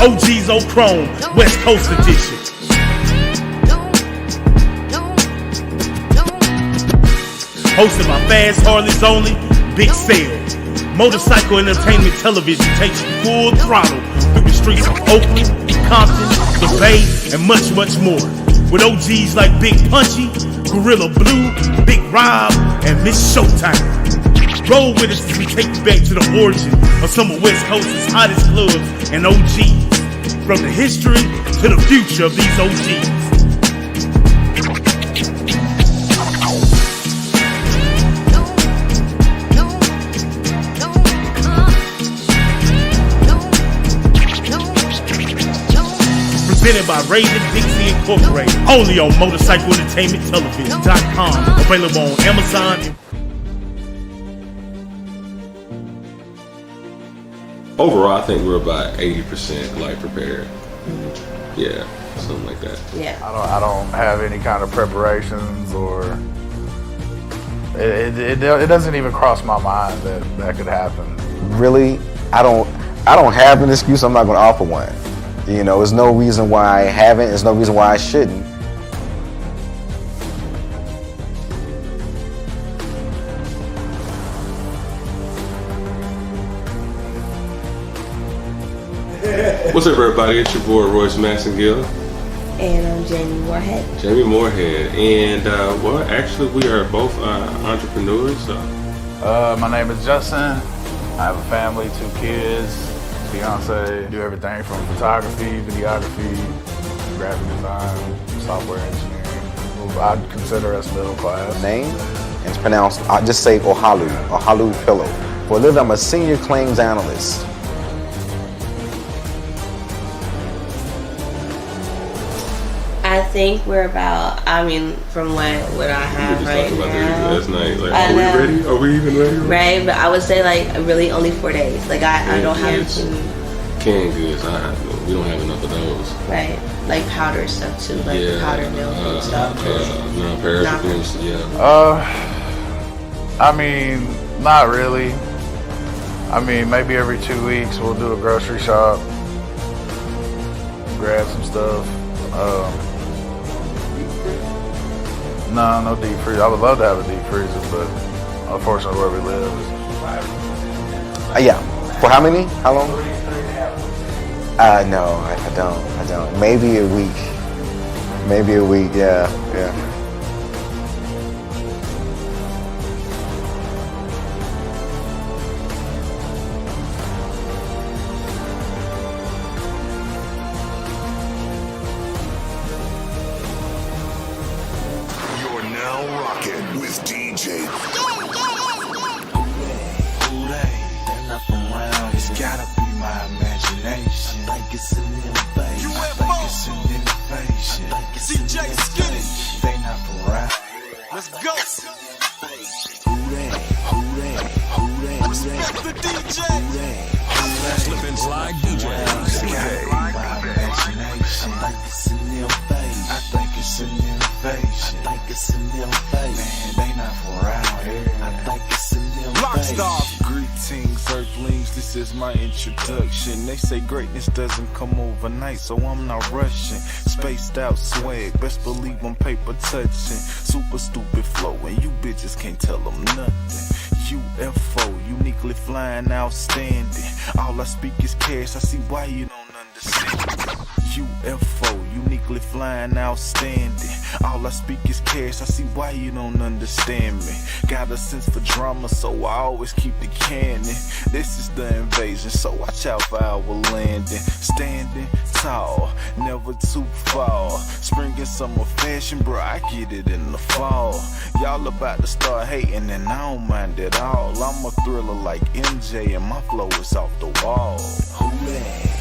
OG's on Chrome, West Coast edition. Hosted by Fast Harleys Only, Big Sale. Motorcycle Entertainment Television takes you full throttle through the streets of Oakland, Compton, the Bay, and much, much more. With OGs like Big Punchy, Gorilla Blue, Big Rob, and Miss Showtime. Roll with us as we take you back to the origin of some of West Coast's hottest clubs and OGs. From the history to the future of these OGs. Presented by Raven Dixie Incorporated. Only on MotorcycleEntertainmentTelevision.com. Available on Amazon. Overall, I think we're about 80% like prepared. Yeah, something like that. Yeah. I don't have any kind of preparations, or it doesn't even cross my mind that could happen. Really, I don't have an excuse. I'm not going to offer one. You know, there's no reason why I haven't. There's no reason why I shouldn't. What's up, everybody? It's your boy Royce Massengill. And I'm Jamie Moorhead. Jamie Moorhead. And, well, actually, we are both entrepreneurs. My name is Justin. I have a family, 2 kids, fiance. Do everything from photography, videography, graphic design, software engineering. I'd consider us middle class. Name, and it's pronounced, I just say Ohalu Pillow. For a living, I'm a senior claims analyst. I think we're about, from what I have right now. Last night. Like, are we ready? Are we even ready? Right, but I would say like really only 4 days. Like I don't have any. Canned goods, we don't have enough of those. Right, like powder stuff too, like powder milk and stuff. Non-perishables, Not really. Maybe every 2 weeks we'll do a grocery shop, grab some stuff. No deep freezer. I would love to have a deep freezer, but unfortunately where we live is... Yeah. For how many? How long? No, I don't. Maybe a week. Yeah. With DJ. They're not from around. It's gotta be my imagination. I think it's an innovation. I think it's an innovation. DJ Skinny. They not from around. Let's go. Who that? Respect the DJ. Slippin' Slide DJ. It's gotta be my imagination. I think it's an innovation. I think it's an innovation. I think it's an innovation. Man, they not from around here. I think it's an innovation. Greetings, Earthlings. This is my introduction. They say greatness doesn't come overnight, so I'm not rushing. Spaced out swag, best believe I'm paper touching. Super stupid flow, and you bitches can't tell them nothing. UFO, uniquely flying, outstanding. All I speak is cash. I see why you don't understand. UFO, uniquely flying, outstanding. All I speak is cash, I see why you don't understand me. Got a sense for drama, so I always keep the cannon. This is the invasion, so watch out for our landing. Standing tall, never too far. Spring and summer fashion, bro, I get it in the fall. Y'all about to start hating, and I don't mind at all. I'm a thriller like MJ, and my flow is off the wall. Who that?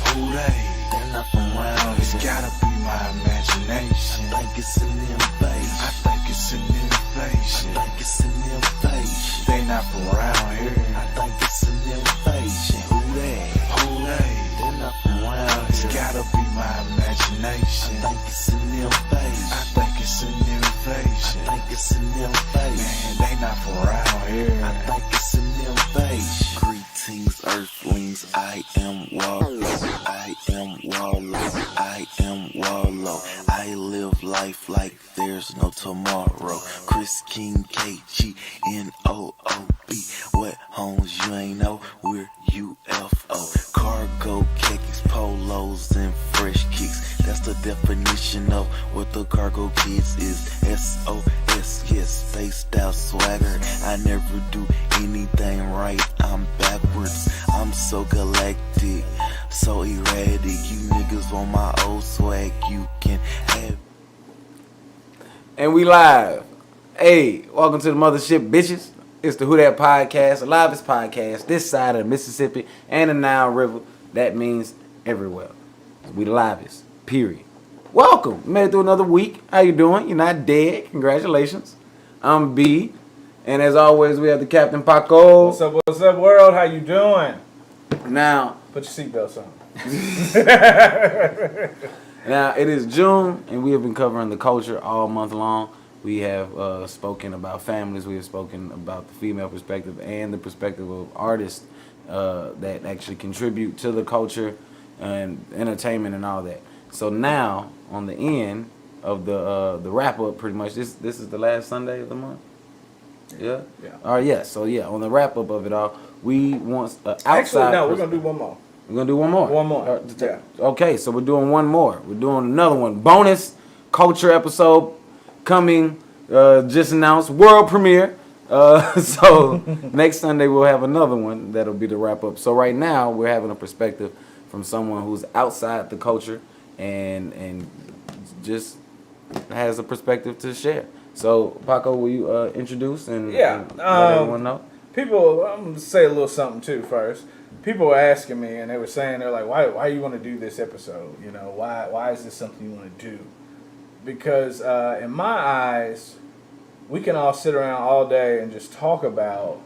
They're not from around. It's gotta be my imagination. I think it's an innovation. I think it's an innovation. I think it's an innovation. They not from around here. I think it's an innovation. Who that? They're not from around. It's gotta be my imagination. I think it's an innovation. I think it's an innovation. I think it's an innovation. Man, they not from around here. I think it's an innovation. Greetings, Earthlings. I am walking. KGNOOB. What homes you ain't know? We're UFO. Cargo, khakis, polos, and fresh kicks. That's the definition of what the cargo kids is. SOS, yes, spaced out swagger. I never do anything right, I'm backwards. I'm so galactic, so erratic. You niggas on my old swag, you can have. And we live. Hey, welcome to the mothership, bitches. It's the WhoDat podcast, the livest podcast this side of the Mississippi and the Nile River. That means everywhere. We the livest, period. Welcome. You made it through another week. How you doing? You're not dead. Congratulations. I'm B. And as always, we have the Captain Paco. What's up, world? How you doing? Now, Put your seatbelts on. Now, it is June, and we have been covering the culture all month long. We have spoken about families. We have spoken about the female perspective and the perspective of artists that actually contribute to the culture and entertainment and all that. So now, on the end of the wrap-up, pretty much, this is the last Sunday of the month? Yeah? Yeah. All right, yeah. So, yeah, on the wrap-up of it all, we want outside... Actually, no, we're going to do one more. We're going to do one more? One more, yeah. Okay, so we're doing one more. We're doing another one. Bonus culture episode coming, just announced, world premiere. So next Sunday we'll have another one that'll be the wrap-up. So right now we're having a perspective from someone who's outside the culture and just has a perspective to share. So, Paco, will you introduce and let everyone know? People, I'm going to say a little something too first. People were asking me, and they were saying, they're like, why you want to do this episode? You know, why is this something you want to do? Because in my eyes, we can all sit around all day and just talk about,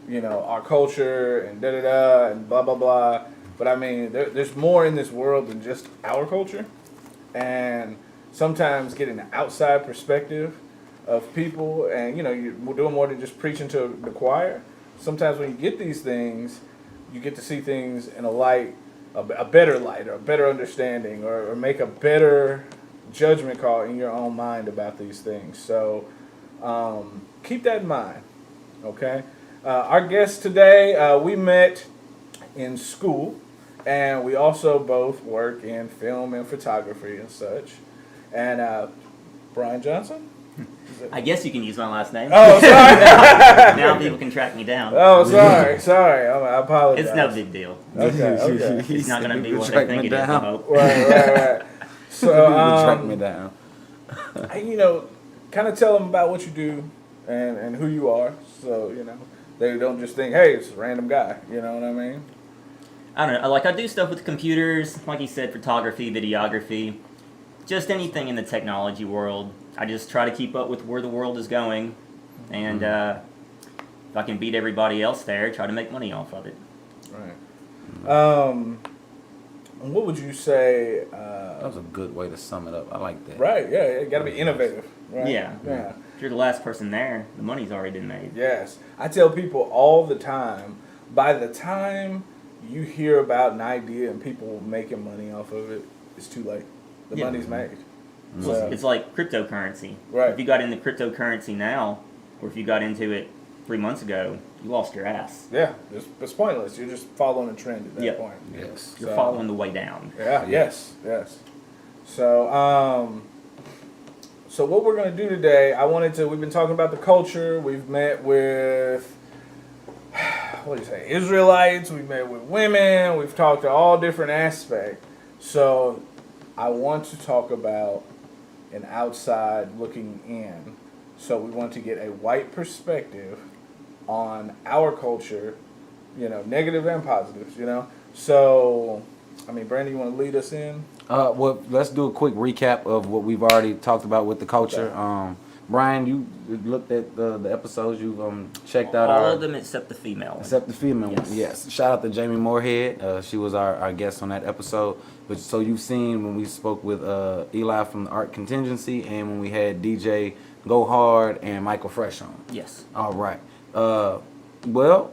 you know, our culture and da-da-da and blah, blah, blah. But, I mean, there's more in this world than just our culture. And sometimes getting an outside perspective of people, and, you know, you're doing more than just preaching to the choir. Sometimes when you get these things, you get to see things in a light, a better light, or a better understanding, or make a better judgment call in your own mind about these things. So keep that in mind, okay? Our guest today, we met in school, and we also both work in film and photography and such. And Brian Johnson? I guess you can use my last name. Oh, sorry. Now people can track me down. Oh, sorry. I apologize. It's no big deal. Okay. It's not going to be what they think it is, I hope. Right. So, track me down. You know, kind of tell them about what you do and who you are, so, you know, they don't just think, hey, it's a random guy. You know what I mean? I don't know. Like, I do stuff with computers, like you said, photography, videography, just anything in the technology world. I just try to keep up with where the world is going, and if I can beat everybody else there, try to make money off of it. Right. What would you say? That was a good way to sum it up. I like that. Right, yeah, you got to be innovative. Right? Yeah. Yeah. If you're the last person there, the money's already been made. Yes. I tell people all the time, by the time you hear about an idea and people making money off of it, it's too late. The money's made. Well, it's like cryptocurrency. Right. If you got into cryptocurrency now, or if you got into it 3 months ago, you lost your ass. Yeah, it's pointless. You're just following a trend at that point. Yes. You're following the way down. Yeah. Yes. So, so what we're going to do today, we've been talking about the culture. We've met with, Israelites. We've met with women. We've talked to all different aspects. So I want to talk about an outside looking in. So we want to get a white perspective on our culture, you know, negative and positives, you know. So, I mean, Brandon, you want to lead us in? Well, let's do a quick recap of what we've already talked about with the culture. Brian, you looked at the episodes. You've checked out all of them except the female one. Except the female one, yes. Shout out to Jamie Moorhead. She was our guest on that episode. But so you've seen when we spoke with Eli from the Art Contingency and when we had DJ Go Hard and Michael Fresh on. Yes. All right. Well,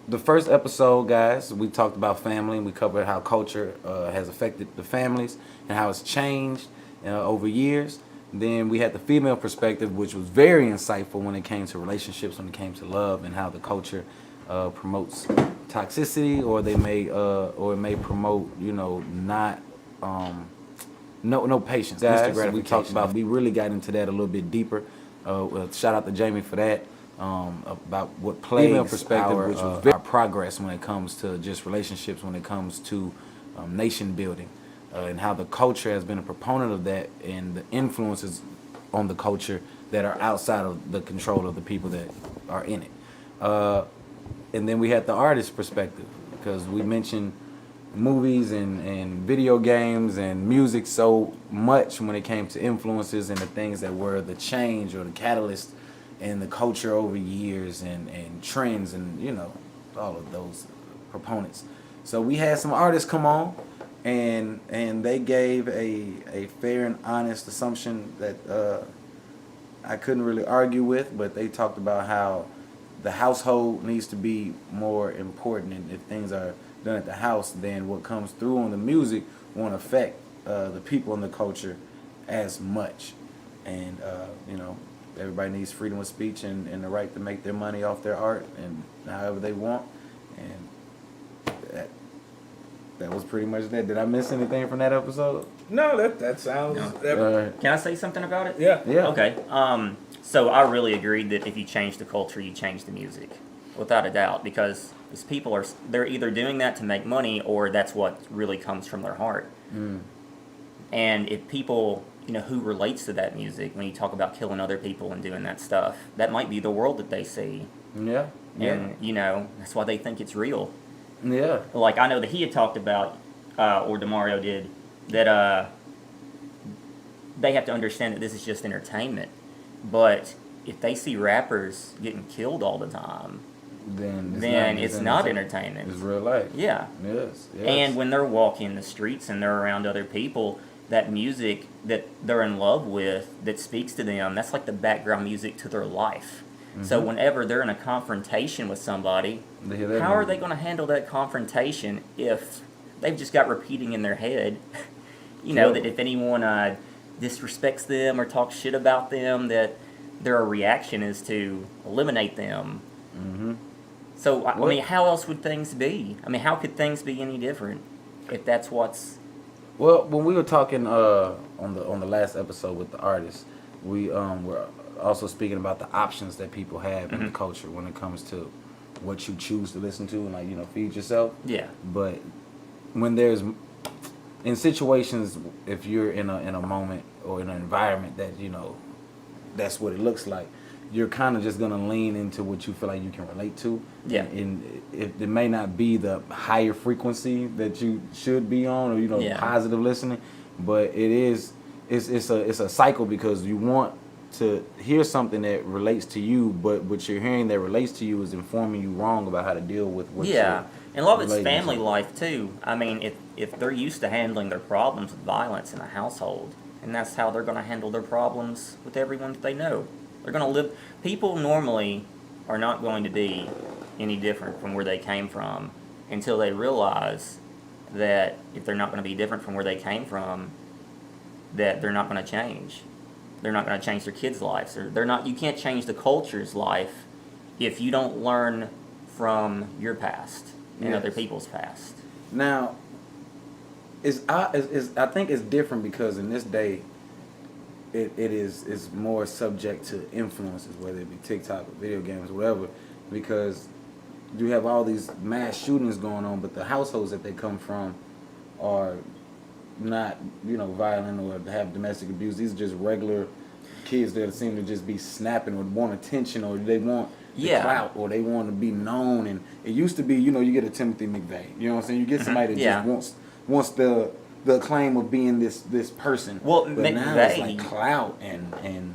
the first episode, guys, we talked about family. We covered how culture has affected the families and how it's changed over years. Then we had the female perspective, which was very insightful when it came to relationships, when it came to love, and how the culture promotes toxicity, or they may or it may promote, not no patience, instant gratification. We talked about, we really got into that a little bit deeper. Shout out to Jamie for that. About what plagues perspective, which was our progress when it comes to just relationships, when it comes to nation building, and how the culture has been a proponent of that, and the influences on the culture that are outside of the control of the people that are in it. And then we had the artist perspective, because we mentioned movies and video games and music so much when it came to influences and the things that were the change or the catalyst in the culture over years, and trends, and all of those proponents. So we had some artists come on, and they gave a fair and honest assumption that I couldn't really argue with, but they talked about how the household needs to be more important, and if things are done at the house, then what comes through on the music won't affect the people in the culture as much. And everybody needs freedom of speech and the right to make their money off their art and however they want. And that was pretty much that. Did I miss anything from that episode? No, that sounds. No. Can I say something about it? Yeah. Okay. So I really agreed that if you change the culture, you change the music, without a doubt, because these people they're either doing that to make money, or that's what really comes from their heart. And if people, who relates to that music, when you talk about killing other people and doing that stuff, that might be the world that they see. Yeah. And that's why they think it's real. Yeah. Like, I know that he had talked about, or DeMario did, that they have to understand that this is just entertainment. But if they see rappers getting killed all the time, then it's not entertainment. It's real life. Yeah. Yes. And when they're walking the streets and they're around other people, that music that they're in love with, that speaks to them, that's like the background music to their life. So whenever they're in a confrontation with somebody, how are they going to handle that confrontation if they've just got repeating in their head, that if anyone disrespects them or talks shit about them, that their reaction is to eliminate them. So, I mean, how else would things be? I mean, how could things be any different if that's what's... Well, when we were talking on the last episode with the artists, we were also speaking about the options that people have in the culture when it comes to what you choose to listen to and feed yourself. Yeah. But when there's in situations, if you're in a moment or in an environment that that's what it looks like, you're kind of just gonna lean into what you feel like you can relate to. Yeah. And it may not be the higher frequency that you should be on, or positive listening, but it's a cycle, because you want to hear something that relates to you, but what you're hearing that relates to you is informing you wrong about how to deal with what and a lot of it's family life too. I mean, if they're used to handling their problems with violence in a household, and that's how they're going to handle their problems with everyone that they know. They're going to live... People normally are not going to be any different from where they came from until they realize that if they're not going to be different from where they came from, that they're not going to change. They're not going to change their kids' lives. You can't change the culture's life if you don't learn from your past and other people's past. Now, I think it's different, because in this day, it is more subject to influences, whether it be TikTok or video games or whatever, because you have all these mass shootings going on, but the households that they come from are not, violent or have domestic abuse. These are just regular kids that seem to just be snapping or want attention, or they want the clout, or they want to be known. And it used to be, you get a Timothy McVeigh, you know what I'm saying? You get somebody that just wants the acclaim of being this person. Well, but McVeigh, now it's like clout, and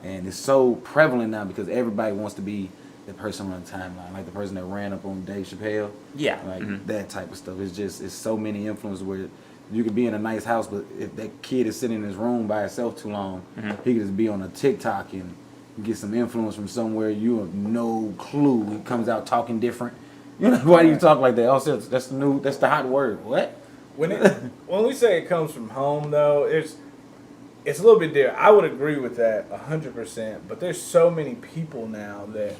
it's so prevalent now, because everybody wants to be the person on the timeline, like the person that ran up on Dave Chappelle. Yeah. Like that type of stuff. It's so many influences where you could be in a nice house, but if that kid is sitting in his room by himself too long, he could just be on a TikTok and get some influence from somewhere you have no clue. He comes out talking different. Why do you talk like that? Oh, that's the hot word. What? When we say it comes from home, though, it's a little bit different. I would agree with that 100%. But there's so many people now that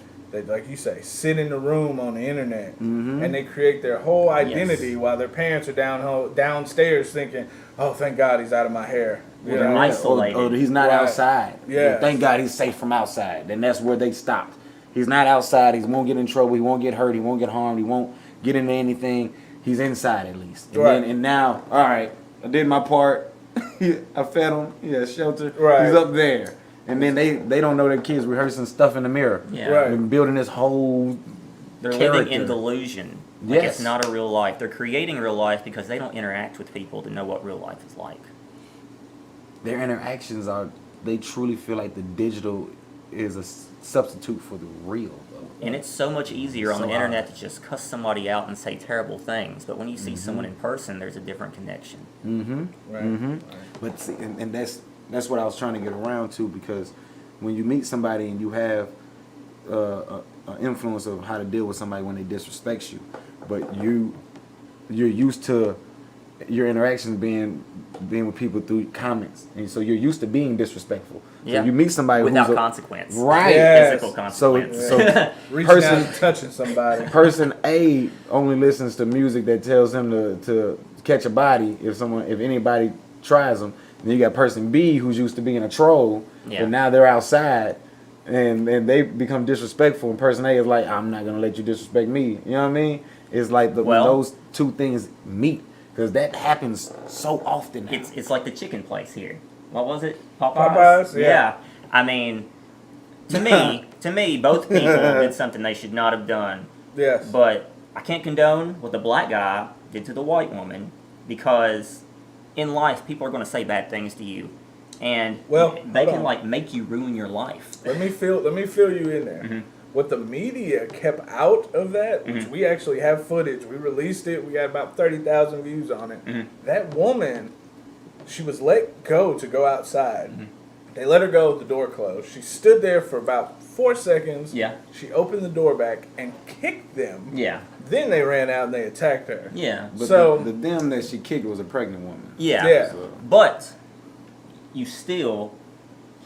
like you say, sit in the room on the internet and they create their whole identity while their parents are downstairs thinking, "Oh, thank God he's out of my hair." Well, they're isolated. Or he's not outside. Yeah. Thank God he's safe from outside. And that's where they stopped. He's not outside. He won't get in trouble. He won't get hurt. He won't get harmed. He won't get into anything. He's inside at least. And now, all right, I did my part. I fed him. He has shelter. Right. He's up there. And then they don't know their kids rehearsing stuff in the mirror. Yeah. Right. And building this whole They're character. living in delusion. Like Yes. it's not a real life. They're creating real life because they don't interact with people to know what real life is like. Their interactions they truly feel like the digital is a substitute for the real, though. And it's so much easier on So the internet to just cuss somebody out and say terrible things. But when you see Mm-hmm. someone in person, there's a different connection. Right. But see, and that's what I was trying to get around to, because when you meet somebody and you have an influence of how to deal with somebody when they disrespect you, but you're used to your interactions being with people through comments, and so you're used to being disrespectful. Yeah. So you meet somebody Without who's consequence. right? Yes. Physical So consequence. Reaching person out and touching somebody. person A only listens to music that tells him to catch a body if anybody tries them. And you got person B who's used to being a troll, Yeah. but now they're outside and they become disrespectful. And person A is like, I'm not gonna let you disrespect me. You know what I mean? It's like when those two things meet, because that happens so often now. It's like the chicken place here. What was it? Popeyes? Popeyes, yeah. I mean, to me, both people did something they should not have done. Yes. But I can't condone what the black guy did to the white woman, because in life people are going to say bad things to you, and they can make you ruin your life. Let me fill you in there. Mm-hmm. What the media kept out of that, which we actually have footage, we released it, we got about 30,000 views on it. That woman, she was let go to go outside. They let her go, the door closed. She stood there for about 4 seconds. Yeah. She opened the door back and kicked them. Yeah. Then they ran out and they attacked her. Yeah. But So the them that she kicked was a pregnant woman. Yeah. Yeah. But you still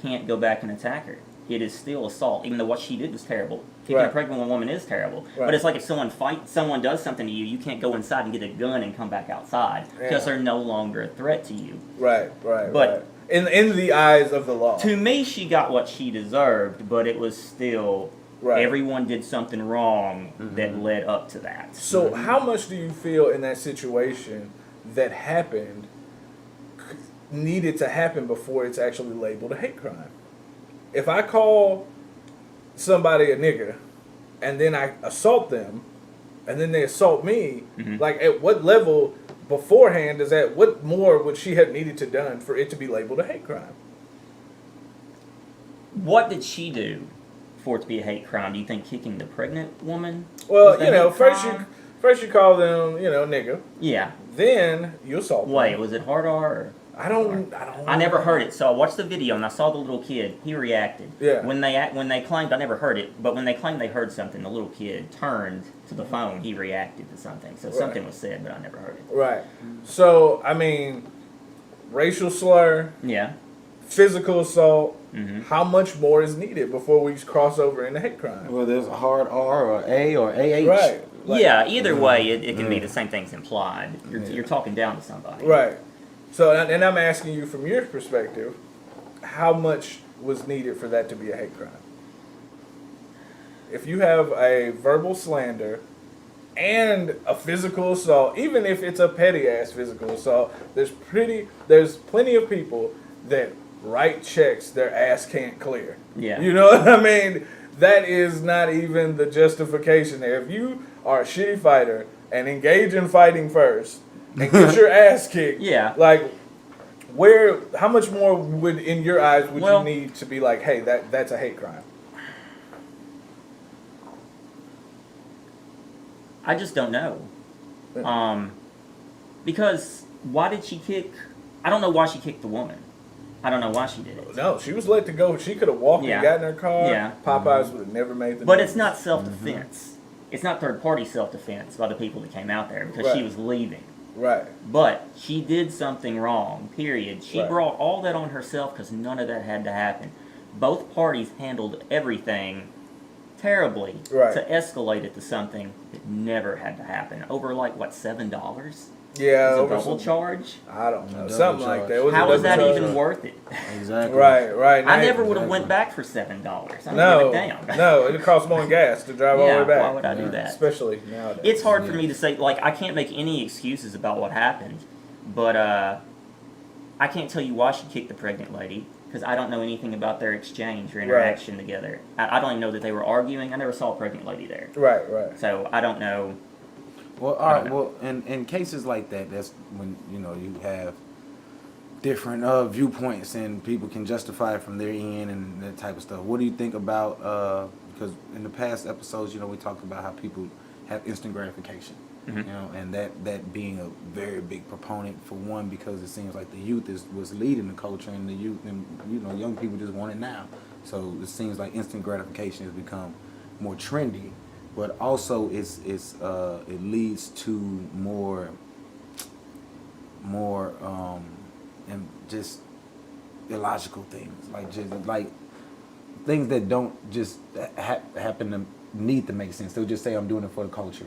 can't go back and attack her. It is still assault, even though what she did was terrible. Kicking a Right. pregnant woman is terrible. Right. But it's like if someone does something to you, you can't go inside and get a gun and come back outside because they're no longer a threat to you. Right. But in the eyes of the law. to me, she got what she deserved, but it was still everyone did something wrong that led up to that. So how much do you feel in that situation that happened needed to happen before it's actually labeled a hate crime? If I call somebody a nigger and then I assault them and then they assault me, like at what level beforehand what more would she have needed to done for it to be labeled a hate crime? What did she do for it to be a hate crime? Do you think kicking the pregnant woman? Well, was the hate first crime? you call them, nigger. Yeah. Then you assault them. Wait, was it hard R? Or? I don't. I never heard it, so I watched the video and I saw the little kid. He reacted. Yeah. When they claimed, I never heard it, but when they claimed they heard something, the little kid turned to the phone. He reacted to something, so something was said, but I never heard it. Right. So I mean, racial slur, Yeah. physical assault. How much more is needed before we cross over into hate crime? Well, there's a hard R or A or AH. Right. Yeah. Either way, it can be the same thing's implied. You're talking down to somebody. Right. So, and I'm asking you from your perspective, how much was needed for that to be a hate crime? If you have a verbal slander and a physical assault, even if it's a petty ass physical assault, there's plenty of people that write checks their ass can't clear. Yeah. You know what I mean? That is not even the justification there. If you are a shitty fighter and engage in fighting first and get your ass kicked, like how much more would, in your eyes, would you need to be like, hey, that's a hate crime? I just don't know. Because why did she kick? I don't know why she kicked the woman. I don't know why she did it. No, she was let to go. She could have walked and got in her car. Yeah. Popeyes would have never made the But news. it's not self-defense. It's not third-party self-defense by the people that came out there because she was leaving. Right. But she did something wrong, period. She Right. brought all that on herself because none of that had to happen. Both parties handled everything terribly Right. to escalate it to something that never had to happen. Over, like, what, $7? Yeah. It's a over double some- charge? I don't know. double Something charge. like that. It was a How is double that charge. even worth it? Exactly. Right. Right. I Now- never would have went back for $7. I don't No. give a damn. No. It costs more in gas to drive all the Yeah, way back. why would I do that? Especially nowadays. It's hard for me to say, like, I can't make any excuses about what happened, but I can't tell you why she kicked the pregnant lady, because I don't know anything about their exchange or interaction together. I don't even know that they were arguing. I never saw a pregnant lady there. Right. Right. So I don't know. Well, all right. Well, in cases like that, that's when you have different viewpoints and people can justify it from their end and that type of stuff. What do you think about? Because in the past episodes, we talked about how people have instant gratification, and that being a very big proponent for one, because it seems like the youth was leading the culture, and the youth and young people just want it now. So it seems like instant gratification has become more trendy. But also, it leads to more and just illogical things, like things that don't just happen to need to make sense. They'll just say I'm doing it for the culture,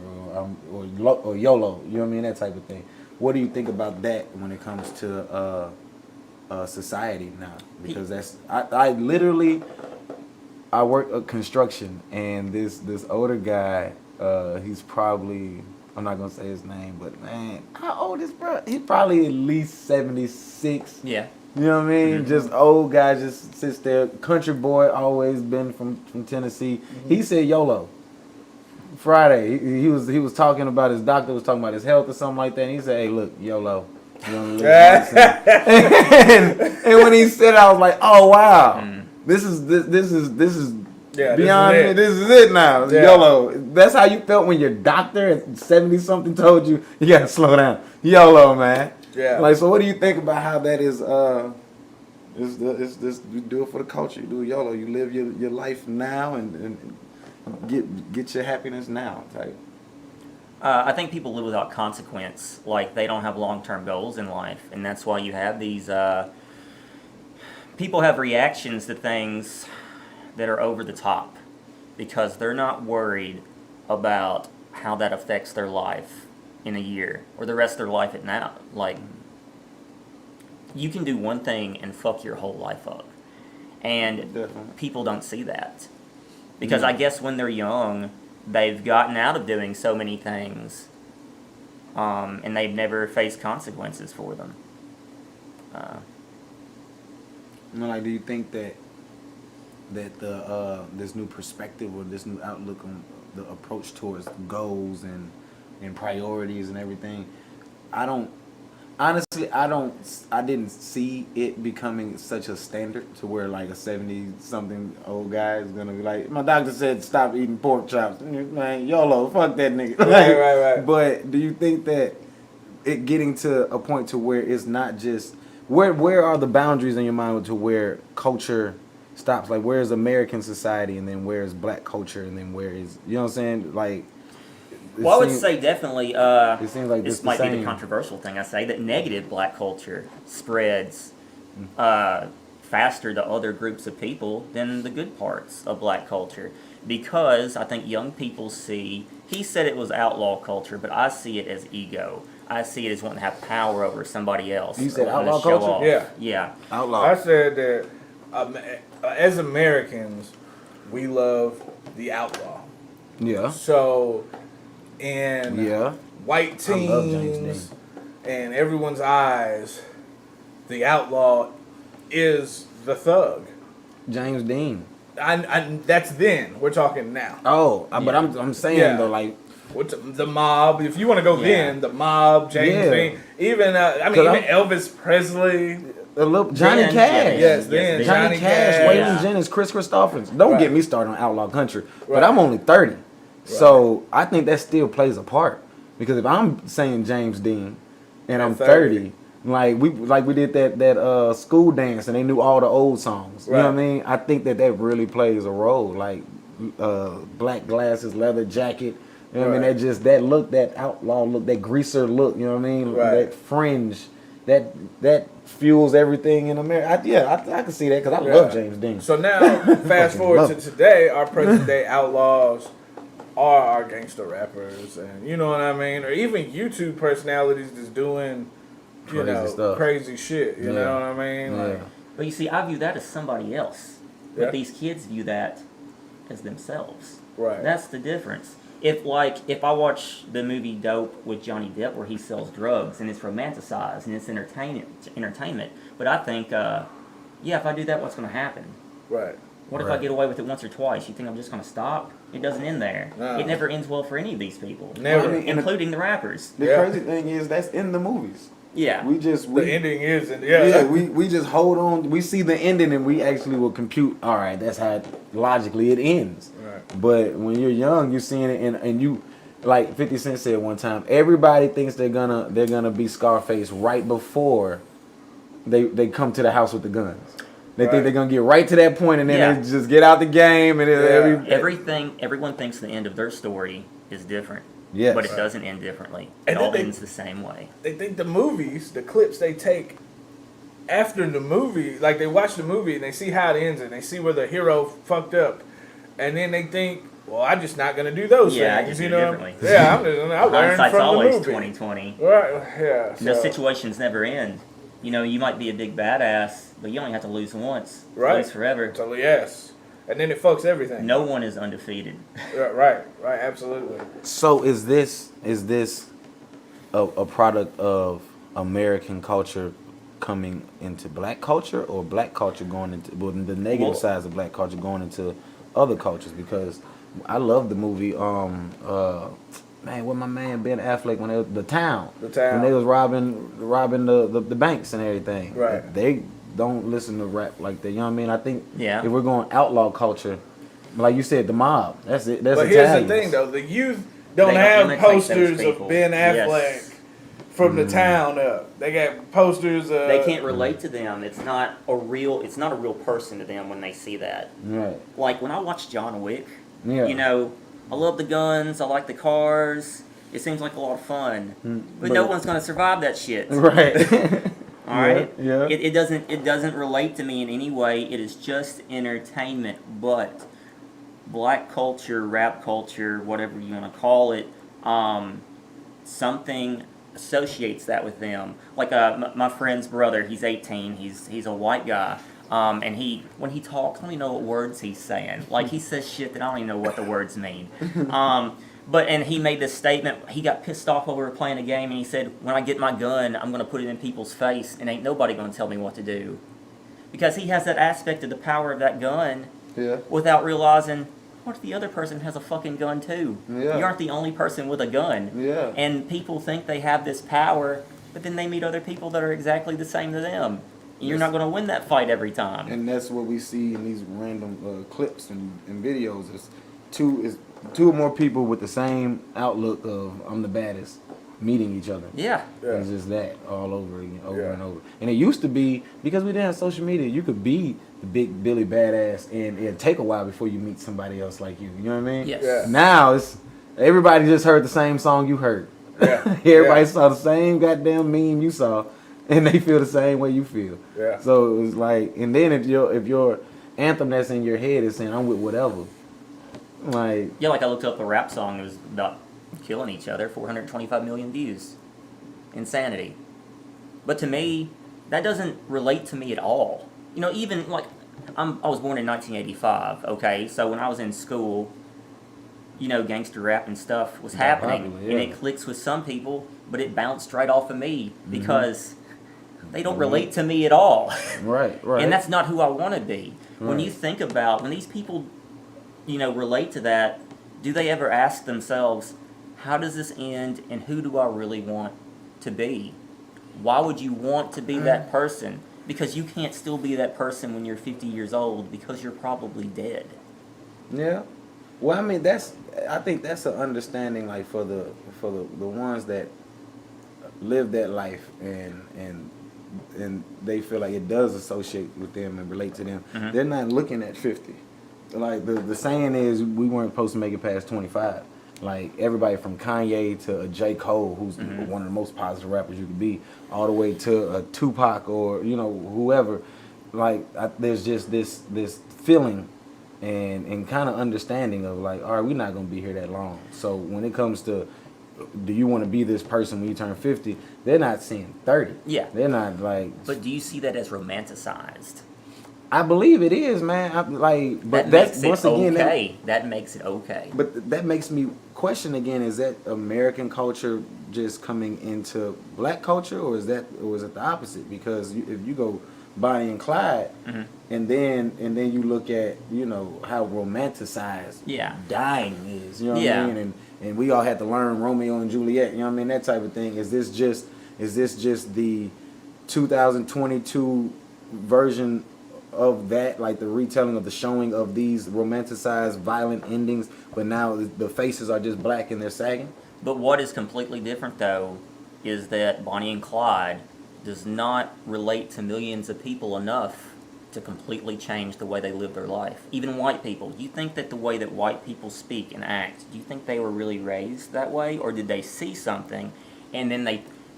or YOLO. You know what I mean? That type of thing. What do you think about that when it comes to society now? Because I work construction, and this older guy, he's probably, I'm not gonna say his name, but man, how old is bro? He's probably at least 76. Yeah. You know what I mean? Just old guy, just sits there. Country boy, always been from Tennessee. He said YOLO. Friday, he was talking about, his doctor was talking about his health or something like that. And he said, "Hey, look, YOLO." You know what I mean? and when he said it, I was like, "Oh wow, this is Yeah, beyond me. This is it now. Yeah. YOLO." That's how you felt when your doctor at 70 something told you gotta slow down. YOLO, man. Yeah. Like, so what do you think about how that is? It's this, you do it for the culture. You do YOLO. You live your life now and get your happiness now. Type. I think people live without consequence. Like, they don't have long-term goals in life, and that's why you have these. People have reactions to things that are over the top because they're not worried about how that affects their life in a year or the rest of their life at now. Like, you can do one thing and fuck your whole life up, and Definitely. people don't see that because I guess when they're young, they've gotten out of doing so many things, and they've never faced consequences for them. Like, do you think that the this new perspective or this new outlook on the approach towards goals and priorities and everything, I didn't see it becoming such a standard to where like a 70-something old guy is gonna be like, my doctor said stop eating pork chops. Man, YOLO, fuck that nigga. Right. But do you think that it getting to a point to where it's not just where are the boundaries in your mind to where culture stops? Like, where is American society, and then where is black culture, and then where is, you know what I'm saying? Like, Well, I would say definitely, it seems like this it's might the be the same. controversial thing I say, that negative black culture spreads faster to other groups of people than the good parts of black culture. Because I think young people see, he said it was outlaw culture, but I see it as ego. I see it as wanting to have power over somebody else. You said or wanting to outlaw show culture? off. Yeah. Yeah. Outlaw. I said that as Americans, we love the outlaw. Yeah. So, in Yeah. white I love James teens and everyone's eyes, the outlaw is the thug. James Dean. I that's then. We're talking now. Oh, but I'm saying Yeah. though, like, What's the mob? If you want to go then, the mob, James Yeah. Dean, even even Elvis Presley. a little Johnny Then, Cash. Yes, then Johnny Cash, Waylon Jennings, Chris Christopherson. Don't get me started on outlaw country, but Right. I'm only 30, so I think that still plays a part. Because if I'm saying James Dean and I'm 30, like we did that school dance and they knew all the old songs. You know what I mean? I think that really plays a role. Like black glasses, leather jacket, You know what I mean? That just that look, that outlaw look, that greaser look. You know what I mean? Right. That fringe, that fuels everything in America. I can see that because I love James Dean. So now, fast forward to today, our present day outlaws are our gangster rappers, and you know what I mean, or even YouTube personalities that's doing, crazy shit. You know what I mean? Yeah. Like, But you see, I view that as somebody else. But these kids view that as themselves. Right. That's the difference. If I watch the movie Dope with Johnny Depp where he sells drugs and it's romanticized and it's entertainment, but I think, if I do that, what's going to happen? Right. What if I get away with it once or twice? You think I'm just going to stop? It doesn't end there. No. It never ends well for any of these people. Never. Including the rappers. The crazy thing is that's in the movies. Yeah. The ending is, we just hold on. We see the ending and we actually will compute. All right, that's how logically it ends. Right. But when you're young, you're seeing it, and you, like 50 Cent said one time, everybody thinks they're gonna be Scarface right before they come to the house with the guns. They think they're gonna get right to that point, and then they just get out the game, and everyone thinks the end of their story is different. Yes. But it doesn't end differently. And It then all they- ends the same way. They think the movies, the clips they take after the movie, like they watch the movie and they see how it ends and they see where the hero fucked up, and then they think, well, I'm just not gonna do those Yeah, I things. just You do it know? differently. Yeah, I learned Hindsight's from the always movie. 20/20. Right. Yeah. Those so- situations never end. You know, you might be a big badass, but you only have to lose once. Right. Lose forever. So yes, and then it fucks everything. No one is undefeated. Right. Absolutely. So is this a product of American culture coming into black culture, or black culture going into the negative sides of black culture going into other cultures? Because I love the movie with my man Ben Affleck when they was The Town when they was robbing the banks and everything. Right. They don't listen to rap like that. You know what I mean? I think Yeah. if we're going outlaw culture, like you said, the mob. That's it. That's But Italians. here's the thing, though: the youth don't They don't have imitate those posters of people. Ben Affleck Yes. from the town up. They got posters of. They can't relate to them. It's not a real person to them when they see that. Right. Like when I watch John Wick, Yeah. you know, I love the guns, I like the cars. It seems like a lot of fun. But but- no one's gonna survive that shit. Right. All right. Yeah. It doesn't relate to me in any way. It is just entertainment. But black culture, rap culture, whatever you want to call it, something associates that with them. Like my friend's brother, he's 18. He's a white guy. And when he talks, I don't even know what words he's saying. Like he says shit that I don't even know what the words mean. And he made this statement. He got pissed off while we were playing a game, and he said, "When I get my gun, I'm going to put it in people's face, and ain't nobody going to tell me what to do." Because he has that aspect of the power of that gun, without realizing, what if the other person has a fucking gun too? Yeah. You aren't the only person with a gun. Yeah. And people think they have this power, but then they meet other people that are exactly the same to them. You're not going to win that fight every time. And that's what we see in these random clips and videos. Is two or more people with the same outlook of I'm the baddest meeting each other. Yeah. It's just that all over again, over and over. And it used to be, because we didn't have social media, you could be the big Billy badass, and it'd take a while before you meet somebody else like you. You know what I mean? Yes. Yeah. Now it's everybody just heard the same song you heard. Yeah. Everybody saw the same goddamn meme you saw, and they feel the same way you feel. Yeah. So it was like, and then if your anthem that's in your head is saying I'm with whatever, like Yeah, like I looked up a rap song. It was about killing each other. 425 million views. Insanity. But to me, that doesn't relate to me at all. You know, even like I was born in 1985. Okay, so when I was in school, you know, gangster rap and stuff was happening, popular, and yeah. it clicks with some people, but it bounced right off of me because they don't relate to me at all. right. And that's not who I want to be. When Right. you think about when these people, you know, relate to that, do they ever ask themselves, how does this end and who do I really want to be? Why would you want to be that person? Because you can't still be that person when you're 50 years old because you're probably dead. Yeah. Well, I mean, I think that's an understanding, like for the ones that live that life and they feel like it does associate with them and relate to them. Mhm. They're not looking at 50. Like the saying is, we weren't supposed to make it past 25. Like everybody from Kanye to a J. Cole, who's one of the most positive rappers you could be, all the way to a Tupac or whoever. Like there's just this feeling and kind of understanding of like, all right, we're not gonna be here that long. So when it comes to, do you want to be this person when you turn 50? They're not saying 30. Yeah. They're not like. But do you see that as romanticized? I believe it is, man. But that's once again okay. That makes it okay. But that makes me question again: is that American culture just coming into black culture, or is it the opposite? Because if you go Bonnie and Clyde, and then you look at how romanticized dying is. You know what I mean? And we all had to learn Romeo and Juliet. You know what I mean? That type of thing. Is this just the 2022 version of that, like the retelling of the showing of these romanticized violent endings, but now the faces are just black and they're sagging? But what is completely different though is that Bonnie and Clyde does not relate to millions of people enough to completely change the way they live their life. Even white people. Do you think that the way that white people speak and act, do you think they were really raised that way, or did they see something and then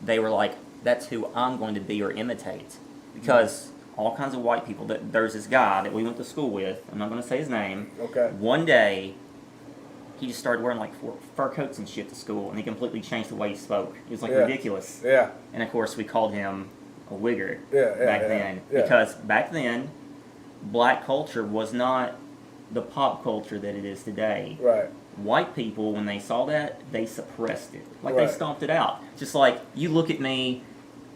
they were like, that's who I'm going to be or imitate? Because all kinds of white people. There's this guy that we went to school with. I'm not going to say his name. Okay. One day, he just started wearing like fur coats and shit to school, and he completely changed the way he spoke. It was like ridiculous. Yeah. And of course, we called him a wigger back then. Because back then, black culture was not the pop culture that it is today. Right. White people, when they saw that, they suppressed it. Like they stomped it out. Just like, you look at me,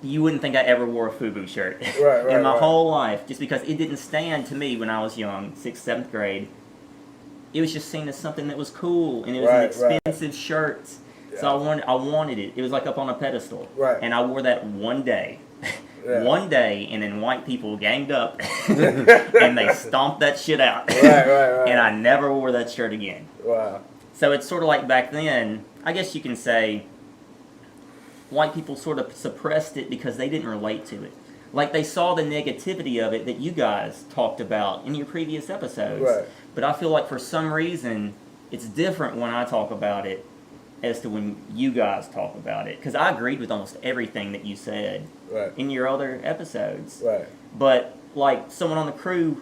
you wouldn't think I ever wore a FUBU shirt in my whole life, just because it didn't stand to me when I was young, 6th, 7th grade. It was just seen as something that was cool, and it was an expensive shirt. Yeah. So I wanted it. It was like up on a pedestal. Right. And I wore that one day. One day, and then white people ganged up, and they stomped that shit out. Right. And I never wore that shirt again. Wow. So it's sort of like back then, I guess you can say, white people sort of suppressed it because they didn't relate to it. Like they saw the negativity of it that you guys talked about in your previous episodes. Right. But I feel like for some reason, it's different when I talk about it as to when you guys talk about it. Because I agreed with almost everything that you said in your other episodes. Right. But like someone on the crew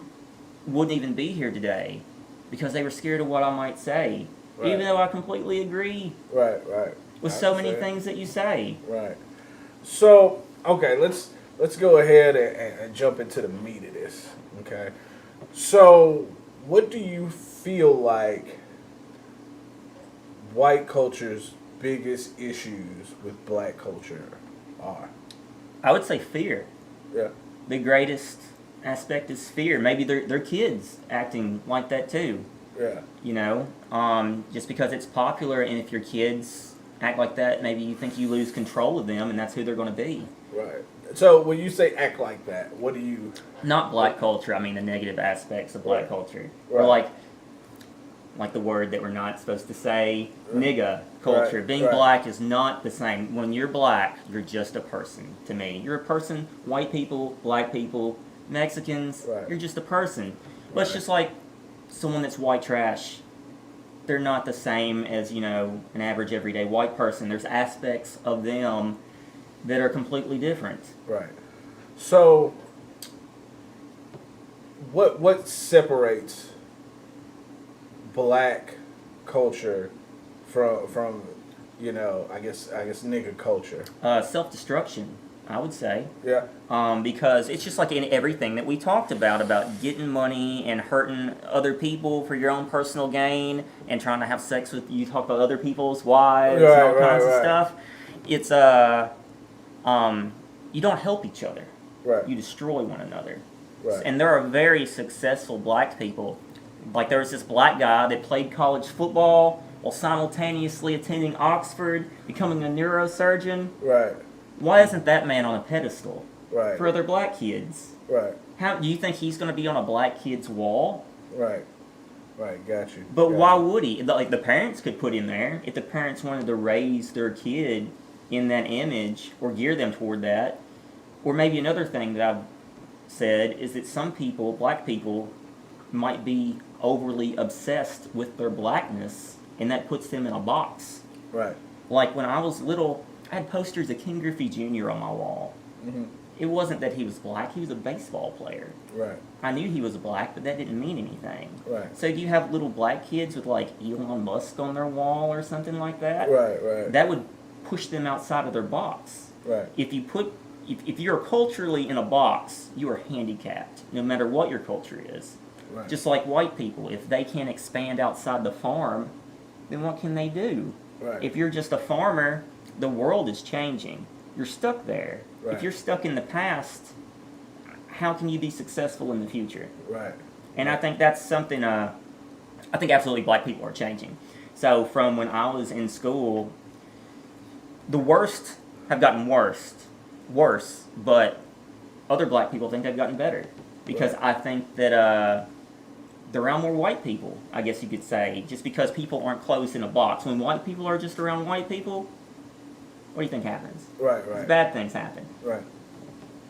wouldn't even be here today because they were scared of what I might say. Right. Even though I completely agree. Right. With so many things that you say. Right. So, okay, let's go ahead and jump into the meat of this. Okay. So, what do you feel like white culture's biggest issues with black culture are? I would say fear. Yeah. The greatest aspect is fear. Maybe their kids acting like that too. Yeah. You know, just because it's popular, and if your kids act like that, maybe you think you lose control of them, and that's who they're going to be. Right. So when you say act like that, what do you... Not black culture, I mean the negative aspects of black culture. Right. Or like the word that we're not supposed to say, nigga culture. Being black is not the same. When you're black, you're just a person to me. You're a person, white people, black people, Mexicans, you're just a person. But it's just like someone that's white trash. They're not the same as, an average everyday white person. There's aspects of them that are completely different. Right. So, what separates black culture from I guess nigga culture? Self-destruction, I would say. Yeah. Because it's just like in everything that we talked about getting money and hurting other people for your own personal gain and trying to have sex with, you talk about other people's wives and all kinds of stuff. It's, you don't help each other. Right. You destroy one another. Right. And there are very successful black people. Like there was this black guy that played college football while simultaneously attending Oxford, becoming a neurosurgeon. Right. Why isn't that man on a pedestal for other black kids? Right. How do you think he's going to be on a black kid's wall? Right. Got you. But why would he? Like the parents could put him there if the parents wanted to raise their kid in that image or gear them toward that. Or maybe another thing that I've said is that some people, black people, might be overly obsessed with their blackness and that puts them in a box. Right. Like when I was little, I had posters of Ken Griffey Jr. on my wall. Mm-hmm. It wasn't that he was black, he was a baseball player. Right. I knew he was black, but that didn't mean anything. Right. So do you have little black kids with like Elon Musk on their wall or something like that? Right, right. That would push them outside of their box. Right. If you're culturally in a box, you are handicapped, no matter what your culture is. Right. Just like white people, if they can't expand outside the farm, then what can they do? Right. If you're just a farmer, the world is changing. You're stuck there. Right. If you're stuck in the past, how can you be successful in the future? Right. And I think that's something, I think absolutely black people are changing. So from when I was in school, the worst have gotten worse, but other black people think they've gotten better. Because I think that they're around more white people, I guess you could say, just because people aren't closed in a box. When white people are just around white people, what do you think happens? Right, right. Bad things happen. Right.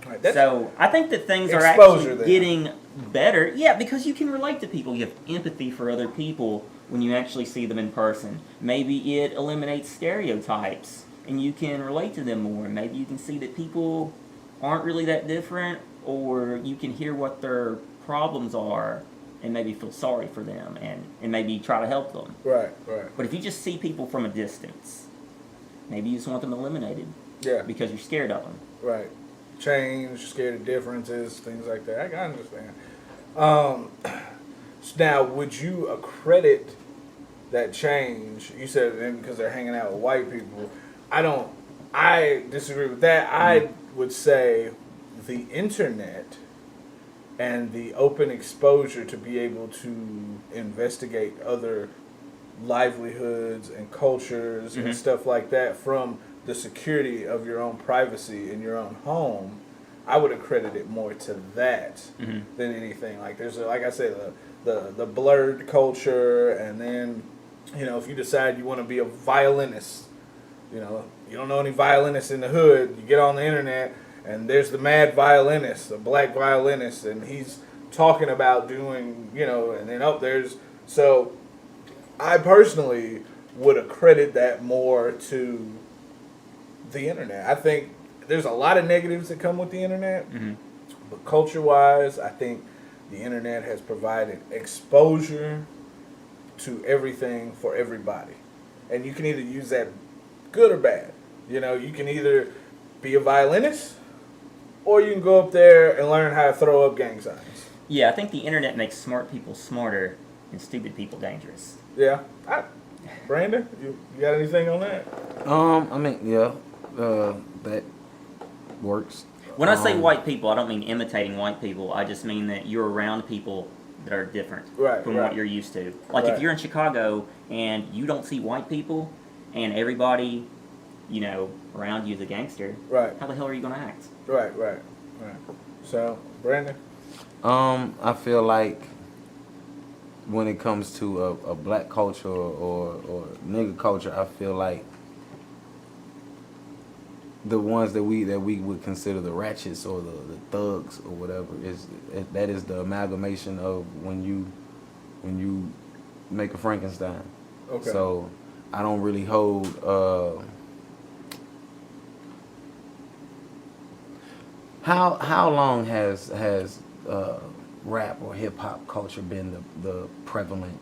Right. So I think that things are exposure actually then. getting better. Yeah, because you can relate to people. You have empathy for other people when you actually see them in person. Maybe it eliminates stereotypes and you can relate to them more. Maybe you can see that people aren't really that different, or you can hear what their problems are and maybe feel sorry for them and maybe try to help them. Right, right. But if you just see people from a distance, maybe you just want them eliminated. Yeah. Because you're scared of them. Right. Change, scared of differences, things like that. I can understand. So now, would you accredit that change? You said because they're hanging out with white people. I disagree with that. I would say the internet and the open exposure to be able to investigate other livelihoods and cultures and stuff like that from the security of your own privacy in your own home, I would accredit it more to that than anything. Like there's, like I said, the blurred culture, and then, you know, if you decide you want to be a violinist, you know, you don't know any violinists in the hood, you get on the internet, and there's the mad violinist, the black violinist, and he's talking about doing, you know, and then so I personally would accredit that more to the internet. I think there's a lot of negatives that come with the internet, but culture-wise, I think the internet has provided exposure to everything for everybody. And you can either use that good or bad. You know, you can either be a violinist, or you can go up there and learn how to throw up gang signs. Yeah, I think the internet makes smart people smarter and stupid people dangerous. Yeah. Brandon, you got anything on that? I mean, yeah, that works. When I say white people, I don't mean imitating white people. I just mean that you're around people that are different from what you're used to. Like if you're in Chicago and you don't see white people and everybody, you know, around you is a gangster, how the hell are you going to act? Right. So, Brandon? I feel like when it comes to a black culture or nigga culture, I feel like the ones that we would consider the ratchets or the thugs or whatever that is the amalgamation of when you make a Frankenstein. Okay. So I don't really hold how long has rap or hip hop culture been the prevalent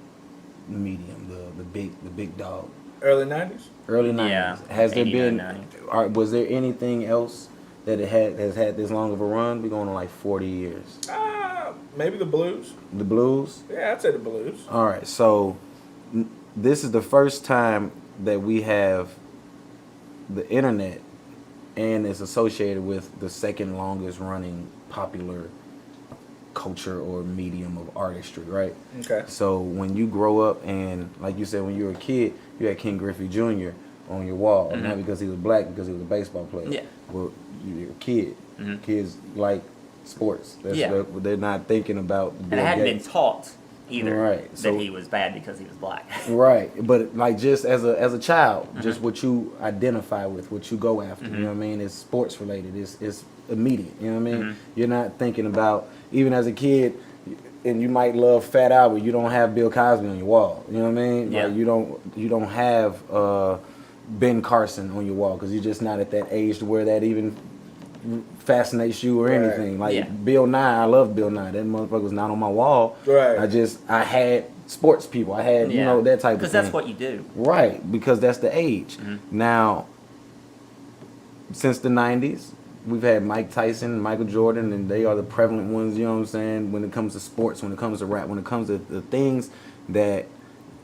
medium, the big dog? Early 90s? Early 90s. Yeah. Has there been 90. Was there anything else that has had this long of a run? We're going on like 40 years. Maybe the blues. The blues? Yeah, I'd say the blues. All right. So this is the first time that we have the internet, and it's associated with the second longest running popular culture or medium of artistry, right? Okay. So when you grow up and, like you said, when you were a kid, you had Ken Griffey Jr. on your wall, not because he was black, because he was a baseball player. Yeah. Well, you're a kid. Kids like sports. They're not thinking about. And it hadn't been taught either right. that he was bad because he was black. Right, but like just as a child, just what you identify with, what you go after. You know what I mean? It's sports related. It's immediate. You know what I mean? You're not thinking about, even as a kid, and you might love Fat Albert, you don't have Bill Cosby on your wall. You know what I mean? Yeah. Like you don't have Ben Carson on your wall because you're just not at that age to where that even fascinates you or anything. Like Bill Nye, I love Bill Nye. That motherfucker was not on my wall. Right. I had sports people. I had you know that type of thing. Because that's what you do. Right, because that's the age. Now, since the 90s, we've had Mike Tyson, Michael Jordan, and they are the prevalent ones, you know what I'm saying, when it comes to sports, when it comes to rap, when it comes to the things that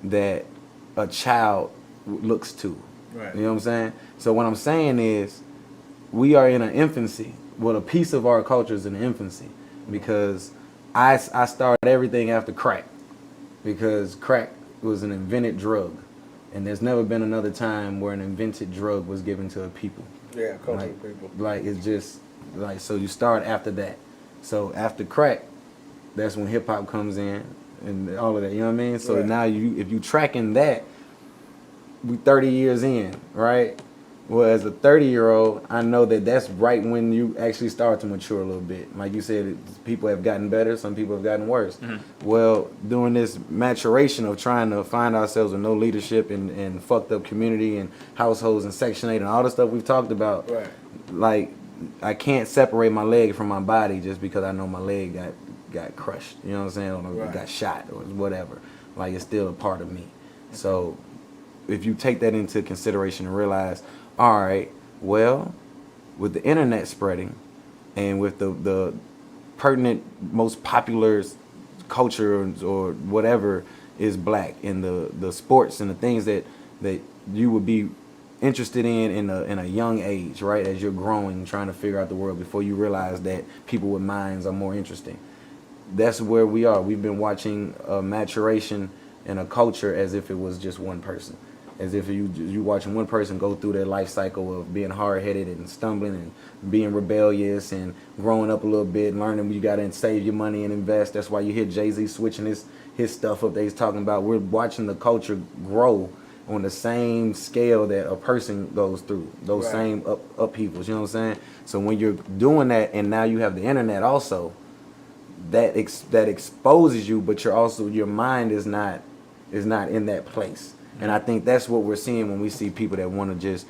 a child looks to. Right. You know what I'm saying? So what I'm saying is we are in an infancy. Well, a piece of our culture is in infancy because I started everything after crack because crack was an invented drug. And there's never been another time where an invented drug was given to a people. Yeah, cultural people. Like it's just like so you start after that. So after crack, that's when hip hop comes in and all of that. You know what I mean? So now if you tracking that, we 30 years in, right? Well, as a 30-year-old, I know that that's right when you actually start to mature a little bit. Like you said, people have gotten better, some people have gotten worse. Well, during this maturation of trying to find ourselves with no leadership and fucked up community and households and Section 8 and all the stuff we've talked about, like I can't separate my leg from my body just because I know my leg got crushed. You know what I'm saying? Or got shot or whatever. Like it's still a part of me. So if you take that into consideration and realize, all right, well, with the internet spreading and with the pertinent, most popular culture or whatever is black and the sports and the things that you would be interested in a young age, right, as you're growing, trying to figure out the world before you realize that people with minds are more interesting. That's where we are. We've been watching a maturation in a culture as if it was just one person. As if you watching one person go through their life cycle of being hard-headed and stumbling and being rebellious and growing up a little bit and learning you got to save your money and invest. That's why you hear Jay-Z switching his stuff up that he's talking about. We're watching the culture grow on the same scale that a person goes through, those same upheavals, you know what I'm saying? So when you're doing that and now you have the internet also, that exposes you, but your mind is not in that place. And I think that's what we're seeing when we see people that want to just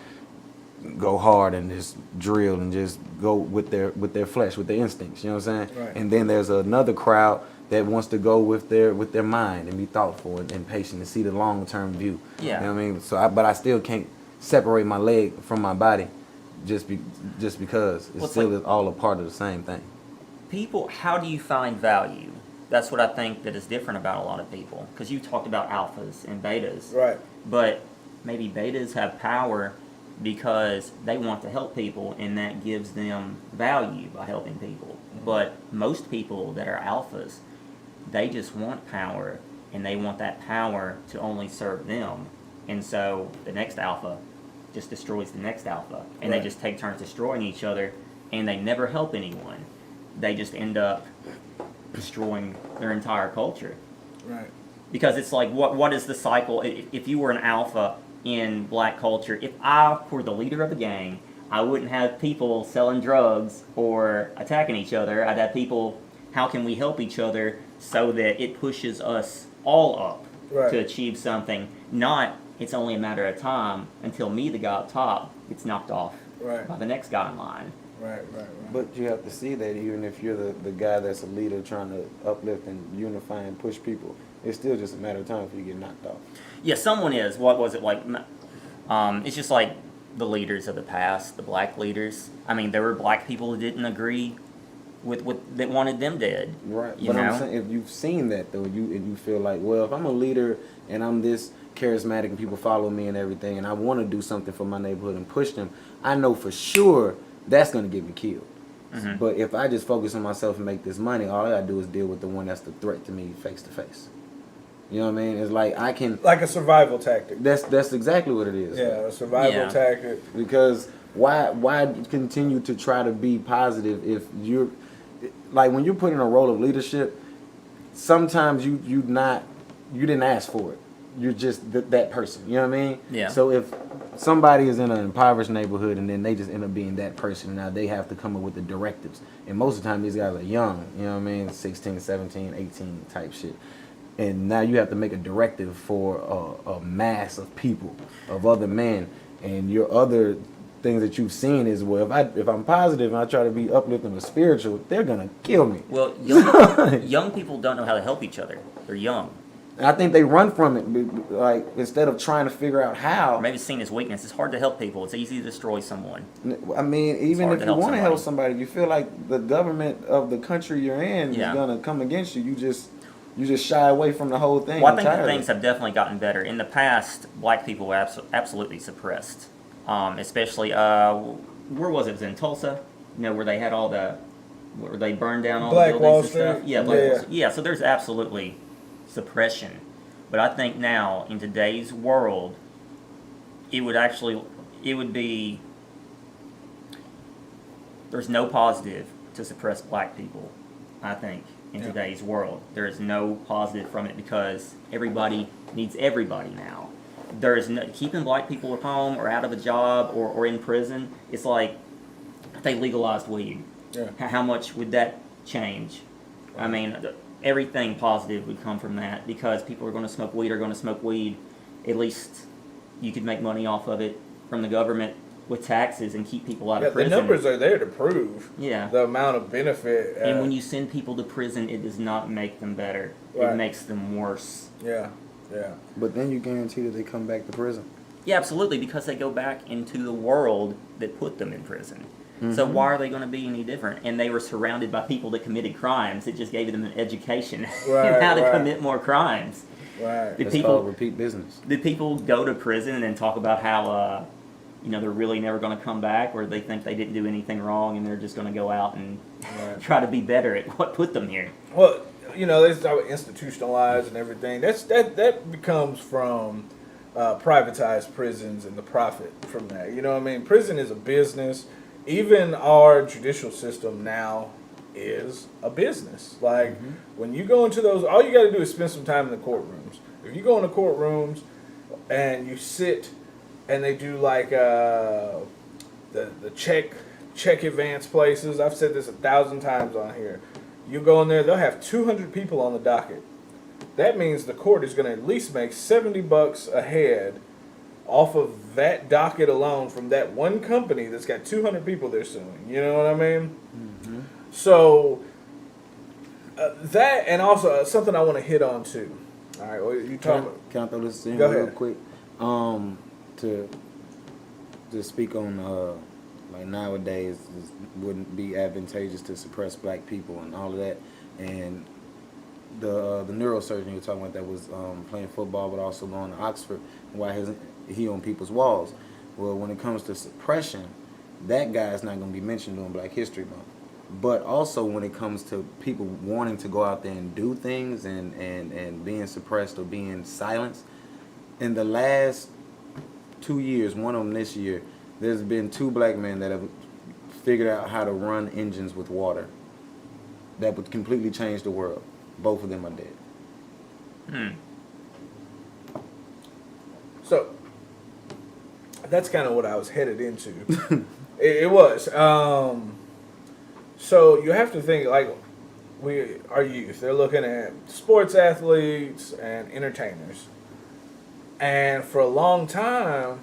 go hard and just drill and just go with their flesh, with their instincts. You know what I'm saying? Right. And then there's another crowd that wants to go with their mind and be thoughtful and patient and see the long term view. Yeah. You know what I mean? So, but I still can't separate my leg from my body, just because it's still like, all a part of the same thing. People, how do you find value? That's what I think that is different about a lot of people. Because you talked about alphas and betas. Right. But maybe betas have power because they want to help people and that gives them value by helping people. But most people that are alphas, they just want power and they want that power to only serve them. And so the next alpha just destroys the next alpha. And they just take turns destroying each other and they never help anyone. They just end up destroying their entire culture. Right. Because it's like, what is the cycle? If you were an alpha in black culture, if I were the leader of the gang, I wouldn't have people selling drugs or attacking each other. I'd have people, how can we help each other so that it pushes us all up to achieve something? Not, it's only a matter of time until me, the guy up top, gets knocked off by the next guy in line. Right. But you have to see that even if you're the guy that's a leader trying to uplift and unify and push people, it's still just a matter of time if you get knocked off. Yeah, someone is. What was it like? It's just like the leaders of the past, the black leaders. I mean, there were black people who didn't agree with that wanted them dead. Right. But I'm saying, if you've seen that though, you feel like, well, if I'm a leader and I'm this charismatic and people follow me and everything, and I want to do something for my neighborhood and push them, I know for sure that's going to get me killed. Mm-hmm. But if I just focus on myself and make this money, all I got to do is deal with the one that's the threat to me face to face. You know what I mean? It's like I can... Like a survival tactic. That's exactly what it is. Yeah, a survival tactic. Because why continue to try to be positive if you're... Like when you're put in a role of leadership, sometimes you didn't ask for it. You're just that person. You know what I mean? Yeah. So if somebody is in an impoverished neighborhood and then they just end up being that person. And now they have to come up with the directives. And most of the time these guys are young, you know what I mean? 16, 17, 18 type shit. And now you have to make a directive for a mass of people, of other men. And your other things that you've seen is, well, if I'm positive and I try to be uplifting or spiritual, they're going to kill me. Well, young people don't know how to help each other. They're young. And I think they run from it, like, instead of trying to figure out how. Or maybe it's seen as weakness. It's hard to help people. It's easy to destroy someone. I mean, even if you want to help somebody, if you feel like the government of the country you're in is going to come against you, you just shy away from the whole thing. Well, I think that things have definitely gotten better. In the past, black people were absolutely suppressed. Especially, where was it? It was in Tulsa, where they had where they burned down all Black the buildings Wall and stuff. Street. Yeah, Black Wall Street. Yeah, so there's absolutely suppression. But I think now, in today's world, it would be, there's no positive to suppress black people, I think, in today's world. There is no positive from it because everybody needs everybody now. There is no, keeping black people at home or out of a job or in prison. It's like if they legalized weed. Yeah. How much would that change? I mean, everything positive would come from that because people are going to smoke weed. At least you could make money off of it from the government with taxes and keep people out of prison. The numbers are there to prove the amount of benefit. And when you send people to prison, it does not make them better. Right. It makes them worse. Yeah. But then you guarantee that they come back to prison. Yeah, absolutely, because they go back into the world that put them in prison. Mm-hmm. So why are they going to be any different? And they were surrounded by people that committed crimes. It just gave them an education in how to commit more crimes. Right. It's called repeat business. Did people go to prison and then talk about how they're really never going to come back, or they think they didn't do anything wrong and they're just going to go out and try to be better at what put them here? Well, they start institutionalized and everything. That becomes from privatized prisons and the profit from that. You know what I mean? Prison is a business. Even our judicial system now is a business. Like, when you go into those, all you got to do is spend some time in the courtrooms. If you go in the courtrooms and you sit and they do like the check advance places, I've said this 1,000 times on here. You go in there, they'll have 200 people on the docket. That means the court is going to at least make $70 a head off of that docket alone from that one company that's got 200 people they're suing. You know what I mean? Mm-hmm. So that, and also something I want to hit on too. All right, well, you talk. Can I throw this in real quick? To speak on like nowadays, it wouldn't be advantageous to suppress black people and all of that. And the neurosurgeon you were talking about that was playing football but also going to Oxford, why isn't he on people's walls? Well, when it comes to suppression, that guy is not going to be mentioned during Black History Month. But also when it comes to people wanting to go out there and do things and being suppressed or being silenced, in the last 2 years, one of them this year, there's been 2 black men that have figured out how to run engines with water that would completely change the world. Both of them are dead. So that's kind of what I was headed into. it was. So you have to think, like, our youth, they're looking at sports athletes and entertainers. And for a long time,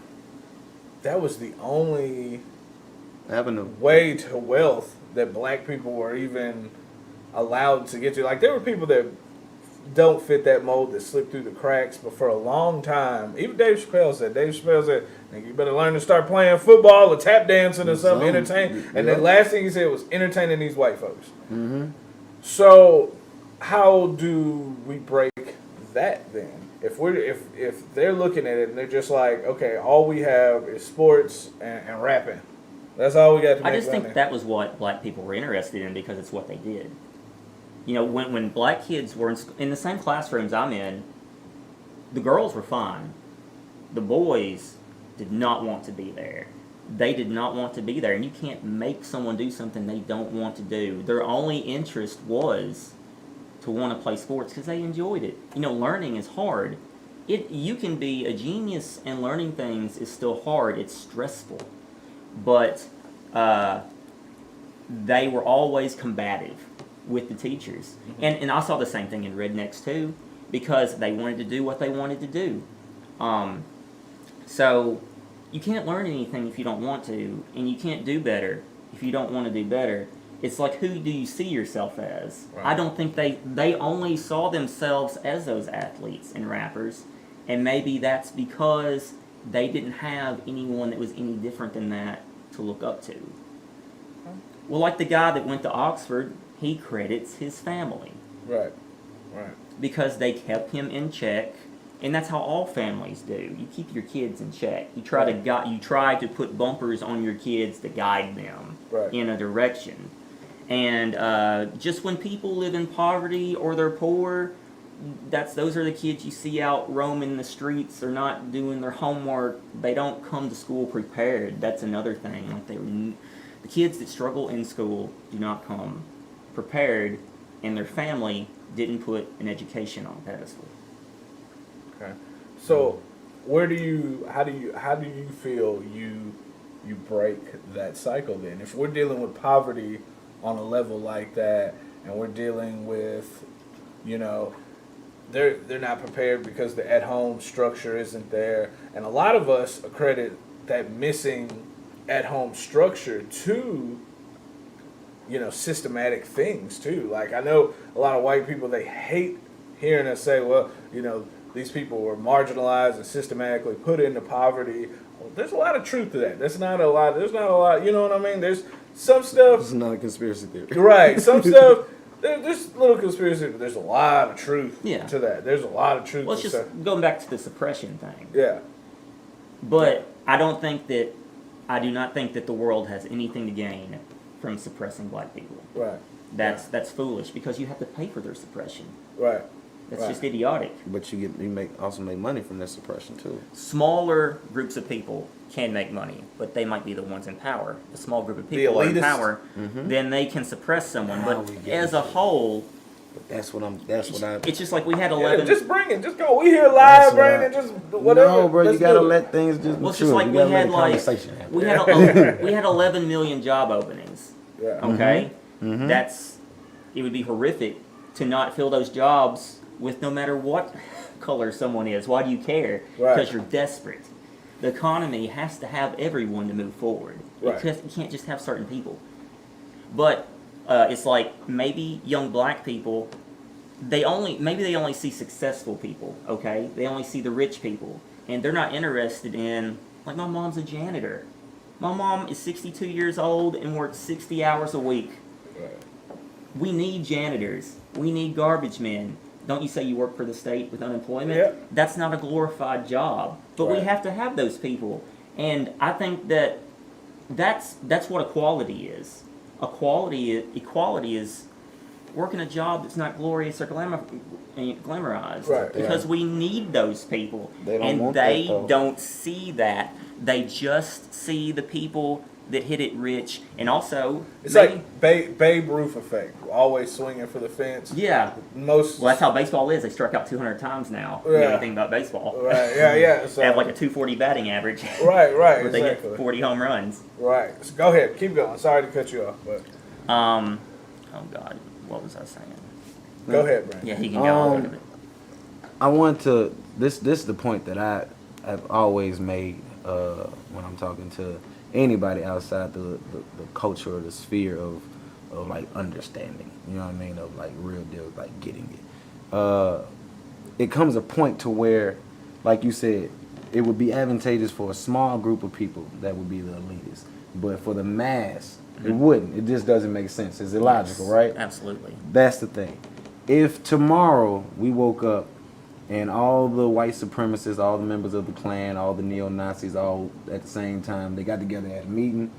that was the only way to wealth that black people were even allowed to get to. Like, there were people that don't fit that mold, that slip through the cracks, but for a long time, even Dave Chappelle said, you better learn to start playing football or tap dancing or something, entertain. And the last thing he said was entertaining these white folks. Mm-hmm. So how do we break that then? If they're looking at it and they're just like, okay, all we have is sports and rapping. That's all we got to make. I just think that was what black people were interested in because it's what they did. When black kids were in the same classrooms I'm in, the girls were fine. The boys did not want to be there. They did not want to be there. And you can't make someone do something they don't want to do. Their only interest was to want to play sports because they enjoyed it. Learning is hard. You can be a genius and learning things is still hard. It's stressful, but they were always combative with the teachers, and I saw the same thing in Rednecks too, because they wanted to do what they wanted to do. So you can't learn anything if you don't want to, and you can't do better if you don't want to do better. It's like, who do you see yourself as? Right. I don't think they only saw themselves as those athletes and rappers, and maybe that's because they didn't have anyone that was any different than that to look up to. Well, like the guy that went to Oxford, he credits his family. Right. Because they kept him in check, and that's how all families do. You keep your kids in check. You try to put bumpers on your kids to guide them in a direction. And just when people live in poverty or they're poor, those are the kids you see out roaming the streets. They're not doing their homework. They don't come to school prepared. That's another thing. Like the kids that struggle in school do not come prepared, and their family didn't put an education on a pedestal. Okay. So how do you feel you break that cycle then? If we're dealing with poverty on a level like that, and we're dealing with, they're not prepared because the at-home structure isn't there, and a lot of us accredit that missing at-home structure to systematic things too. Like, I know a lot of white people, they hate hearing us say, well, these people were marginalized and systematically put into poverty. Well, there's a lot of truth to that. There's not a lot, you know what I mean? There's some stuff. This is not a conspiracy theory. Right. Some stuff, there's little conspiracy, but there's a lot of truth to that. There's a lot of truth Well, it's just going back to the suppression thing. Yeah. But I do not think that the world has anything to gain from suppressing black people. Right. That's foolish, because you have to pay for their suppression. Right. That's just idiotic. But you also make money from their suppression too. Smaller groups of people can make money, but they might be the ones in power. A small group of people are in power, then they can suppress someone. But as a whole, It's just like we had 11. Just bring it. Just go. We here live, Brandon. Just whatever. No, bro, you gotta let things just. Well, it's just like we had 11 million job openings. Yeah. Okay, it would be horrific to not fill those jobs with no matter what color someone is. Why do you care? Because you're desperate. The economy has to have everyone to move forward. Right. You can't just have certain people. But it's like, maybe young black people, they only see successful people, okay? They only see the rich people. And they're not interested in, like, my mom's a janitor. My mom is 62 years old and works 60 hours a week. Right. We need janitors. We need garbage men. Don't you say you work for the state with unemployment? Yeah. That's not a glorified job. But we have to have those people. And I think that's what equality is. Equality is working a job that's not glorious or glamorized. Right. Because we need those people. They don't see that. They just see the people that hit it rich, and also it's like Babe Ruth effect. Always swinging for the fence. Yeah. Well, that's how baseball is. They struck out 200 times now. You know anything about baseball? Right. Yeah. So, they have like a 240 batting average. Right. Where they get 40 home runs. Right. So go ahead. Keep going. Sorry to cut you off, but. Oh God, what was I saying? Go ahead, Brandon. Yeah, he can go on. I want to. This is the point that I have always made when I'm talking to anybody outside the culture or the sphere of like understanding, you know what I mean, of like real deal, like getting it. It comes a point to where, like you said, it would be advantageous for a small group of people that would be the elitists, but for the mass, it wouldn't. It just doesn't make sense. It's illogical, right? Absolutely. That's the thing. If tomorrow we woke up and all the white supremacists, all the members of the Klan, all the neo-Nazis, all at the same time, they got together at a meeting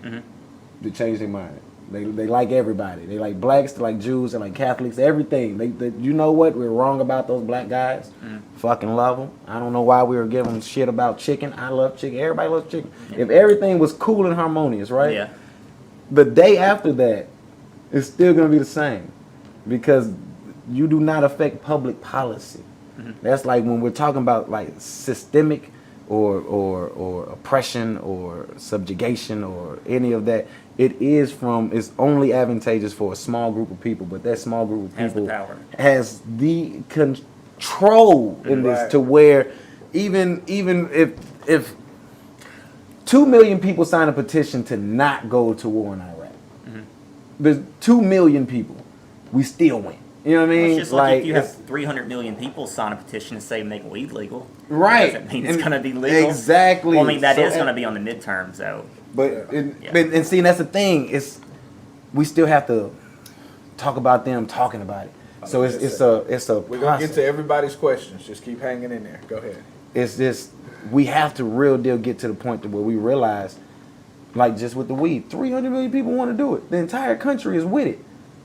to change their mind. They like everybody. They like blacks, they like Jews, they like Catholics, everything. They you know what? We're wrong about those black guys. Fucking love them. I don't know why we were giving shit about chicken. I love chicken. Everybody loves chicken. If everything was cool and harmonious, right? Yeah. The day after that, it's still going to be the same. Because you do not affect public policy. That's like when we're talking about like systemic or oppression or subjugation or any of that. It's only advantageous for a small group of people, but that small group of people has the control in this to where even if 2 million people sign a petition to not go to war in Iraq, there's 2 million people, we still win. You know what I mean? Well, it's just like if you have 300 million people sign a petition to say make weed legal, right? That doesn't mean it's going to be legal. Exactly. Well, I mean, that is going to be on the midterms, though. But and see, that's the thing. We still have to talk about them talking about it. So it's a. We're gonna get to everybody's questions. Just keep hanging in there. Go ahead. It's just we have to real deal get to the point to where we realize, like just with the weed, 300 million people want to do it. The entire country is with it,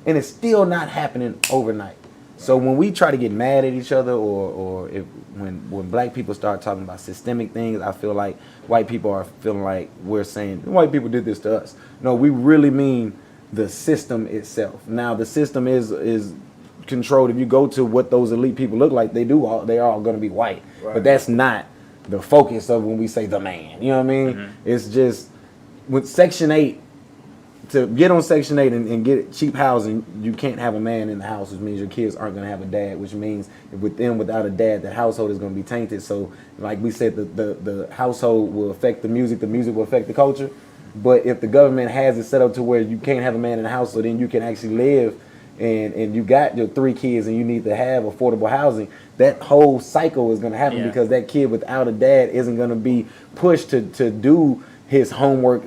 and it's still not happening overnight. So when we try to get mad at each other, or when black people start talking about systemic things, I feel like white people are feeling like we're saying white people did this to us. No, we really mean the system itself. Now the system is controlled. If you go to what those elite people look like, they're all going to be white. Right. But that's not the focus of when we say the man. You know what I mean? It's just with Section 8. To get on Section 8 and get cheap housing, you can't have a man in the house, which means your kids aren't going to have a dad, which means without a dad, the household is going to be tainted. So, like we said, the household will affect the music will affect the culture. But if the government has it set up to where you can't have a man in the house, so then you can actually live and you got your 3 kids and you need to have affordable housing, that whole cycle is going to happen because that kid without a dad isn't going to be pushed to do his homework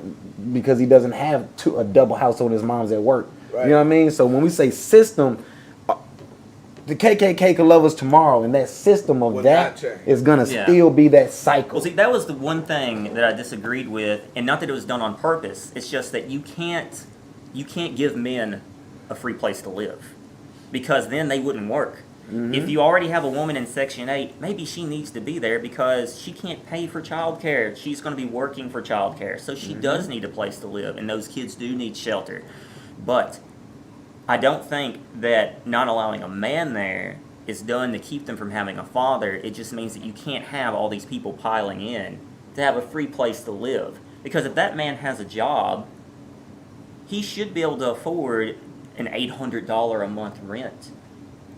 because he doesn't have a double household. His mom's at work. Right. You know what I mean? So when we say system, the KKK could love us tomorrow, and that system of that is gonna still be that cycle. Well, see, that was the one thing that I disagreed with, and not that it was done on purpose. It's just that you can't give men a free place to live, because then they wouldn't work. If you already have a woman in Section 8, maybe she needs to be there because she can't pay for childcare. She's going to be working for childcare, so she does need a place to live, and those kids do need shelter. But I don't think that not allowing a man there is done to keep them from having a father. It just means that you can't have all these people piling in to have a free place to live. Because if that man has a job, he should be able to afford an $800 a month rent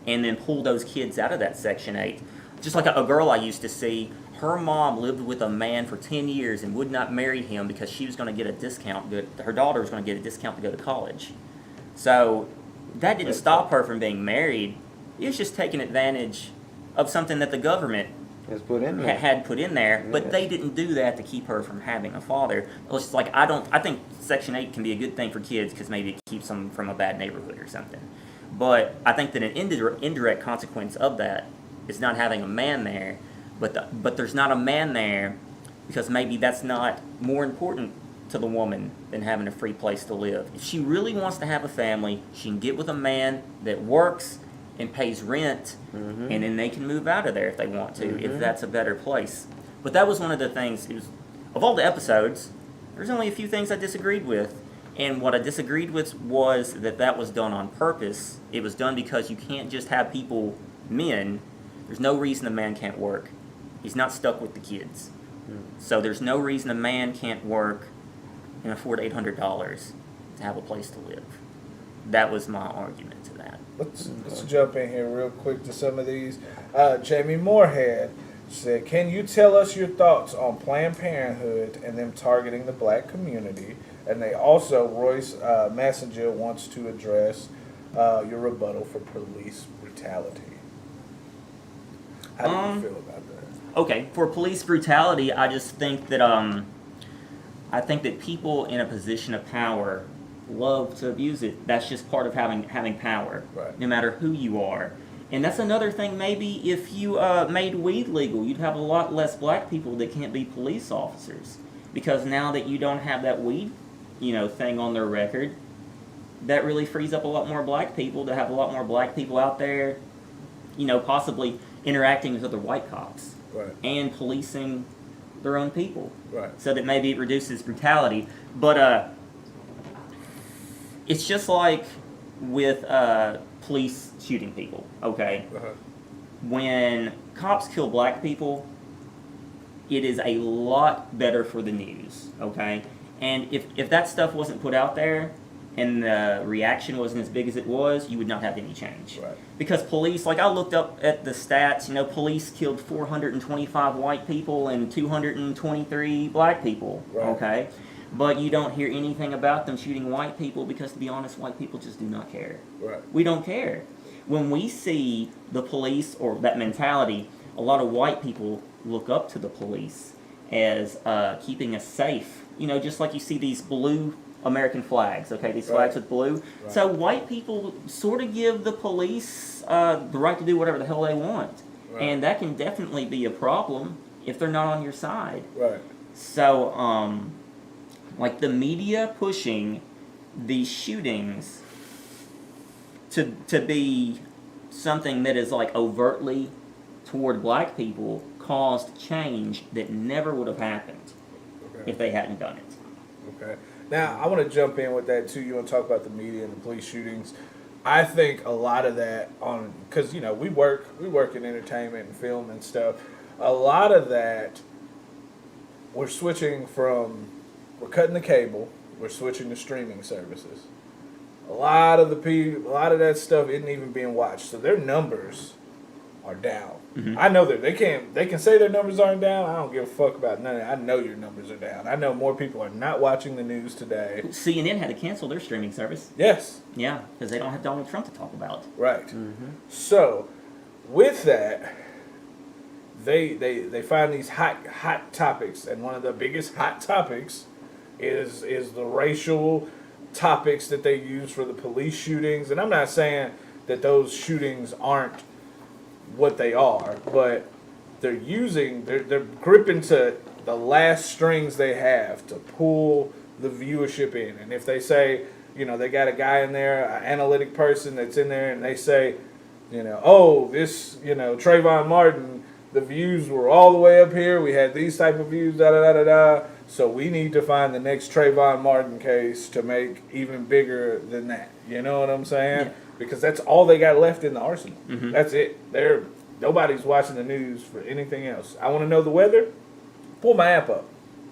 and then pull those kids out of that Section 8. Just like a girl I used to see, her mom lived with a man for 10 years and would not marry him because she was going to get a discount. Her daughter was going to get a discount to go to college. So that didn't stop her from being married. It was just taking advantage of something that the government had put in there, but they didn't do that to keep her from having a father. It's just like I think Section 8 can be a good thing for kids because maybe it keeps them from a bad neighborhood or something. But I think that an indirect consequence of that is not having a man there, but there's not a man there because maybe that's not more important to the woman than having a free place to live. If she really wants to have a family, she can get with a man that works and pays rent, and then they can move out of there if they want to, if that's a better place. But that was one of the things, of all the episodes, there's only a few things I disagreed with. And what I disagreed with was that was done on purpose. It was done because you can't just have men. There's no reason a man can't work. He's not stuck with the kids. So there's no reason a man can't work and afford $800 to have a place to live. That was my argument to that. Let's jump in here real quick to some of these. Jamie Moorhead said, can you tell us your thoughts on Planned Parenthood and them targeting the black community? And they also, Royce Messenger wants to address your rebuttal for police brutality. How do you feel about that? Okay, for police brutality, I just think that people in a position of power love to abuse it. That's just part of having power, no matter who you are. And that's another thing. Maybe if you made weed legal, you'd have a lot less black people that can't be police officers, because now that you don't have that weed thing on their record, that really frees up a lot more black people to have a lot more black people out there, possibly interacting with other white cops and policing their own people. So that maybe it reduces brutality. But it's just like with police shooting people, okay? when cops kill black people, it is a lot better for the news, okay? And if that stuff wasn't put out there and the reaction wasn't as big as it was, you would not have any change. Right. Because police, like I looked up at the stats, you know, police killed 425 white people and 223 black people, Right. okay? But you don't hear anything about them shooting white people because, to be honest, white people just do not care. Right. We don't care. When we see the police or that mentality, a lot of white people look up to the police as keeping us safe. You know, just like you see these blue American flags, okay, these flags with blue. Right. So white people sort of give the police the right to do whatever the hell they want. Right. And that can definitely be a problem if they're not on your side. Right. So, like the media pushing these shootings to be something that is like overtly toward black people caused change that never would have happened if they hadn't done it. Okay. Now, I want to jump in with that too. You want to talk about the media and the police shootings. I think a lot of that because, you know, we work in entertainment and film and stuff. A lot of that, we're cutting the cable, we're switching to streaming services. A lot of that stuff isn't even being watched, so their numbers are down. Mm-hmm. I know that they can say their numbers aren't down. I don't give a fuck about none of that. I know your numbers are down. I know more people are not watching the news today. CNN had to cancel their streaming service. Yes. Yeah, because they don't have Donald Trump to talk about. Right. Mm-hmm. So, with that, they find these hot topics, and one of the biggest hot topics is the racial topics that they use for the police shootings. And I'm not saying that those shootings aren't what they are, but they're gripping to the last strings they have to pull the viewership in. And if they say, you know, they got a guy in there, an analytic person that's in there, and they say, you know, oh, this, you know, Trayvon Martin, the views were all the way up here, we had these type of views, da-da-da-da-da, so we need to find the next Trayvon Martin case to make even bigger than that. You know what I'm saying? Yeah. Because that's all they got left in the arsenal. Mm-hmm. That's it. Nobody's watching the news for anything else. I want to know the weather? Pull my app up.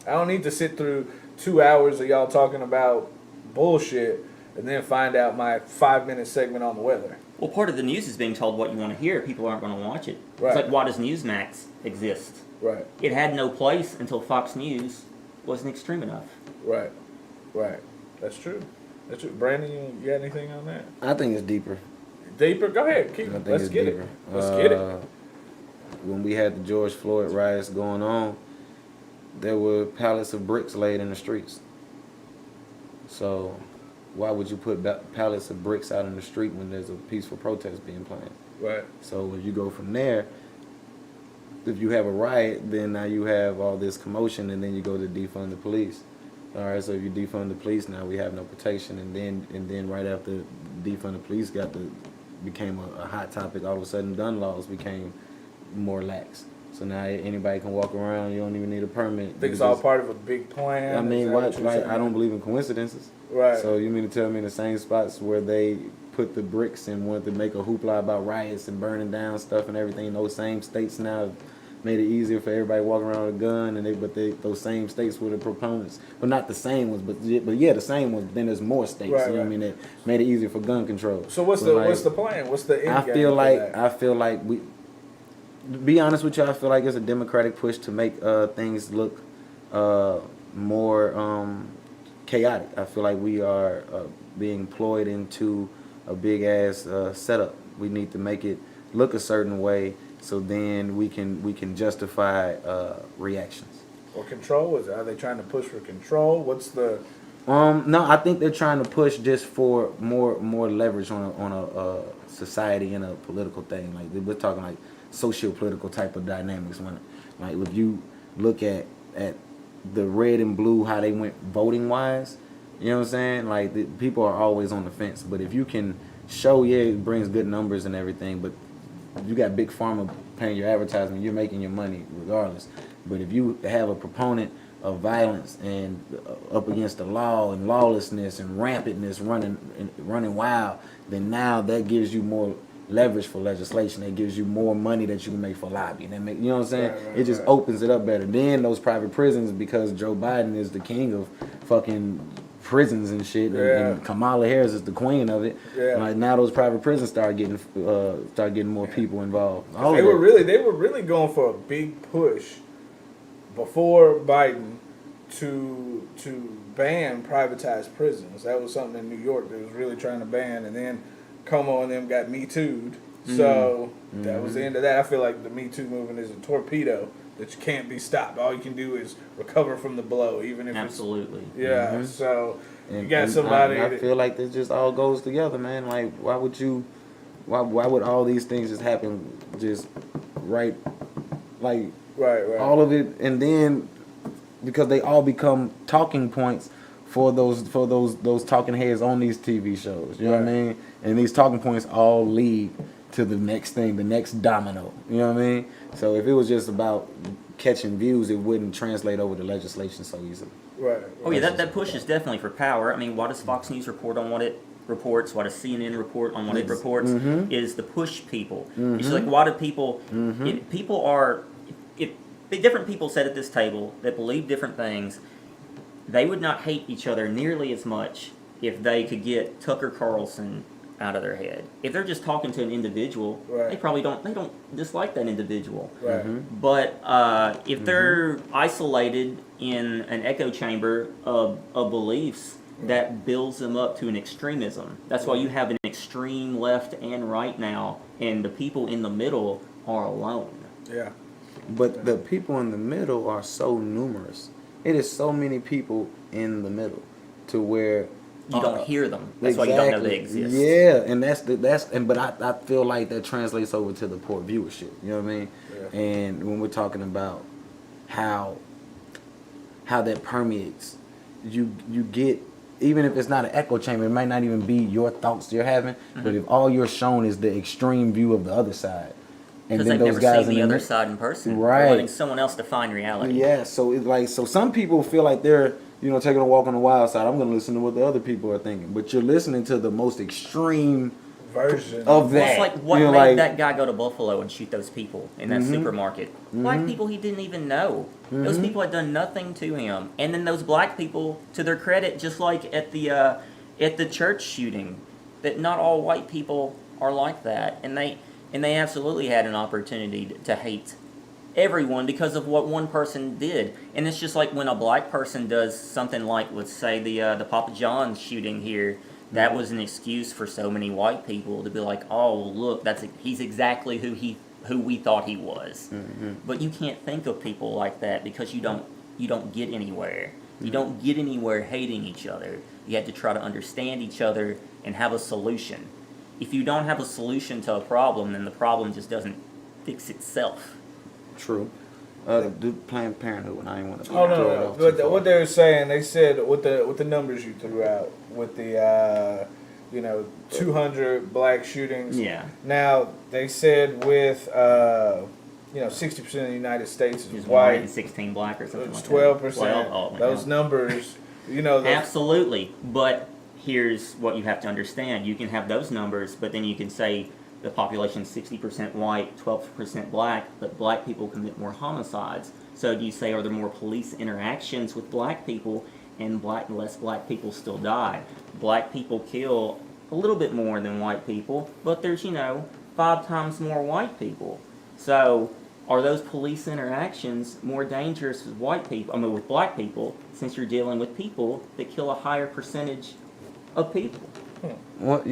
I don't need to sit through 2 hours of y'all talking about bullshit and then find out my 5-minute segment on the weather. Well, part of the news is being told what you want to hear. People aren't going to watch it. Right. It's like, why does Newsmax exist? Right. It had no place until Fox News wasn't extreme enough. Right. Right. That's true. That's true. Brandon, you got anything on that? I think it's deeper. Deeper? Go ahead. Let's get it. Let's get it. When we had the George Floyd riots going on, there were pallets of bricks laid in the streets. So why would you put pallets of bricks out in the street when there's a peaceful protest being planned? Right. So if you go from there, if you have a riot, then now you have all this commotion, and then you go to defund the police. All right, so if you defund the police, now we have no protection, and then right after defund the police became a hot topic, all of a sudden gun laws became more lax. So now anybody can walk around. You don't even need a permit. I think it's all part of a big plan. I mean, I don't believe in coincidences. Right. So you mean to tell me in the same spots where they put the bricks and wanted to make a hoopla about riots and burning down stuff and everything, those same states now have made it easier for everybody walking around with a gun, and those same states were the proponents. Well, not the same ones, but yeah, the same ones. But then there's more states. Right, you know what I mean? That made it easier for gun control. So what's the plan? What's the end I feel like we. To be honest with you, I feel like it's a Democratic push to make things look more chaotic. I feel like we are being ployed into a big ass setup. We need to make it look a certain way, so then we can justify reactions. Or control? Are they trying to push for control? What's the? No, I think they're trying to push just for more leverage on a society and a political thing. Like we're talking like socio-political type of dynamics. When like if you look at the red and blue, how they went voting wise, you know what I'm saying? Like people are always on the fence, but if you can show, it brings good numbers and everything, but you got big pharma paying your advertisement, you're making your money regardless. But if you have a proponent of violence and up against the law and lawlessness and rampantness running wild, then now that gives you more leverage for legislation. That gives you more money that you can make for lobbying. That make, you know what I'm saying? Right, it just opens it up better. Then those private prisons, because Joe Biden is the king of fucking prisons and shit, and Kamala Harris is the queen of it. Yeah. Like now, those private prisons start getting more people involved. They were really going for a big push before Biden to ban privatized prisons. That was something in New York that was really trying to ban, and then Como and them got Me Too'd. So that was the end of that. I feel like the Me Too movement is a torpedo that you can't be stopped. All you can do is recover from the blow, even if absolutely. So you got somebody. I feel like this just all goes together, man. Like, why would all these things just happen? Just right. All of it, and then because they all become talking points for those talking heads on these TV shows. You know what I mean? And these talking points all lead to the next thing, the next domino. You know what I mean? So if it was just about catching views, it wouldn't translate over to legislation so easily. Right. Oh yeah, that push is definitely for power. I mean, why does Fox News report on what it reports? Why does CNN report on what it reports? Is to push people. It's just like, why do people? If people are, if different people sat at this table that believe different things, they would not hate each other nearly as much if they could get Tucker Carlson out of their head. If they're just talking to an individual, they probably don't dislike that individual. Right. But if they're isolated in an echo chamber of beliefs, that builds them up to an extremism. That's why you have an extreme left and right now, and the people in the middle are alone. Yeah. But the people in the middle are so numerous. It is so many people in the middle to where you don't hear them. That's why you don't know they exist. Yeah, and but I feel like that translates over to the poor viewership. You know what I mean? Yeah. And when we're talking about how that permeates, you get, even if it's not an echo chamber, it might not even be your thoughts you're having, but if all you're shown is the extreme view of the other side. Because they've never seen the other side in person. Right. They're letting someone else define reality. Yeah, so it's like, so some people feel like they're, taking a walk on the wild side. I'm going to listen to what the other people are thinking. But you're listening to the most extreme version of that. It's like what made that guy go to Buffalo and shoot those people in that supermarket. Black people he didn't even know. Those people had done nothing to him. And then those black people, to their credit, just like at the church shooting, that not all white people are like that. And they absolutely had an opportunity to hate everyone because of what one person did. And it's just like when a black person does something like, let's say, the Papa John's shooting here, that was an excuse for so many white people to be like, oh, look, he's exactly who we thought he was. But you can't think of people like that because you don't get anywhere. You don't get anywhere hating each other. You have to try to understand each other and have a solution. If you don't have a solution to a problem, then the problem just doesn't fix itself. True. Planned Parenthood, and I didn't want to. Oh no. But what they were saying, they said with the numbers you threw out, with the 200 black shootings. Yeah. Now they said with 60% of the United States is white and 16 black or something like that. 12%. 12? Oh, those numbers, absolutely. But here's what you have to understand. You can have those numbers, but then you can say the population is 60% white, 12% black, but black people commit more homicides. So do you say, are there more police interactions with black people and less black people still die? Black people kill a little bit more than white people, but there's, 5 times more white people. So are those police interactions more dangerous with with black people, since you're dealing with people that kill a higher percentage of people? Well,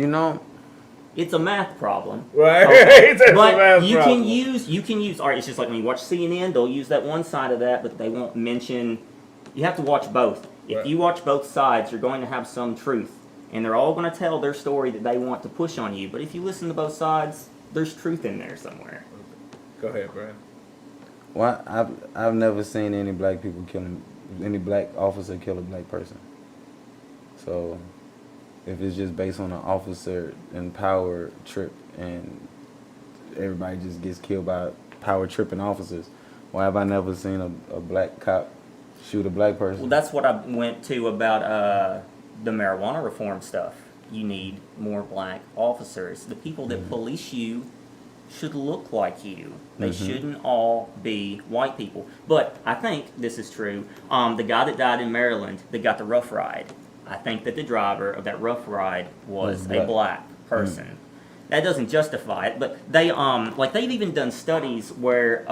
it's a math problem, right? Okay. But you can use. All right, it's just like when you watch CNN, they'll use that one side of that, but they won't mention. You have to watch both. If you watch both sides, you're going to have some truth, and they're all going to tell their story that they want to push on you. But if you listen to both sides, there's truth in there somewhere. Go ahead, Brad. Well, I've never seen any black officer kill a black person. So if it's just based on an officer and power trip and everybody just gets killed by power tripping officers, why have I never seen a black cop shoot a black person? Well, that's what I went to about the marijuana reform stuff. you need more black officers. The people that police you should look like you. They shouldn't all be white people. But I think this is true. The guy that died in Maryland that got the rough ride, I think that the driver of that rough ride was a black person. That doesn't justify it, but they like they've even done studies where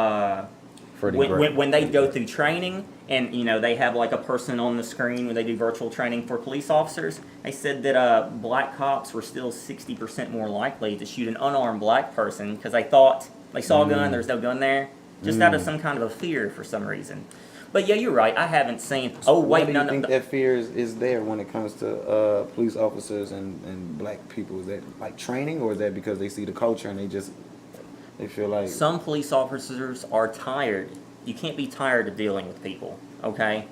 when they go through training and they have like a person on the screen when they do virtual training for police officers, they said that black cops were still 60% more likely to shoot an unarmed black person because they thought they saw a gun, there's no gun there, just out of some kind of a fear for some reason. But yeah, you're right. I haven't seen. So why do you think that fear is there when it comes to police officers and black people? Is that like training, or is that because they see the culture and they feel like some police officers are tired? You can't be tired of dealing with people. Okay.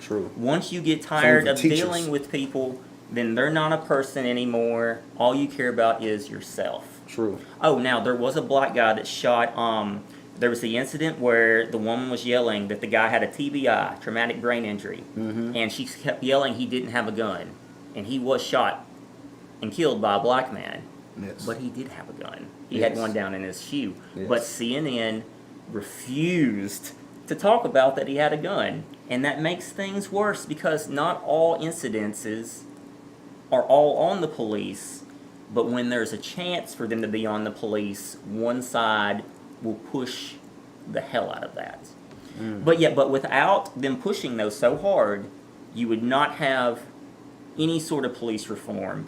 True. Once you get tired of dealing with people, then they're not a person anymore. All you care about is yourself. True. Oh, now there was a black guy that shot. There was the incident where the woman was yelling that the guy had a TBI, traumatic brain injury, and she kept yelling he didn't have a gun, and he was shot and killed by a black man. Yes. But he did have a gun. He had one down in his shoe. Yes. But CNN refused to talk about that he had a gun, and that makes things worse because not all incidences are all on the police, but when there's a chance for them to be on the police, one side will push the hell out of that. But without them pushing those so hard, you would not have any sort of police reform.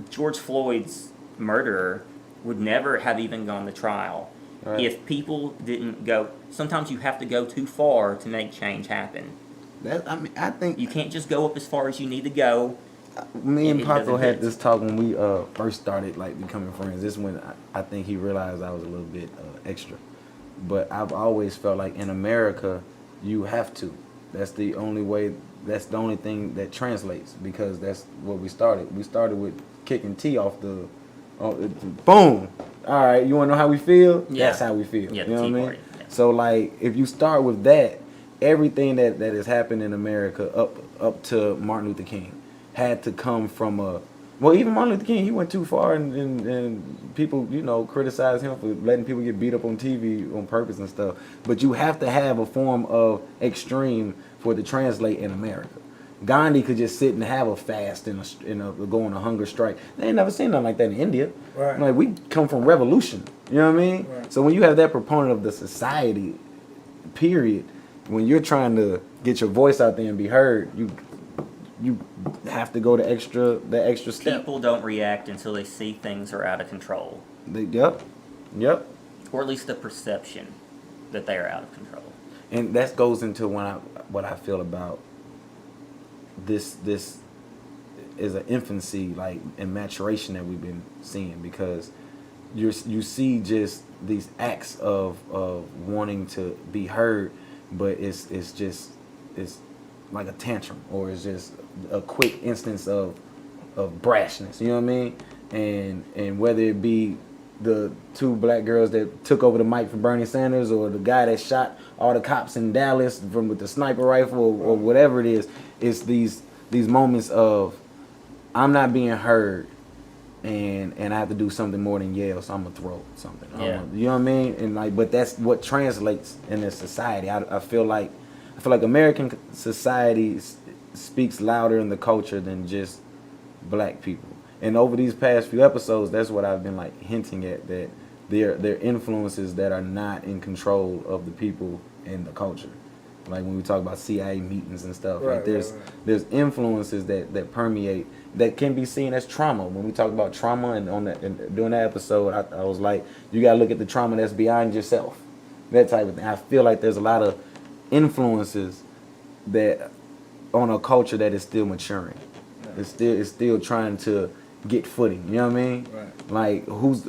George Floyd's murderer would never have even gone to trial if people didn't go. Sometimes you have to go too far to make change happen. I think you can't just go up as far as you need to go. Me and Paco had this talk when we first started like becoming friends. This is when I think he realized I was a little bit extra. But I've always felt like in America, you have to. That's the only way. That's the only thing that translates because that's what we started. We started with kicking T off the boom. All right, you want to know how we feel? Yeah. That's how we feel. Yeah, you know what I mean? Yeah. So like, if you start with that, everything that has happened in America up to Martin Luther King had to come from even Martin Luther King, he went too far and people, criticize him for letting people get beat up on TV on purpose and stuff. But you have to have a form of extreme for it to translate in America. Gandhi could just sit and have a fast and go on a hunger strike. They ain't never seen nothing like that in India. Right. Like we come from revolution. You know what I mean? Right. So when you have that proponent of the society, period, when you're trying to get your voice out there and be heard, you have to go the extra step. People don't react until they see things are out of control. Yep. Or at least the perception that they are out of control. And that goes into what I feel about this is an infancy like and maturation that we've been seeing because you see just these acts of wanting to be heard, but it's like a tantrum or it's just a quick instance of brashness, you know what I mean? And whether it be the two black girls that took over the mic for Bernie Sanders or the guy that shot all the cops in Dallas with the sniper rifle or whatever it is, it's these moments of I'm not being heard and I have to do something more than yell, so I'm gonna throw something. Yeah. You know what I mean? And like, but that's what translates in this society. I feel like American society speaks louder in the culture than just black people. And over these past few episodes, that's what I've been like hinting at, that they're influences that are not in control of the people in the culture. Like when we talk about CIA meetings and stuff, right, like there's influences that permeate that can be seen as trauma. When we talk about trauma and during that episode, I was like, you gotta look at the trauma that's beyond yourself, that type of thing. I feel like there's a lot of influences that on a culture that is still maturing. Yeah. It's still trying to get footing. You know what I mean? Right. Like who's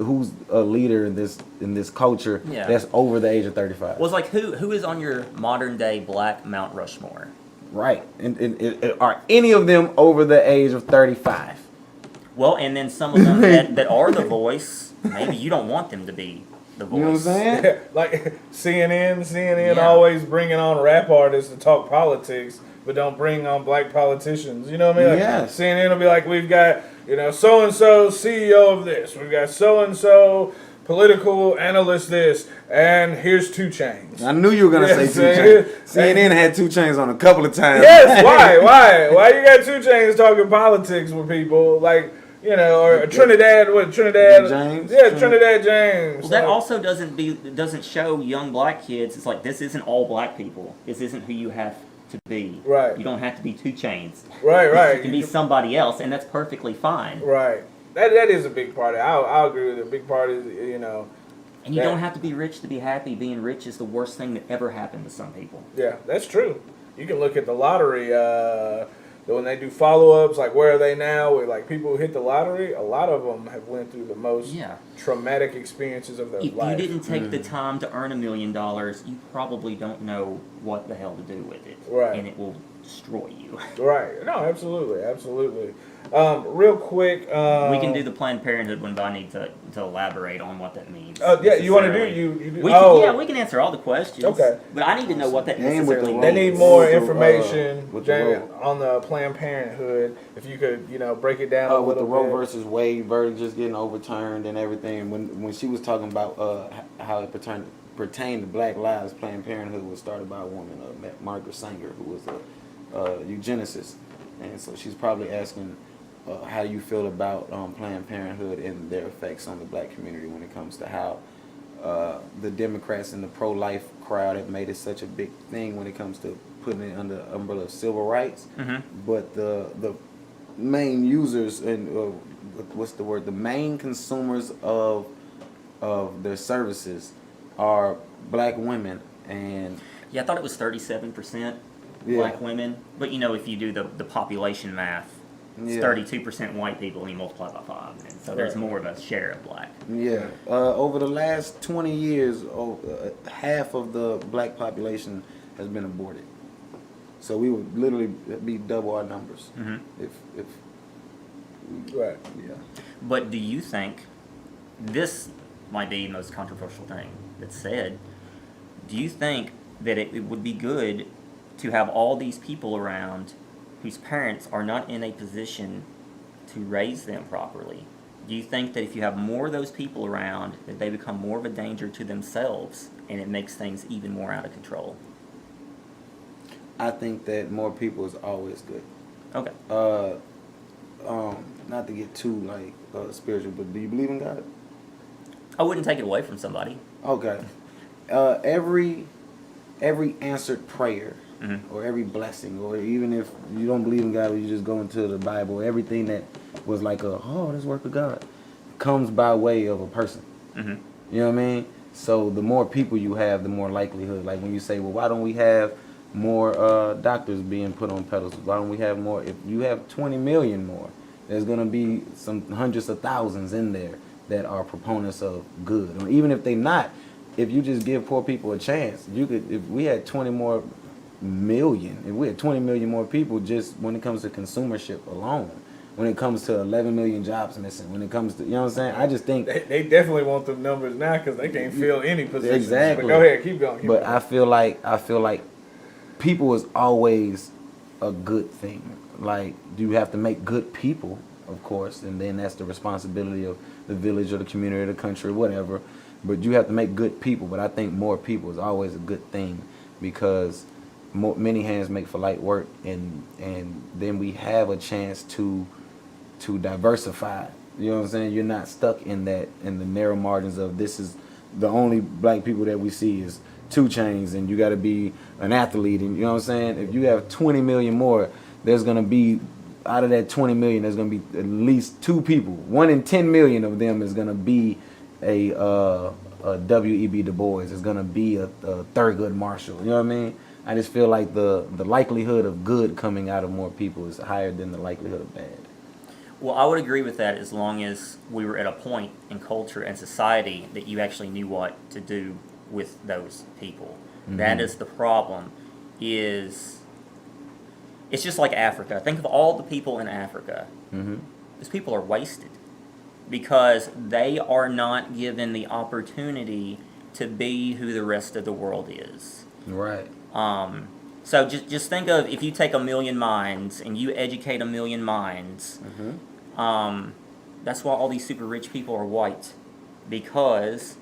a leader in this culture that's over the age of 35? Well, it's like who is on your modern day black Mount Rushmore? Right. And are any of them over the age of 35? Well, and then some of them that are the voice, maybe you don't want them to be. the voice. You know what I'm saying? Like CNN always bringing on rap artists to talk politics, but don't bring on black politicians. You know what I mean? Like, Yes. CNN will be like, we've got, so and so CEO of this, we've got so and so political analyst this, and here's 2 Chainz. I knew you were gonna say 2 Chainz. CNN had 2 Chainz on a couple of times. Yes, why you got 2 Chainz talking politics with people like? Or Trinidad James. Yeah, Trinidad James. Well, that also doesn't show young black kids. It's like, this isn't all black people. This isn't who you have to be. Right. You don't have to be 2 Chainz. Right. You can be somebody else, and that's perfectly fine. Right. That is a big part. I'll agree with it. A big part is, And you don't have to be rich to be happy. Being rich is the worst thing that ever happened to some people. Yeah, that's true. You can look at the lottery. When they do follow-ups, like Where Are They Now, where like people who hit the lottery, a lot of them have went through the most traumatic experiences of their life. If you didn't take the time to earn $1 million, you probably don't know what the hell to do with it. Right. And it will destroy you. Right. No, absolutely. Real quick. We can do the Planned Parenthood one, but I need to elaborate on what that means. You want to do you do? We can answer all the questions. Okay. But I need to know what that necessarily means. They need more information, Jamie, on the Planned Parenthood. If you could, break it down a little with the bit. Roe versus Wade verdict just getting overturned and everything. When she was talking about how it pertained to Black lives, Planned Parenthood was started by a woman, Margaret Sanger, who was a eugenicist, and so she's probably asking. How you feel about Planned Parenthood and their effects on the black community when it comes to how the Democrats and the pro-life crowd have made it such a big thing when it comes to putting it under the umbrella of civil rights, but the main users and the main consumers of their services are black women. And I thought it was 37% black women, but if you do the population math, it's 32% white people, and you multiply by 5, and so there's more of a share of black. Yeah, over the last 20 years, half of the black population has been aborted. So we would literally be double our numbers if right. Yeah. But do you think this might be the most controversial thing that's said? Do you think that it would be good to have all these people around whose parents are not in a position to raise them properly? Do you think that if you have more of those people around, that they become more of a danger to themselves, and it makes things even more out of control? I think that more people is always good. Okay. Not to get too spiritual, but do you believe in God? I wouldn't take it away from somebody. Okay. Every answered prayer, or every blessing, or even if you don't believe in God, or you just go into the Bible, everything that was like this work of God comes by way of a person. You know what I mean? So the more people you have, the more likelihood. Like when you say, well, why don't we have more doctors being put on pedestals? Why don't we have more? If you have 20 million more, there's going to be some hundreds of thousands in there that are proponents of good. Or even if they're not, if you just give poor people a chance, you could. If we had 20 million more people, just when it comes to consumership alone, when it comes to 11 million jobs missing, when it comes to, you know what I'm saying? I just think they definitely want them numbers now because they can't fill any positions. Exactly. But go ahead, keep going. But I feel like people is always a good thing. Like, you have to make good people, of course, and then that's the responsibility of the village or the community or the country or whatever. But you have to make good people. But I think more people is always a good thing because many hands make for light work, and then we have a chance to diversify. You know what I'm saying? You're not stuck in the narrow margins of this is the only black people that we see is 2 Chainz, and you got to be an athlete, and you know what I'm saying? If you have 20 million more, there's going to be, out of that 20 million, there's going to be at least 2 people. 1 in 10 million of them is going to be a W.E.B. Du Bois. It's going to be a Thurgood Marshall. You know what I mean? I just feel like the likelihood of good coming out of more people is higher than the likelihood of bad. Well, I would agree with that as long as we were at a point in culture and society that you actually knew what to do with those people. That is the problem. It's just like Africa. Think of all the people in Africa. Those people are wasted. because they are not given the opportunity to be who the rest of the world is. Right. So just think of, if you take 1 million minds and you educate 1 million minds, that's why all these super rich people are white, because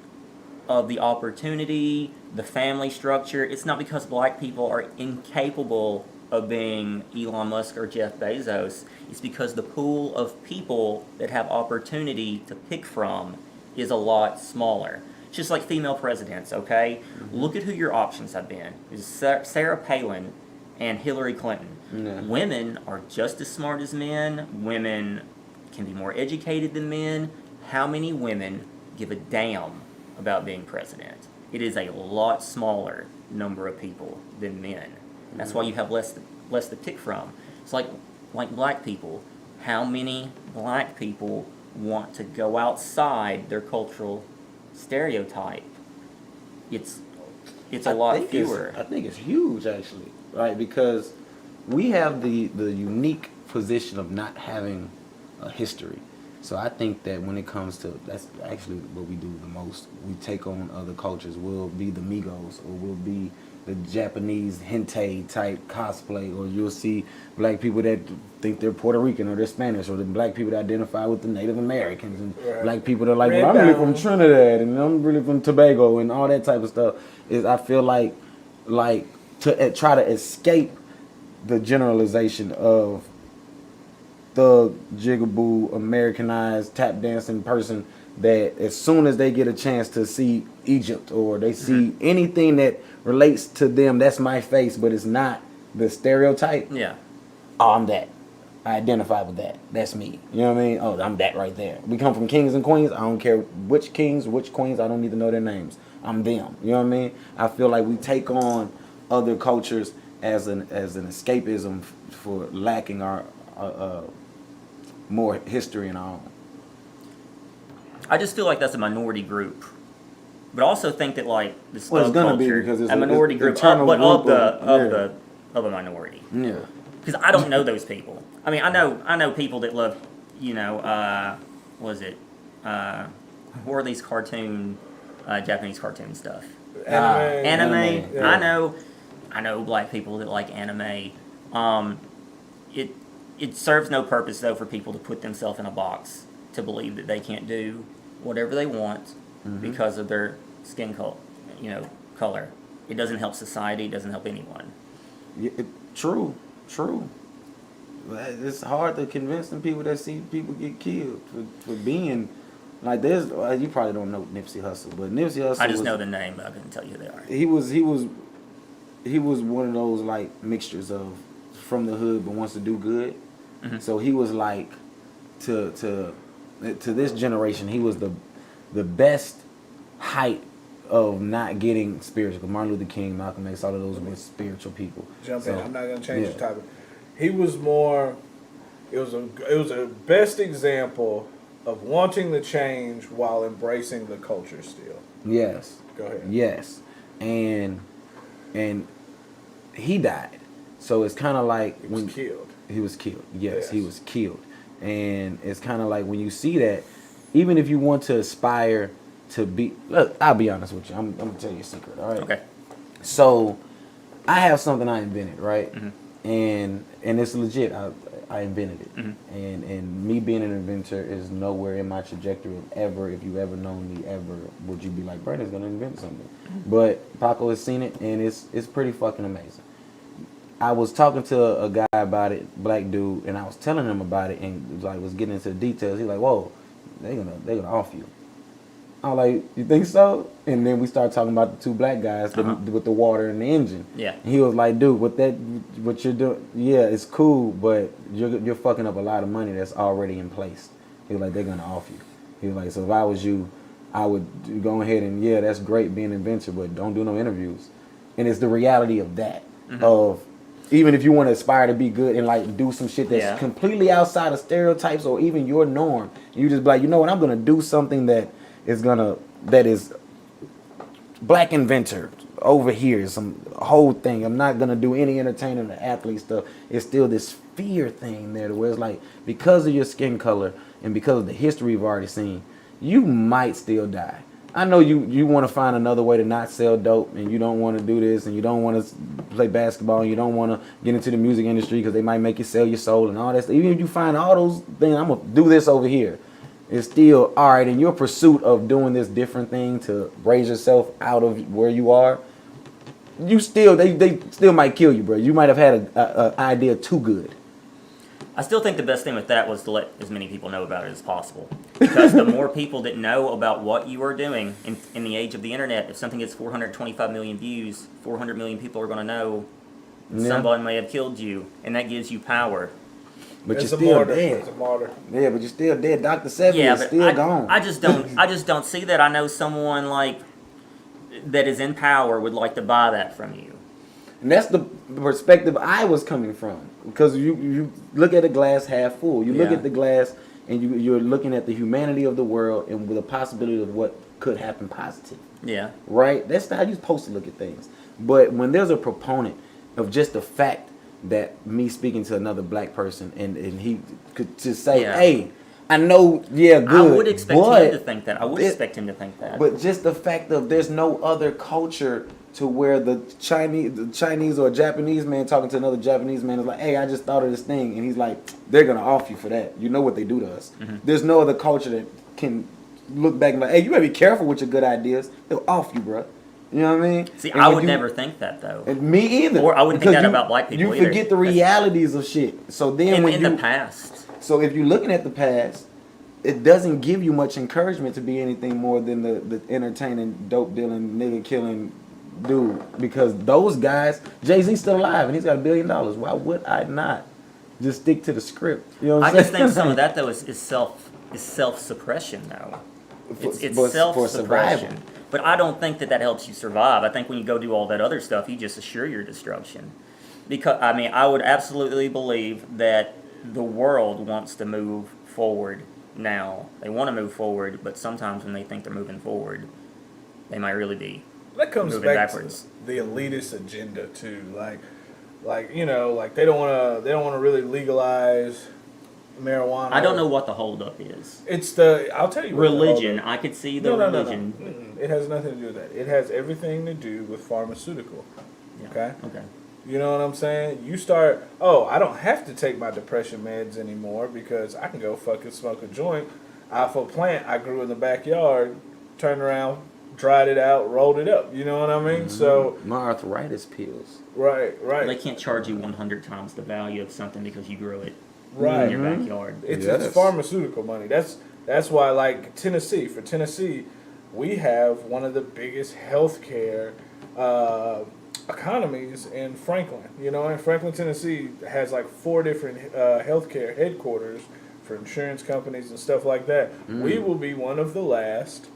of the opportunity, the family structure. It's not because black people are incapable of being Elon Musk or Jeff Bezos. It's because the pool of people that have opportunity to pick from is a lot smaller. It's just like female presidents, okay? Look at who your options have been. It's Sarah Palin and Hillary Clinton. Yeah. Women are just as smart as men. Women can be more educated than men. How many women give a damn about being president? It is a lot smaller number of people than men. That's why you have less to pick from. It's like black people. How many black people want to go outside their cultural stereotype? It's a lot fewer. I think it's huge, actually, right? Because we have the unique position of not having a history. So I think that when it comes to, that's actually what we do the most. We take on other cultures. We'll be the Migos, or we'll be the Japanese hentai type cosplay, or you'll see black people that think they're Puerto Rican or they're Spanish, or the black people that identify with the Native Americans, and black people that are like, well, I'm really from Trinidad and I'm really from Tobago and all that type of stuff. Is I feel like to try to escape the generalization of thug, jigaboo, Americanized, tap dancing person that as soon as they get a chance to see Egypt or they see anything that relates to them, that's my face, but it's not the stereotype. Yeah. Oh, I'm that. I identify with that. That's me. You know what I mean? Oh, I'm that right there. We come from kings and queens. I don't care which kings, which queens. I don't need to know their names. I'm them. You know what I mean? I feel like we take on other cultures as an escapism for lacking our more history in our own. I just feel like that's a minority group, but I also think that like the Well, it's gonna be subculture, because it's a minority group, but of a minority. Yeah. Because I don't know those people. I mean, I know people that love, what are these cartoon, Japanese cartoon stuff? Anime. Yeah. I know black people that like anime. It serves no purpose though for people to put themselves in a box to believe that they can't do whatever they want because of their skin color. It doesn't help society. It doesn't help anyone. Yeah, true. It's hard to convince them people that see people get killed for being like this. You probably don't know Nipsey Hussle, but Nipsey Hussle. I just know the name, but I couldn't tell you who they are. He was one of those like mixtures of from the hood but wants to do good. So he was like to this generation, he was the best height of not getting spiritual. Because Martin Luther King, Malcolm X, all of those were spiritual people. Jump in. I'm not gonna change the topic. He was more. It was a best example of wanting the change while embracing the culture still. Yes. Go ahead. Yes, and he died. So it's kind of like he was killed. He was killed. Yes, he was killed. And it's kind of like when you see that, even if you want to aspire to be, look, I'll be honest with you. I'm gonna tell you a secret. All right. Okay. So I have something I invented, right? And it's legit. I invented it. And me being an inventor is nowhere in my trajectory of ever, if you ever known me ever, would you be like, Brandon's gonna invent something. But Paco has seen it, and it's pretty fucking amazing. I was talking to a guy about it, black dude, and I was telling him about it, and like was getting into the details. He's like, "Whoa, they're gonna off you." I was like, "You think so?" And then we started talking about the two black guys with the water and the engine. Yeah. And he was like, "Dude, what you're doing? Yeah, it's cool, but you're fucking up a lot of money that's already in place." He was like, "They're gonna off you." He was like, "So if I was you, I would go ahead and that's great being an inventor, but don't do no interviews." And it's the reality of that of. Even if you want to aspire to be good and like do some shit that's completely outside of stereotypes or even your norm, you just be like, you know what, I'm gonna do something that is black inventor over here, some whole thing. I'm not gonna do any entertainment or athlete stuff. It's still this fear thing there where it's like because of your skin color and because of the history we've already seen, you might still die. I know you want to find another way to not sell dope, and you don't want to do this, and you don't want to play basketball, and you don't want to get into the music industry because they might make you sell your soul and all that stuff. Even if you find all those things, I'm going to do this over here. It's still, all right, in your pursuit of doing this different thing to raise yourself out of where you are, you still, they still might kill you, bro. You might have had an idea too good. I still think the best thing with that was to let as many people know about it as possible. Because the more people that know about what you are doing in the age of the internet, if something gets 425 million views, 400 million people are going to know somebody may have killed you, and that gives you power. But you're still dead. It's a martyr. Yeah, but you're still dead. Dr. Sebi is still gone. I just don't see that. I know someone like that is in power would like to buy that from you. And that's the perspective I was coming from. Because you look at the glass half full. You look at the glass and you're looking at the humanity of the world and with a possibility of what could happen positive. Yeah. Right? That's how you're supposed to look at things. But when there's a proponent of just the fact that me speaking to another black person and he could just say, hey, I know, good. I would expect him to think that. I would expect him to think that. But just the fact of there's no other culture to where the Chinese or Japanese man talking to another Japanese man is like, hey, I just thought of this thing. And he's like, they're going to off you for that. You know what they do to us. Mm-hmm. There's no other culture that can look back and like, hey, you better be careful with your good ideas. They'll off you, bro. You know what I mean? See, I would never think that, though. Me either. Or I wouldn't think that about black people either. You forget the realities of shit. So then in the past. So if you're looking at the past, it doesn't give you much encouragement to be anything more than the entertaining, dope dealing, nigga killing dude. Because those guys, Jay-Z's still alive and he's got $1 billion. Why would I not just stick to the script? You know what I'm saying? I just think some of that though is self-suppression though. It's self-suppression. But I don't think that helps you survive. I think when you go do all that other stuff, you just assure your destruction. Because I would absolutely believe that the world wants to move forward now. They want to move forward, but sometimes when they think they're moving forward, they might really be that comes moving back backwards. To the elitist agenda too. Like they don't want to really legalize marijuana. I don't know what the holdup is. I'll tell you. Religion. I could see the religion. No. It has nothing to do with that. It has everything to do with pharmaceutical. Yeah. Okay. You know what I'm saying? You start, I don't have to take my depression meds anymore because I can go fucking smoke a joint off a plant I grew in the backyard, turned around, dried it out, rolled it up. You know what I mean? Mm-hmm. So my arthritis pills. Right. Well, they can't charge you 100 times the value of something because you grew it in your backyard. It's pharmaceutical money. That's why, like Tennessee, we have one of the biggest healthcare economies in Franklin. You know, and Franklin, Tennessee has like 4 different healthcare headquarters for insurance companies and stuff like that. We will be one of the last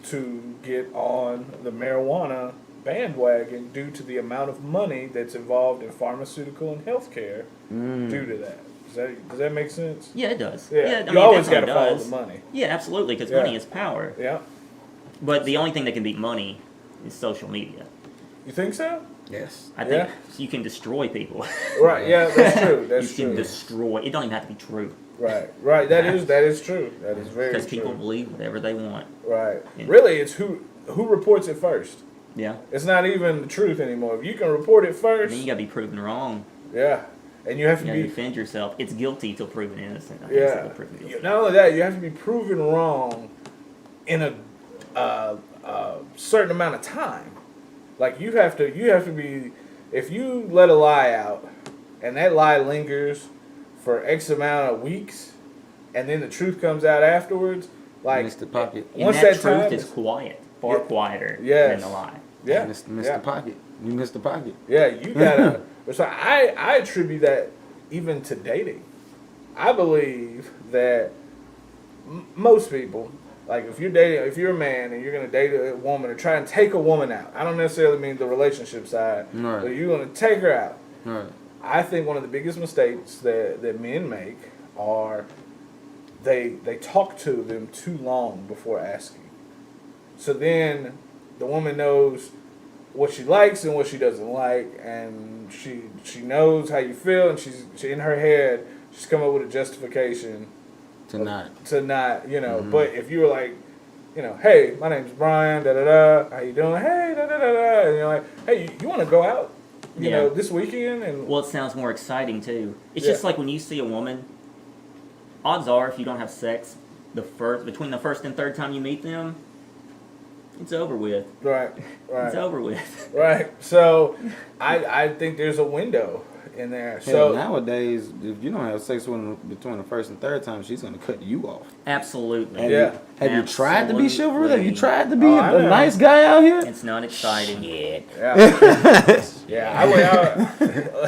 to get on the marijuana bandwagon due to the amount of money that's involved in pharmaceutical and healthcare due to that. Does that make sense? Yeah, it does. Yeah, you always got to follow the money. Yeah, absolutely, because money is power. Yeah. But the only thing that can beat money is social media. You think so? Yes. I think you can destroy people. Right, yeah, that's true. You can destroy. It don't even have to be true. Right. That is true. That is very true. Because people believe whatever they want. Right. Yeah. Really, it's who reports it first. Yeah. It's not even the truth anymore. If you can report it first, then you gotta be proven wrong. Yeah. And you have to defend yourself. It's guilty till proven innocent. Yeah. Not only that, you have to be proven wrong in a certain amount of time. Like you have to be, if you let a lie out, and that lie lingers for X amount of weeks, and then the truth comes out afterwards, like Mr. Pocket. Once that truth is quiet, far quieter than the lie. Yeah. Mr. Pocket. You missed the pocket. Yeah, you gotta. So I attribute that even to dating. I believe that most people, like if you're a man and you're gonna date a woman or try and take a woman out, I don't necessarily mean the relationship side, but you're gonna take her out. Right. I think one of the biggest mistakes that men make are they talk to them too long before asking. So then the woman knows what she likes and what she doesn't like, and she knows how you feel, and she in her head she's come up with a justification to not, you know. But if you were like, you know, hey, my name's Brian, da da da, how you doing? Hey, da da da da, and you're like, hey, you want to go out, you know, this weekend? And well, it sounds more exciting too. It's just like when you see a woman. Odds are, if you don't have sex between the first and third time you meet them, it's over with. Right. It's over with. Right. So, I think there's a window in there. So nowadays, if you don't have sex with her between the first and third time, she's gonna cut you off. Absolutely. Have you tried to be chivalrous? Have you tried to be a nice guy out here? It's not exciting. Yeah.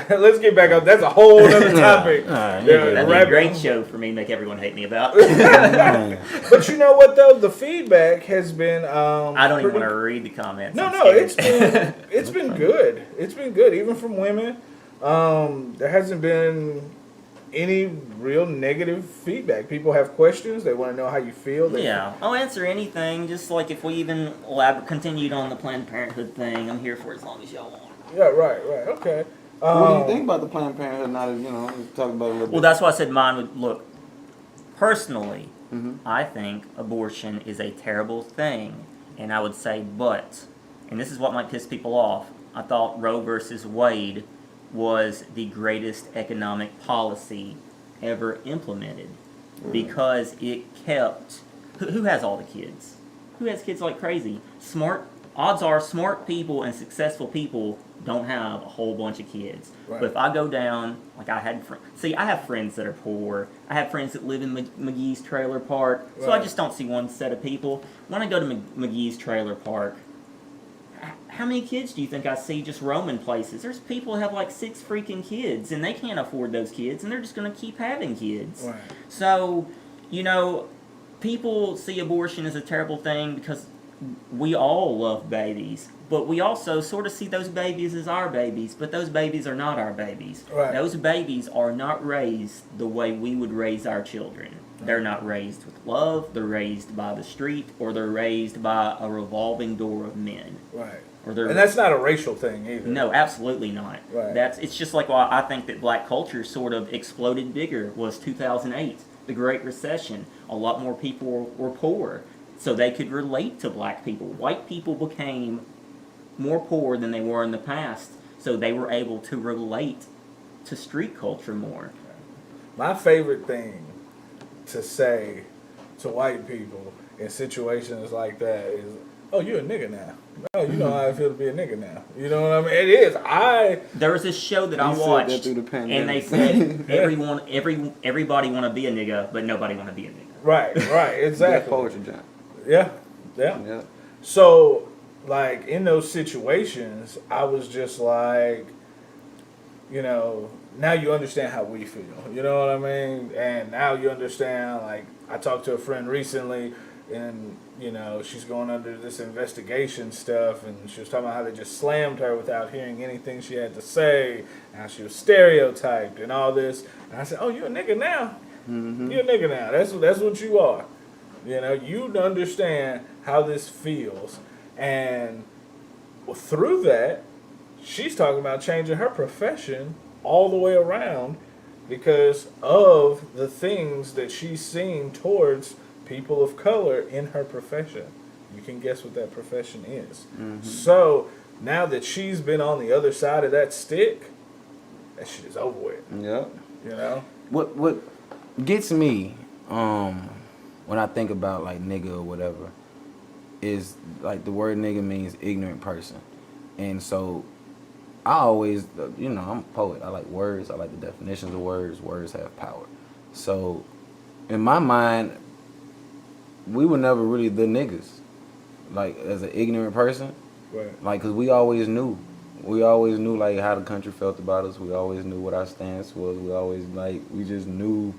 Let's get back up. That's a whole other topic. That'd be a great show for me to make everyone hate me about. But you know what though? The feedback has been. I don't even want to read the comments. No, it's been good. It's been good, even from women. There hasn't been any real negative feedback. People have questions. They want to know how you feel. I'll answer anything. Just like if we even continued on the Planned Parenthood thing, I'm here for as long as y'all want. Yeah, right, okay. What do you think about the Planned Parenthood now that, you know, talk about it a little bit? Well, that's why I said mine would look. Personally, I think abortion is a terrible thing. And I would say, and this is what might piss people off, I thought Roe versus Wade was the greatest economic policy ever implemented because it kept who has all the kids? Who has kids like crazy? Odds are smart people and successful people don't have a whole bunch of kids. Right. But if I go down, like I have friends that are poor. I have friends that live in McGee's Trailer Park. So I just don't see one set of people. When I go to McGee's Trailer Park, how many kids do you think I see just roaming places? There's people who have like 6 freaking kids, and they can't afford those kids, and they're just going to keep having kids. Right. So, you know, people see abortion as a terrible thing because we all love babies, but we also sort of see those babies as our babies, but those babies are not our babies. Right. Those babies are not raised the way we would raise our children. They're not raised with love, they're raised by the street, or they're raised by a revolving door of men. Right. And that's not a racial thing either. No, absolutely not. Right. It's just like why I think that black culture sort of exploded bigger was 2008, the Great Recession. A lot more people were poor, so they could relate to black people. White people became more poor than they were in the past, so they were able to relate to street culture more. My favorite thing to say to white people in situations like that is, oh, you're a nigga now. No, you know how I feel to be a nigga now. You know what I mean? It is. There was this show that I watched, and they said everybody want to be a nigga, but nobody want to be a nigga. Right, exactly. Poetry jam. Yeah. So, like, in those situations, I was just like, you know, now you understand how we feel. You know what I mean? And now you understand, like, I talked to a friend recently, and, you know, she's going under this investigation stuff, and she was talking about how they just slammed her without hearing anything she had to say, and how she was stereotyped and all this. And I said, oh, you're a nigga now. Mm-hmm. You're a nigga now. That's what you are. You know, you understand how this feels. And through that, she's talking about changing her profession all the way around because of the things that she's seen towards people of color in her profession. You can guess what that profession is. Mm-hmm. So now that she's been on the other side of that stick, that shit is over with. Yeah. You know? What gets me when I think about like nigga or whatever is like the word nigga means ignorant person. And so I always, you know, I'm a poet. I like words. I like the definitions of words. Words have power. So in my mind, we were never really the niggas, like as an ignorant person, right? Like, cause we always knew like how the country felt about us. We always knew what our stance was. We always we just knew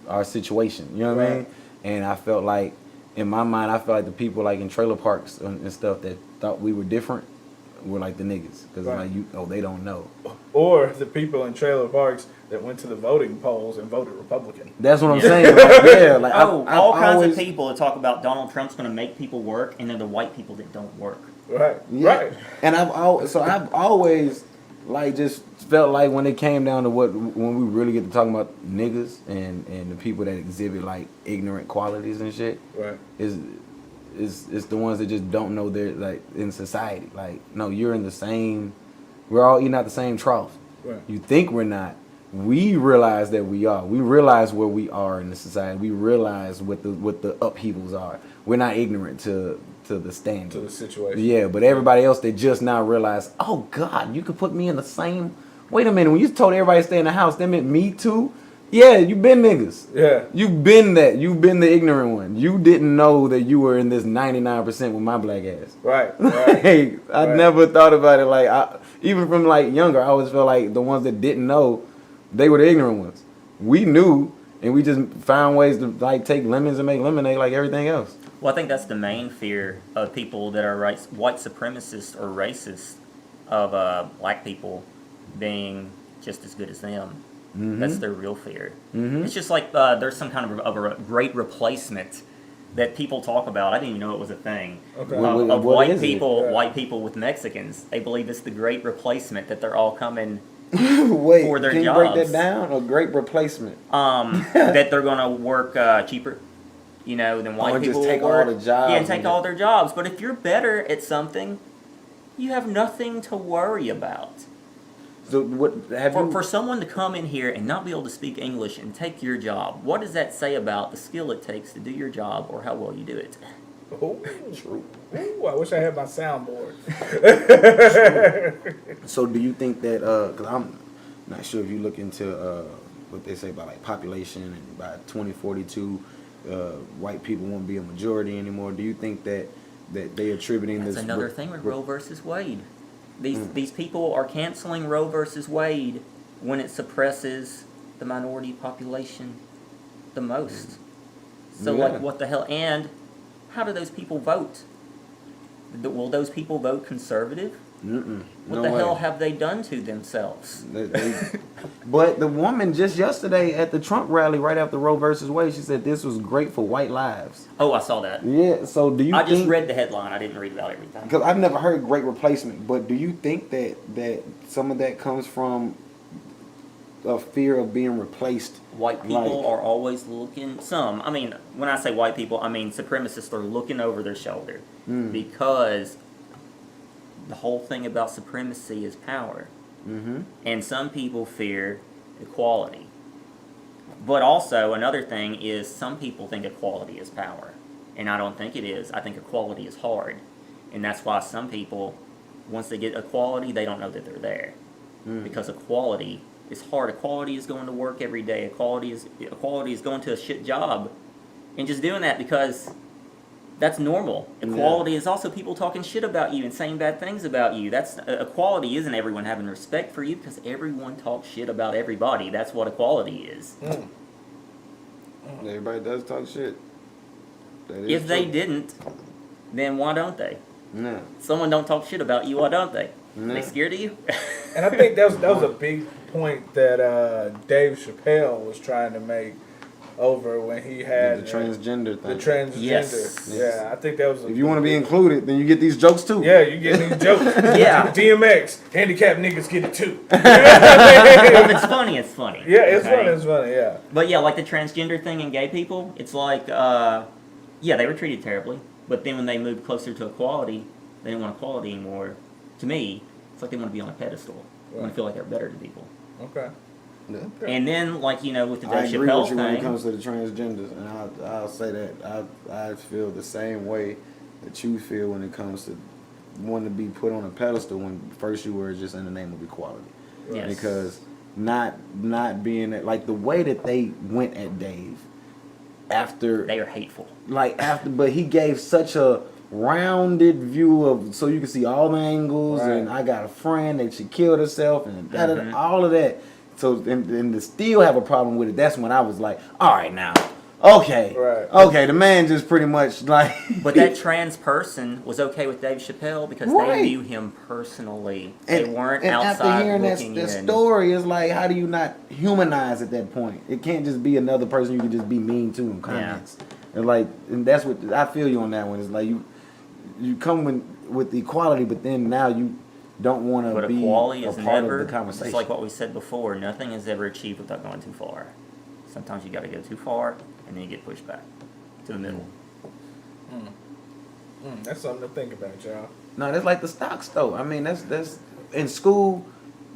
our situation. You know what I mean? And I felt like, in my mind, I felt like the people like in trailer parks and stuff that thought we were different were like the niggas, cause they don't know. Or the people in trailer parks that went to the voting polls and voted Republican. That's what I'm saying. Like, all kinds of people that talk about Donald Trump's going to make people work, and they're the white people that don't work. Right. And I've always like just felt like when it came down to when we really get to talking about niggas and the people that exhibit like ignorant qualities and shit, right, is the ones that just don't know they're like in society. Like, no, you're in the same. We're all eating out the same trough. right. You think we're not. We realize that we are. We realize where we are in the society. We realize what the upheavals are. We're not ignorant to the standard. To the situation. Yeah, but everybody else, they just now realize, oh God, you could put me in the same. Wait a minute, when you told everybody to stay in the house, that meant me too? Yeah, you been niggas. Yeah. You've been that. You've been the ignorant one. You didn't know that you were in this 99% with my black ass. Right. Hey, I never thought about it like, even from like younger, I always felt like the ones that didn't know, they were the ignorant ones. We knew, and we just found ways to like take lemons and make lemonade like everything else. Well, I think that's the main fear of people that are white supremacists or racist of black people being just as good as them. Mm-hmm. That's their real fear. Mm-hmm. It's just like there's some kind of a great replacement that people talk about. I didn't even know it was a thing. Okay. Of white people with Mexicans. They believe it's the great replacement, that they're all coming Wait, for their can jobs. You break that down? A great replacement. That they're going to work cheaper, than white people just take work. all the jobs. Yeah, and take all their jobs. But if you're better at something, you have nothing to worry about. So what for someone to come in here and not be able to speak English and take your job, what does that say about the skill it takes to do your job or how well you do it? Oh, true. Ooh, I wish I had my soundboard. So do you think that, because I'm not sure if you look into what they say about like population and by 2042, white people won't be a majority anymore. Do you think that they attributing That's this? Another thing with Roe versus Wade. These people are canceling Roe versus Wade when it suppresses the minority population the most. So like, what the hell? And how do those people vote? Will those people vote conservative? What the hell have they done to themselves? But the woman just yesterday at the Trump rally right after Roe versus Wade, she said this was great for white lives. Oh, I saw that. Yeah, so do you I just read the headline. I didn't read about everything. Because I've never heard great replacement, but do you think that some of that comes from a fear of being replaced? White people are always looking, when I say white people, I mean supremacists are looking over their shoulder because the whole thing about supremacy is power. Mm-hmm. And some people fear equality. But also, another thing is some people think equality is power. And I don't think it is. I think equality is hard. And that's why some people, once they get equality, they don't know that they're there. Because equality is hard. Equality is going to work every day. Equality is going to a shit job. And just doing that because that's normal. Equality is also people talking shit about you and saying bad things about you. That's equality isn't everyone having respect for you because everyone talks shit about everybody. That's what equality is. Everybody does talk shit. If they didn't, then why don't they? No. Someone don't talk shit about you, why don't they? No. They scared of you? And I think that was a big point that Dave Chappelle was trying to make over when he had the transgender thing. The transgender. Yes. Yeah, I think that was if you want to be included, then you get these jokes too. Yeah, you get these jokes. Yeah. DMX, handicapped niggas get it too. If it's funny, it's funny. Yeah, it's funny, yeah. But yeah, like the transgender thing and gay people, it's like, they were treated terribly. But then when they moved closer to equality, they didn't want equality anymore. To me, it's like they want to be on a pedestal. They want to feel like they're better than people. Okay. Yeah. And then, with the Dave Chappelle thing, I agree with you when it comes to the transgenders, and I'll say that I feel the same way that you feel when it comes to wanting to be put on a pedestal when first you were just in the name of equality. Yes. Because not being like the way that they went at Dave after they are hateful. But he gave such a rounded view of so you can see all the angles, and I got a friend that she killed herself and all of that. So and to still have a problem with it, that's when I was like, all right now, okay, the man just pretty much like. But that trans person was okay with Dave Chappelle because they knew him personally. They weren't outside after hearing looking that in. story, it's like, how do you not humanize at that point? It can't just be another person you can just be mean to in comments. Yeah. And that's what I feel you on that one. It's like you come with the equality, but then now you don't want to But be equality a is part never, of the conversation. it's like what we said before, nothing is ever achieved without going too far. Sometimes you got to go too far, and then you get pushed back to the middle. That's something to think about, y'all. No, that's like the stocks though. I mean, that's in school.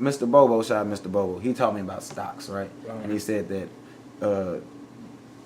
Mr. Bobo, shout out Mr. Bobo. He taught me about stocks, right? And he said that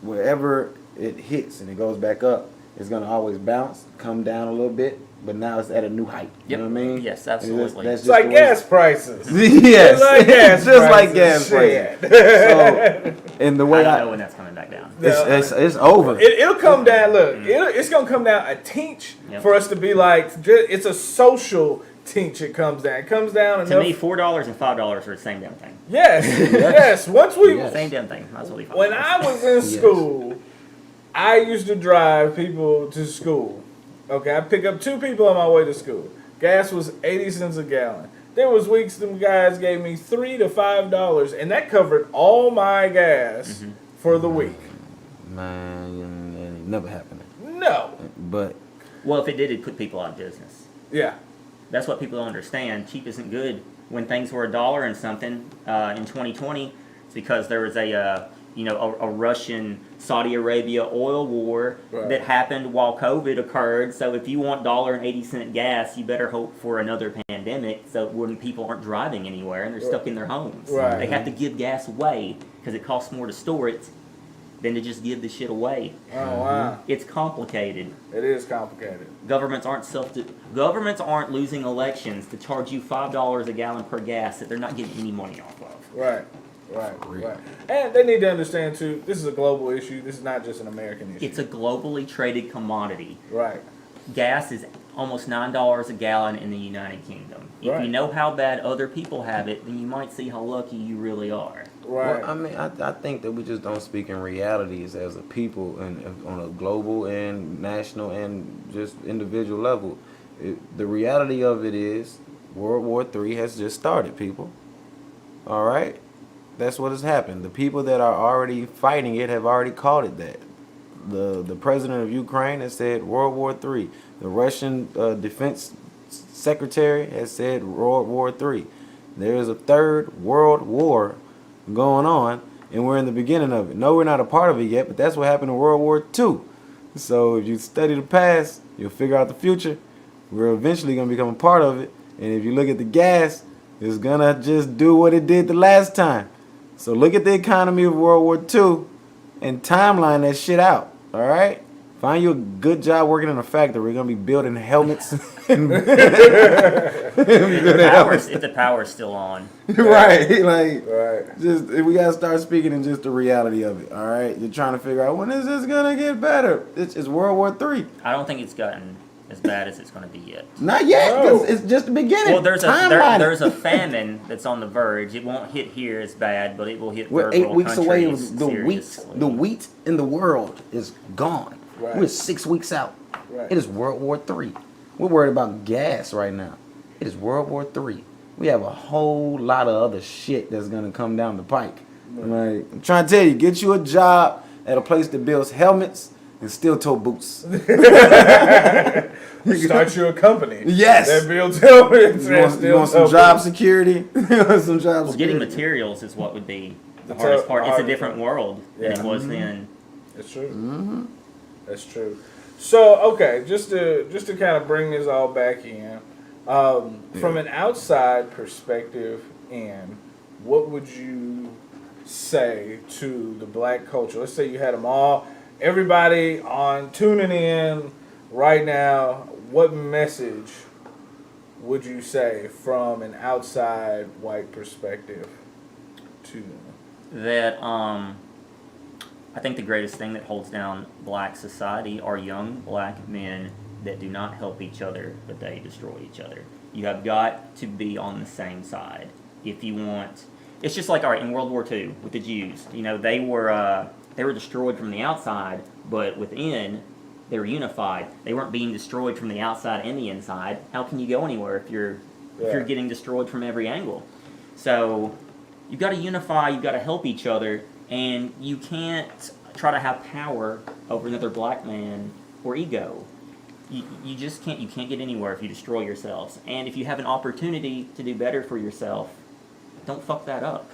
wherever it hits and it goes back up, it's gonna always bounce, come down a little bit, but now it's at a new height. You know what I mean? Yes, absolutely. That's It's like gas prices. Yes, It's like gas just like prices. gas prices. So, and the way I don't know when that's coming back down. it's over. It'll come down. Look, it's gonna come down a teach for us to be like. It's a social teach. It comes down. It comes down. To me, $4 and $5 are the same damn thing. Yes, yes. Once we Same damn thing. Might as well be $5. when I was in school, I used to drive people to school. Okay, I pick up 2 people on my way to school. Gas was 80 cents a gallon. There was weeks them guys gave me $3 to $5, and that covered all my gas for the week. Man, it ain't never happened. No. But Well, if it did, it'd put people out of business. Yeah. That's what people don't understand. Cheap isn't good. When things were $1 and something in 2020, it's because there was a Russian Saudi Arabia oil war that happened while COVID occurred. So if you want $1.80 gas, you better hope for another pandemic. So when people aren't driving anywhere and they're stuck in their homes, they have to give gas away because it costs more to store it than to just give the shit away. Oh wow. It's complicated. It is complicated. Governments aren't losing elections to charge you $5 a gallon per gas that they're not getting any money off of. Right. And they need to understand too, this is a global issue. This is not just an American issue. It's a globally traded commodity. Right. Gas is almost $9 a gallon in the United Kingdom. If you know how bad other people have it, then you might see how lucky you really are. Right. Well, I mean, I think that we just don't speak in realities as a people and on a global and national and just individual level. The reality of it is World War III has just started, people. All right? That's what has happened. The people that are already fighting it have already called it that. The president of Ukraine has said World War III. The Russian defense secretary has said World War III. There is a third world war going on, and we're in the beginning of it. No, we're not a part of it yet, but that's what happened in World War II. So if you study the past, you'll figure out the future. We're eventually going to become a part of it. And if you look at the gas, it's going to just do what it did the last time. So look at the economy of World War II and timeline that shit out, all right? Find you a good job working in a factory. We're going to be building helmets. If the power's still on. Right. Just we got to start speaking in just the reality of it, all right? You're trying to figure out, when is this going to get better? It's World War III. I don't think it's gotten as bad as it's going to be yet. Not yet, because it's just the beginning. Well, there's a famine that's on the verge. It won't hit here as bad, but it will hit We're third 8 world weeks away. countries The wheat in the world is gone. Right. We're 6 weeks out. Right. It is World War III. We're worried about gas right now. It is World War III. We have a whole lot of other shit that's gonna come down the pike. Like, I'm trying to tell you, get you a job at a place that builds helmets and steel-toe boots. Start you a company. Yes. That builds helmets. You want some job security? Some job Well, security. getting materials is what would be the hardest part. It's a different world than it was then. That's true. Mm-hmm. That's true. So, okay, just to kind of bring this all back in, from an outside perspective in, what would you say to the black culture? Let's say you had them all, everybody on tuning in right now. What message would you say from an outside white perspective to them? That I think the greatest thing that holds down black society are young black men that do not help each other, but they destroy each other. You have got to be on the same side if you want. It's just like, all right, in World War II with the Jews, they were destroyed from the outside, but within they were unified. They weren't being destroyed from the outside and the inside. How can you go anywhere if you're getting destroyed from every angle? So you've got to unify. You've got to help each other. And you can't try to have power over another black man or ego. you just can't get anywhere if you destroy yourselves. And if you have an opportunity to do better for yourself, don't fuck that up.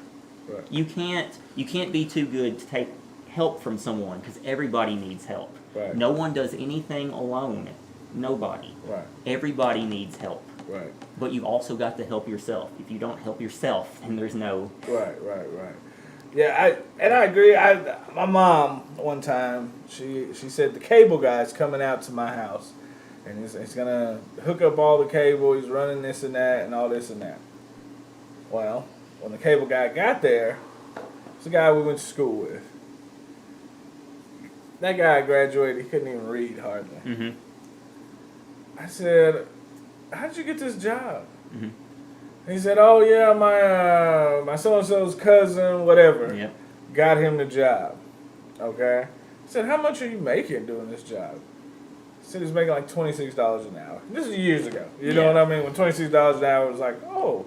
Right. You can't be too good to take help from someone, because everybody needs help. Right. No one does anything alone. Nobody. Right. Everybody needs help. Right. But you've also got to help yourself. If you don't help yourself, then there's no... Right. Yeah, I agree. My mom one time she said the cable guy's coming out to my house, and he's gonna hook up all the cable. He's running this and that and all this and that. Well, when the cable guy got there, it's the guy we went to school with. That guy graduated. He couldn't even read hardly. Mm-hmm. I said, "How did you get this job?" Mm-hmm. He said, "Oh yeah, my so and so's cousin, whatever, Yep. got him the job." Okay. I said, "How much are you making doing this job?" He said he's making like $26 an hour. This is years ago. You know what I mean? When $26 an hour was like, oh,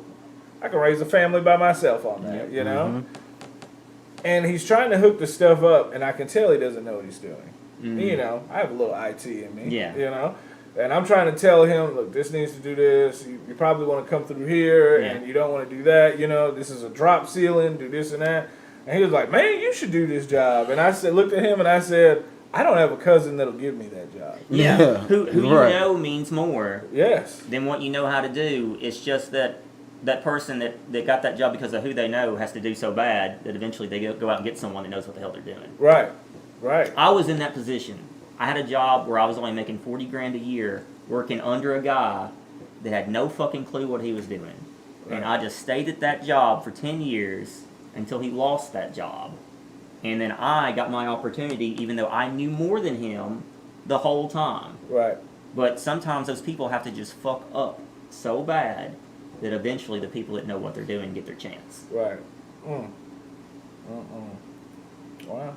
I can raise a family by myself on that. Yep. You know. Mm-hmm. And he's trying to hook the stuff up, and I can tell he doesn't know what he's doing. Mm-hmm. You know, I have a little IT in me. Yeah. You know. And I'm trying to tell him, look, this needs to do this. You probably want to come through here, and you don't want to do that. You know, this is a drop ceiling. Do this and that. And he was like, man, you should do this job. And I said, looked at him and I said, I don't have a cousin that'll give me that job. Yeah. Who Right. you know means more Yes. than what you know how to do. It's just that person that got that job because of who they know has to do so bad that eventually they go out and get someone that knows what the hell they're doing. Right. I was in that position. I had a job where I was only making $40,000 a year, working under a guy that had no fucking clue what he was doing. Right. And I just stayed at that job for 10 years until he lost that job. And then I got my opportunity, even though I knew more than him the whole time. Right. But sometimes those people have to just fuck up so bad that eventually the people that know what they're doing get their chance. Right. Wow.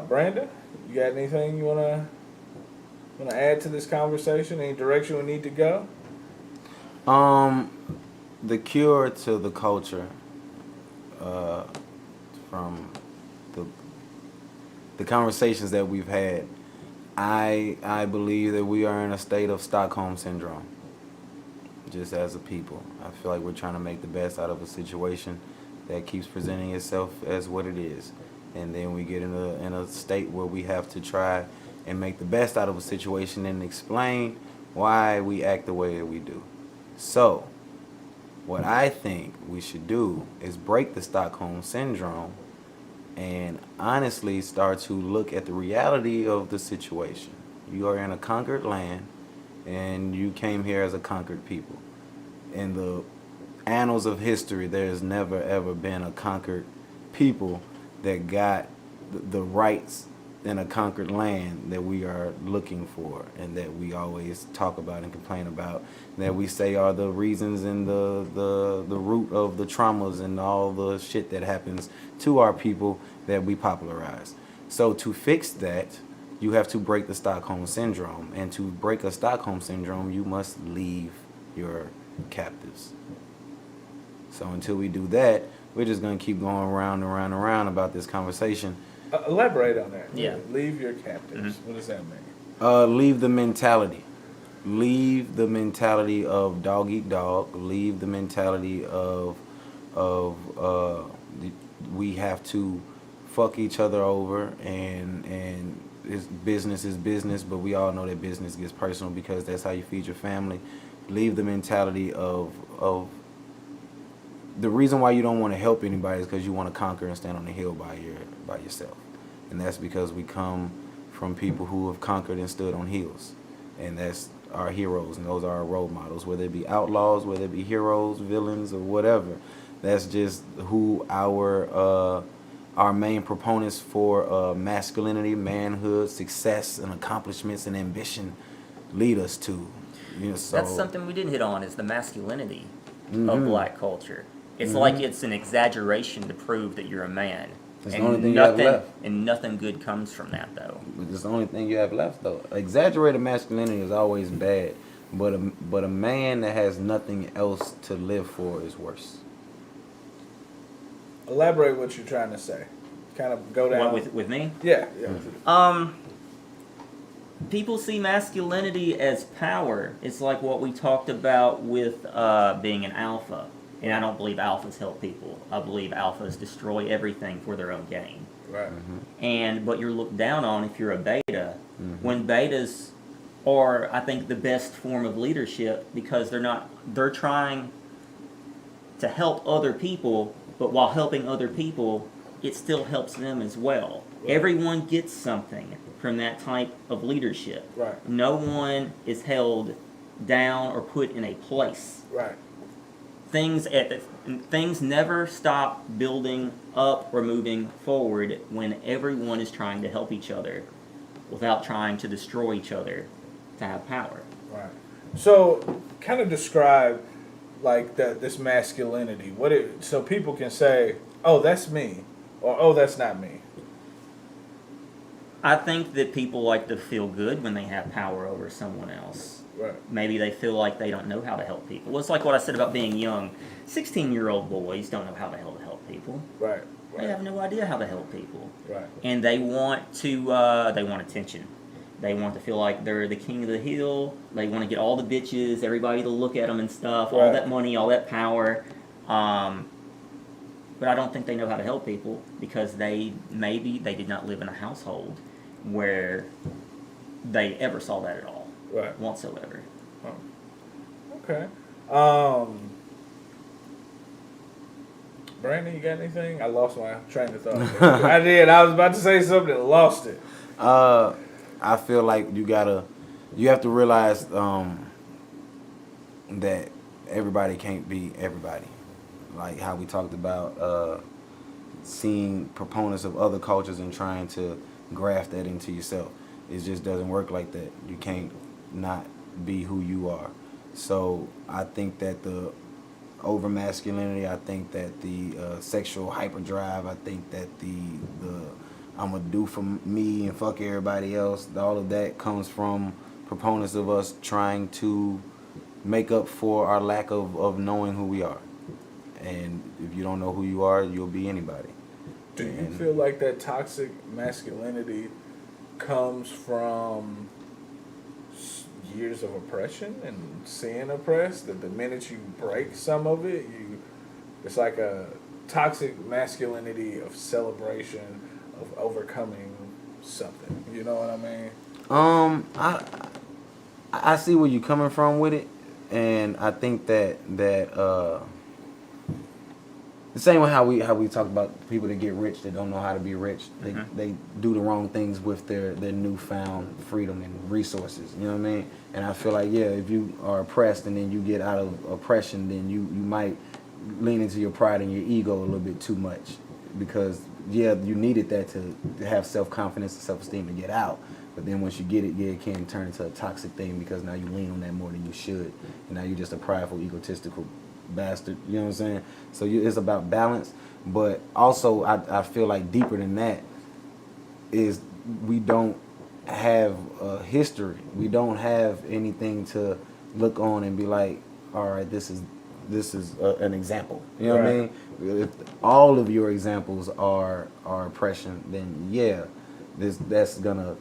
Brandon, you got anything you wanna add to this conversation? Any direction we need to go? The cure to the culture, from the conversations that we've had, I believe that we are in a state of Stockholm syndrome. Just as a people, I feel like we're trying to make the best out of a situation that keeps presenting itself as what it is, and then we get in a state where we have to try and make the best out of a situation and explain why we act the way that we do. So, what I think we should do is break the Stockholm syndrome and honestly start to look at the reality of the situation. You are in a conquered land, and you came here as a conquered people. In the annals of history, there's never ever been a conquered people that got the rights in a conquered land that we are looking for, and that we always talk about and complain about, that we say are the reasons and the root of the traumas and all the shit that happens to our people that we popularize. So to fix that, you have to break the Stockholm syndrome, and to break a Stockholm syndrome, you must leave your captives. So until we do that, we're just going to keep going around and around and around about this conversation. Elaborate on that. Yeah. Leave your captives. What does that mean? Leave the mentality. Leave the mentality of dog eat dog. Leave the mentality of we have to fuck each other over, and business is business, but we all know that business gets personal because that's how you feed your family. Leave the mentality of the reason why you don't want to help anybody is because you want to conquer and stand on the hill by yourself. And that's because we come from people who have conquered and stood on hills. And that's our heroes, and those are our role models, whether it be outlaws, whether it be heroes, villains, or whatever. That's just who our main proponents for masculinity, manhood, success, and accomplishments and ambition lead us to. You know, so That's something we didn't hit on, is the masculinity of black culture. It's like it's an exaggeration to prove that you're a man. That's the only thing you have left. And nothing good comes from that, though. That's the only thing you have left, though. Exaggerated masculinity is always bad, but a man that has nothing else to live for is worse. Elaborate what you're trying to say. Kind of go down. What, with me? Yeah. people see masculinity as power. It's like what we talked about with being an alpha. And I don't believe alphas help people. I believe alphas destroy everything for their own gain. Right. But you're looked down on if you're a beta. When betas are, I think, the best form of leadership because they're trying to help other people, but while helping other people, it still helps them as well. Right. Everyone gets something from that type of leadership. Right. No one is held down or put in a place. Right. Things never stop building up or moving forward when everyone is trying to help each other without trying to destroy each other to have power. Right. So, kind of describe like this masculinity. So people can say, "Oh, that's me," or "Oh, that's not me." I think that people like to feel good when they have power over someone else. Right. Maybe they feel like they don't know how to help people. Well, it's like what I said about being young. 16-year-old boys don't know how the hell to help people. Right. They have no idea how to help people. Right. And they want they want attention. They want to feel like they're the king of the hill. They want to get all the bitches, everybody to look at them and stuff, all that money, all that power. But I don't think they know how to help people because they did not live in a household where they ever saw that at all. Right. Whatsoever. Okay. Brandon, you got anything? I lost my train of thought. I did. I was about to say something and lost it. I feel like you have to realize that everybody can't be everybody. Like how we talked about seeing proponents of other cultures and trying to graft that into yourself. It just doesn't work like that. You can't not be who you are. So I think that the over masculinity, I think that the sexual hyperdrive, I think that the I'm gonna do for me and fuck everybody else, all of that comes from proponents of us trying to make up for our lack of knowing who we are. And if you don't know who you are, you'll be anybody. Do you feel like that toxic masculinity comes from years of oppression and seeing oppressed? That the minute you break some of it, it's like a toxic masculinity of celebration, of overcoming something. You know what I mean? I see where you're coming from with it, and I think that the same way how we talk about people that get rich that don't know how to be rich. They do the wrong things with their newfound freedom and resources. You know what I mean? And I feel like, if you are oppressed and then you get out of oppression, then you might lean into your pride and your ego a little bit too much, because you needed that to have self-confidence and self-esteem to get out. But then once you get it, it can turn into a toxic thing because now you lean on that more than you should, and now you're just a prideful, egotistical bastard. You know what I'm saying? So it's about balance. But also I feel like deeper than that is we don't have a history. We don't have anything to look on and be like, all right, this is an example. You know what I mean? If all of your examples are oppression, then that's gonna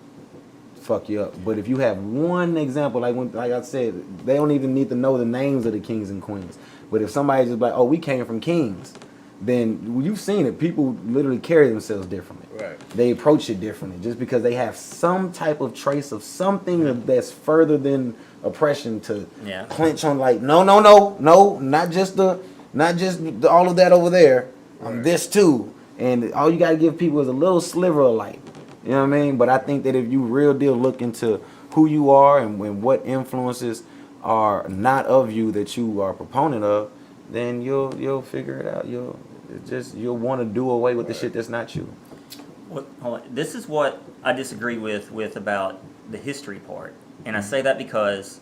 fuck you up. But if you have one example, like I said, they don't even need to know the names of the kings and queens. But if somebody's just like, oh, we came from kings, then you've seen it. People literally carry themselves differently. Right. They approach it differently just because they have some type of trace of something that's further than oppression to clinch on. Like, no, not just all of that over there. I'm this too. And all you gotta give people is a little sliver of light. You know what I mean? But I think that if you real deal look into who you are and what influences are not of you that you are a proponent of, then you'll figure it out. You'll want to do away with the shit that's not you. Well, hold on. This is what I disagree with about the history part. And I say that because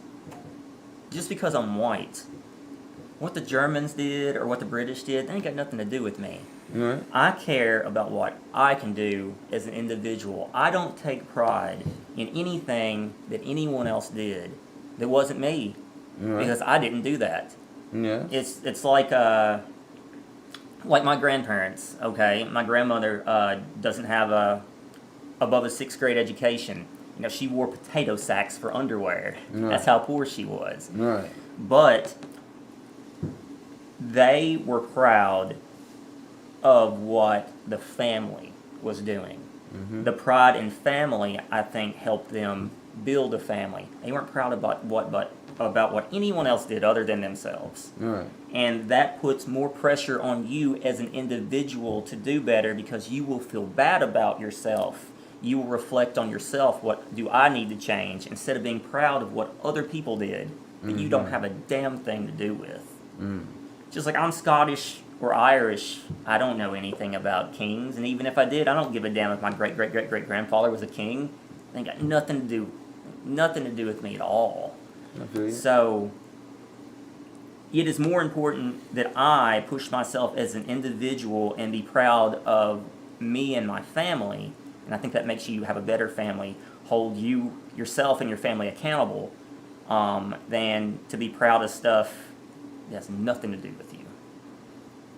just because I'm white, what the Germans did or what the British did, that ain't got nothing to do with me. Right. I care about what I can do as an individual. I don't take pride in anything that anyone else did that wasn't me, because I didn't do that. Yeah. It's like my grandparents. Okay, my grandmother doesn't have above a 6th grade education. she wore potato sacks for underwear. Right. That's how poor she was. Right. But they were proud of what the family was doing. The pride in family, I think, helped them build a family. They weren't proud about what anyone else did other than themselves. Right. And that puts more pressure on you as an individual to do better, because you will feel bad about yourself. You will reflect on yourself, what do I need to change, instead of being proud of what other people did that you don't have a damn thing to do with. Just like I'm Scottish or Irish, I don't know anything about kings, and even if I did, I don't give a damn if my great-great-great-great-grandfather was a king. It ain't got nothing to do with me at all. So it is more important that I push myself as an individual and be proud of me and my family, and I think that makes you have a better family, hold yourself and your family accountable, than to be proud of stuff that has nothing to do with you.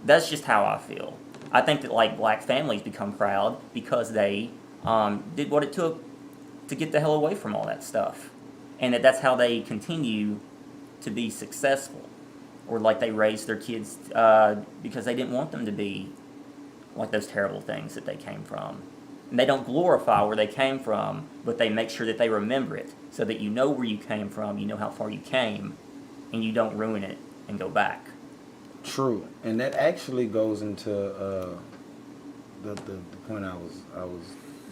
That's just how I feel. I think that like black families become proud because they did what it took to get the hell away from all that stuff, and that's how they continue to be successful, or like they raise their kids because they didn't want them to be like those terrible things that they came from. And they don't glorify where they came from, but they make sure that they remember it, so that you know where you came from, you know how far you came, and you don't ruin it and go back. True, and that actually goes into the point I was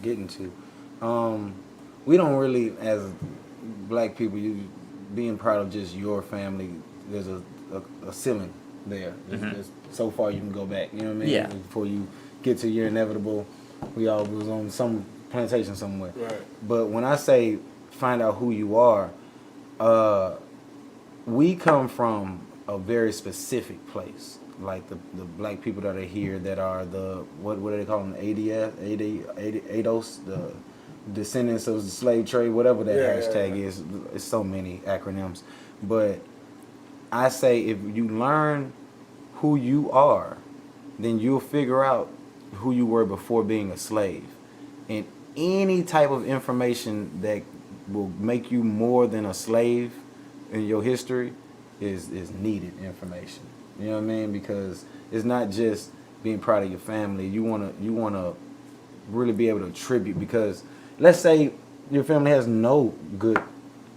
getting to. We don't really, as black people, being proud of just your family. There's a ceiling there. There's so far you can go back. You know what I mean? Yeah. Before you get to your inevitable, we all was on some plantation somewhere. Right. But when I say find out who you are, we come from a very specific place. Like the black people that are here that are the, what do they call them, ADOS, the descendants of the slave trade, whatever that hashtag is. It's so many acronyms. But I say if you learn who you are, then you'll figure out who you were before being a slave. And any type of information that will make you more than a slave in your history is needed information. You know what I mean? Because it's not just being proud of your family. You wanna really be able to attribute, because let's say your family has no good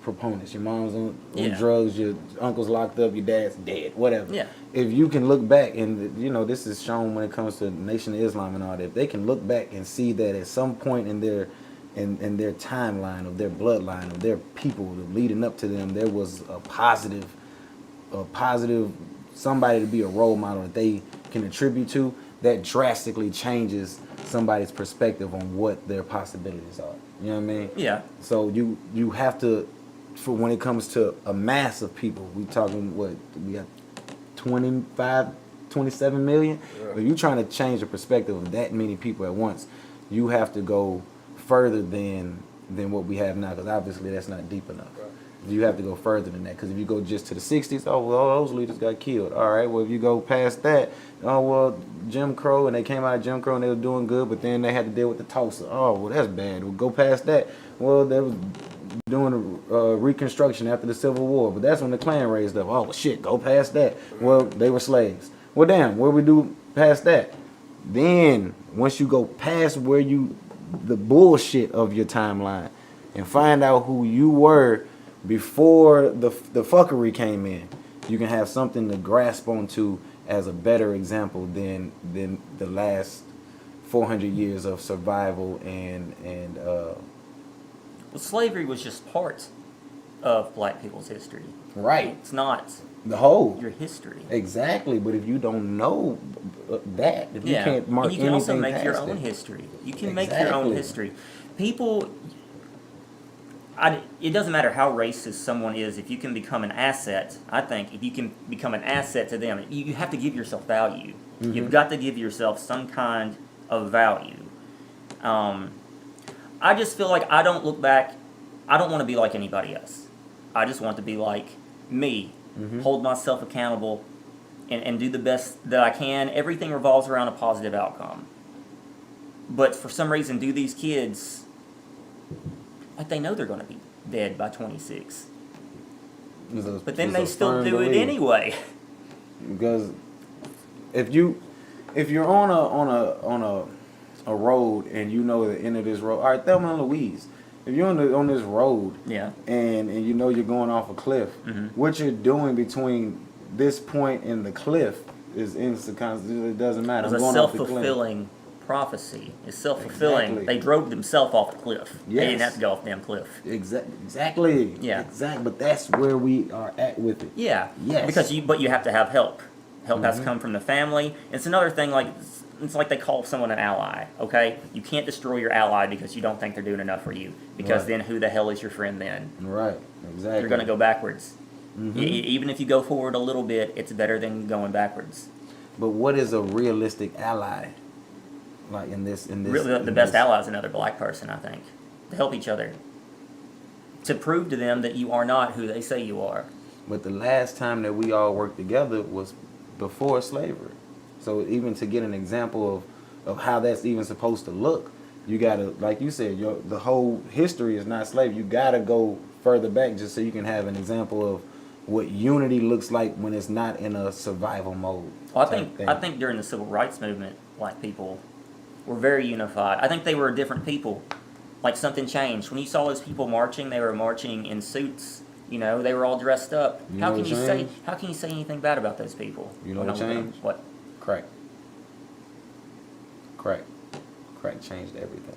proponents. Your mom's on drugs, your uncle's locked up, your dad's dead, whatever. Yeah. If you can look back, and this is shown when it comes to Nation of Islam and all that, if they can look back and see that at some point in their timeline of their bloodline of their people leading up to them, there was a positive somebody to be a role model that they can attribute to, that drastically changes somebody's perspective on what their possibilities are. You know what I mean? Yeah. So you have to, for when it comes to a mass of people, we talking we got 27 million. Yeah. If you're trying to change the perspective of that many people at once, you have to go further than what we have now, because obviously that's not deep enough. Right. You have to go further than that, because if you go just to the 60s, all those leaders got killed. All right, well, if you go past that, Jim Crow, and they came out of Jim Crow and they were doing good, but then they had to deal with the Tulsa. Oh, well, that's bad. We'll go past that. Well, they was doing Reconstruction after the Civil War, but that's when the Klan raised up. Oh, well, shit, go past that. Well, they were slaves. Well, damn, what do we do past that? Then, once you go past the bullshit of your timeline and find out who you were before the fuckery came in, you can have something to grasp onto as a better example than the last 400 years of survival and well, slavery was just part of black people's history. Right. It's not the whole your history. Exactly, but if you don't know that, if you can't mark anything, and you can also make your own it. history. You can make your own history. People. It doesn't matter how racist someone is. If you can become an asset, I think, if you can become an asset to them, you have to give yourself value. Mm-hmm. You've got to give yourself some kind of value. I just feel like I don't look back. I don't want to be like anybody else. I just want to be like me, hold myself accountable, and do the best that I can. Everything revolves around a positive outcome. But for some reason, do these kids like they know they're going to be dead by 26. But then It's they a still firm do it belief. anyway. Because if you're on a road and you know the end of this road, all right, Thelma and Louise. If you're on this road, Yeah. and you know you're going off a cliff, what you're doing between this point and the cliff is inconsequential. It doesn't matter. It was I'm a going off the cliff. self-fulfilling prophecy. It's self-fulfilling. Exactly. They drove themselves off a cliff. They Yes. didn't have to go off the damn cliff. Exactly. Yeah. Exactly. But that's where we are at with it. Yeah. Yes. Because you have to have help. Help has to come from the family. It's another thing, like it's like they call someone an ally. Okay, you can't destroy your ally because you don't think they're doing enough for you. Because Right. then who the hell is your friend then? Right. Exactly. You're gonna go backwards. Even if you go forward a little bit, it's better than going backwards. But what is a realistic ally? Like in this Really, the best ally is another black person, I think, to help each other, to prove to them that you are not who they say you are. But the last time that we all worked together was before slavery. So even to get an example of how that's even supposed to look, you gotta, like you said, the whole history is not slavery. You gotta go further back just so you can have an example of what unity looks like when it's not in a survival mode. Well, type thing. I think during the civil rights movement, black people were very unified. I think they were different people. Like something changed when you saw those people marching. They were marching in suits. You know, they were all dressed up. You How know can what you say? changed? How can you say anything bad about those people? You know when what I'm looking at changed? What? Crack. Crack changed everything.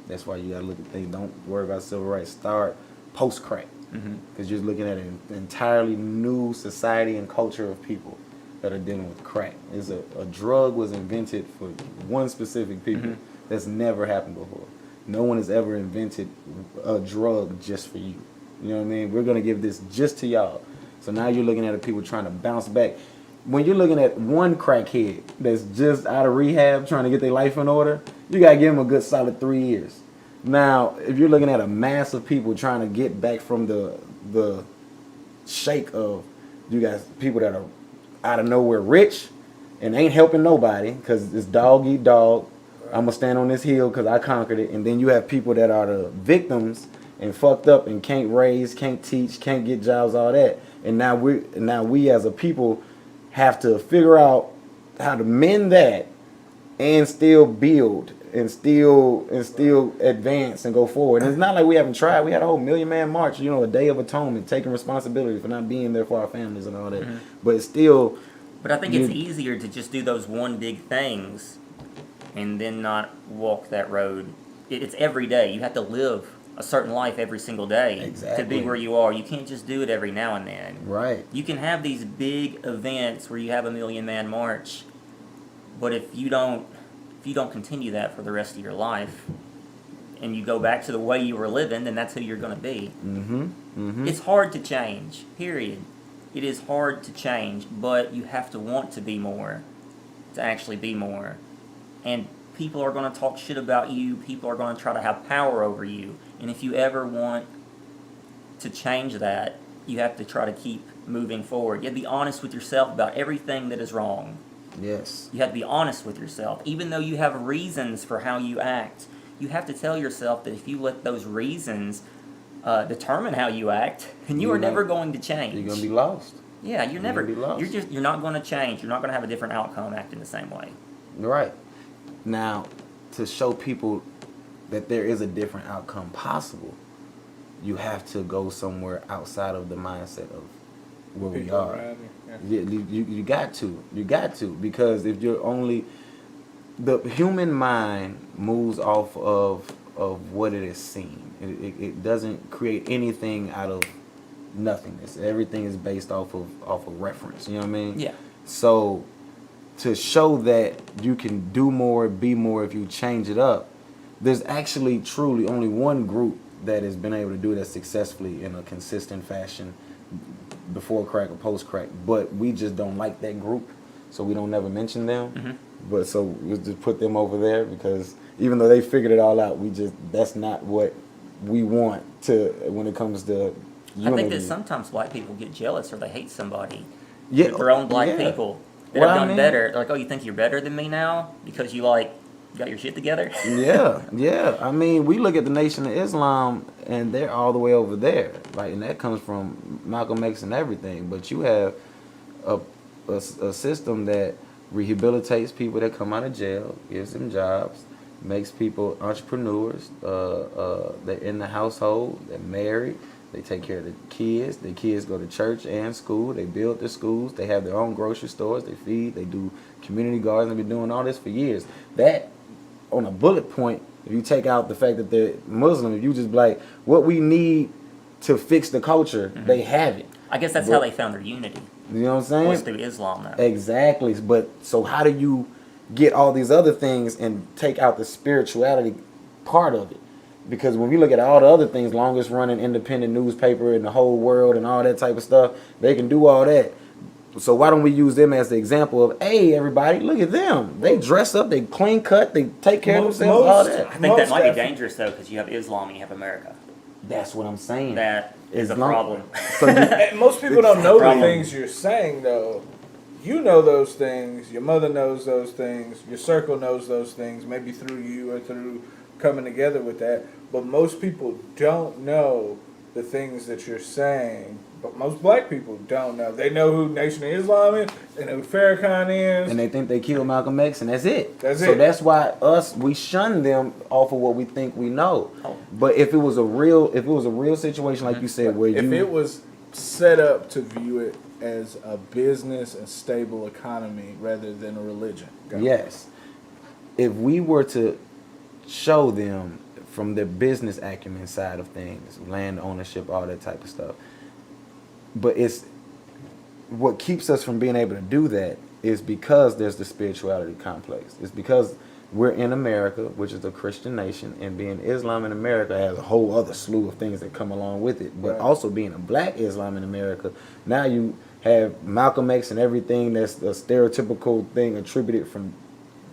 That's why you gotta look at things. Don't worry about civil rights. Start post-crack. Because you're looking at an entirely new society and culture of people that are dealing with crack. It's a drug was invented for one specific people that's never happened before. No one has ever invented a drug just for you. You know what I mean? We're going to give this just to y'all. So now you're looking at people trying to bounce back. When you're looking at one crackhead that's just out of rehab trying to get their life in order, you got to give them a good solid 3 years. Now, if you're looking at a mass of people trying to get back from the shake of, you got people that are out of nowhere rich and ain't helping nobody because it's dog eat dog. I'm going to stand on this hill because I conquered it. And then you have people that are the victims and fucked up and can't raise, can't teach, can't get jobs, all that. And now we as a people have to figure out how to mend that and still build and still advance and go forward. And it's not like we haven't tried. We had a whole Million Man March, you know, a Day of Atonement, taking responsibility for not being there for our families and all that. But it's still. But I think it's easier to just do those one big things and then not walk that road. It's every day. You have to live a certain life every single day to be where you are. You can't just do it every now and then. Right. You can have these big events where you have a Million Man March, but if you don't continue that for the rest of your life and you go back to the way you were living, then that's who you're going to be. It's hard to change, period. It is hard to change, but you have to want to be more, to actually be more. And people are going to talk shit about you. People are going to try to have power over you. And if you ever want to change that, you have to try to keep moving forward. You have to be honest with yourself about everything that is wrong. Yes. You have to be honest with yourself. Even though you have reasons for how you act, you have to tell yourself that if you let those reasons determine how you act, then you are never going to change. You're going to be lost. Yeah, you're never. Gonna be lost. You're not going to change. You're not going to have a different outcome acting the same way. Right. Now, to show people that there is a different outcome possible, you have to go somewhere outside of the mindset of where we are. Yeah, you got to, because if you're only, the human mind moves off of what it has seen. It doesn't create anything out of nothingness. Everything is based off of reference. You know what I mean? Yeah. So to show that you can do more, be more if you change it up, there's actually truly only one group that has been able to do that successfully in a consistent fashion before crack or post crack, but we just don't like that group, so we don't never mention them. But so we just put them over there because even though they figured it all out, that's not what we want to when it comes to unity. I think that sometimes black people get jealous or they hate somebody. Yeah, their own black yeah. people that have done better. They're like, oh, you think you're better than me now because you like got your shit together. Yeah. I mean, we look at the Nation of Islam, and they're all the way over there. Like, and that comes from Malcolm X and everything. But you have a system that rehabilitates people that come out of jail, gives them jobs, makes people entrepreneurs. They're in the household, they're married, they take care of the kids. The kids go to church and school. They build the schools. They have their own grocery stores. They feed. They do community gardens. They've been doing all this for years. That, on a bullet point, if you take out the fact that they're Muslim, if you just be like, what we need to fix the culture, they have it. I guess that's how they found their unity. You know what I'm saying? Was through Islam, though. Exactly. But so how do you get all these other things and take out the spirituality part of it? Because when we look at all the other things, longest running independent newspaper in the whole world and all that type of stuff, they can do all that. So why don't we use them as the example of, hey, everybody, look at them. They dress up, they clean cut, they take care of themselves, all that. I think that might be dangerous, though, because you have Islam and you have America. That's what I'm saying. That is a problem. So and most people don't know the things you're saying, though. You know those things. Your mother knows those things. Your circle knows those things, maybe through you or through coming together with that. But most people don't know the things that you're saying. But most black people don't know. They know who Nation of Islam is. They know who Farrakhan is. And they think they killed Malcolm X, and that's it. That's so it. That's why we shun them off of what we think we know. But if it was a real situation, like you said, where if it was set up to view it as a business and stable economy rather than a religion. Yes. If we were to show them from the business acumen side of things, land ownership, all that type of stuff. But it's what keeps us from being able to do that is because there's the spirituality complex. It's because we're in America, which is a Christian nation, and being Islam in America has a whole other slew of things that come along with it. But also being a black Islam in America, now you have Malcolm X and everything that's a stereotypical thing attributed from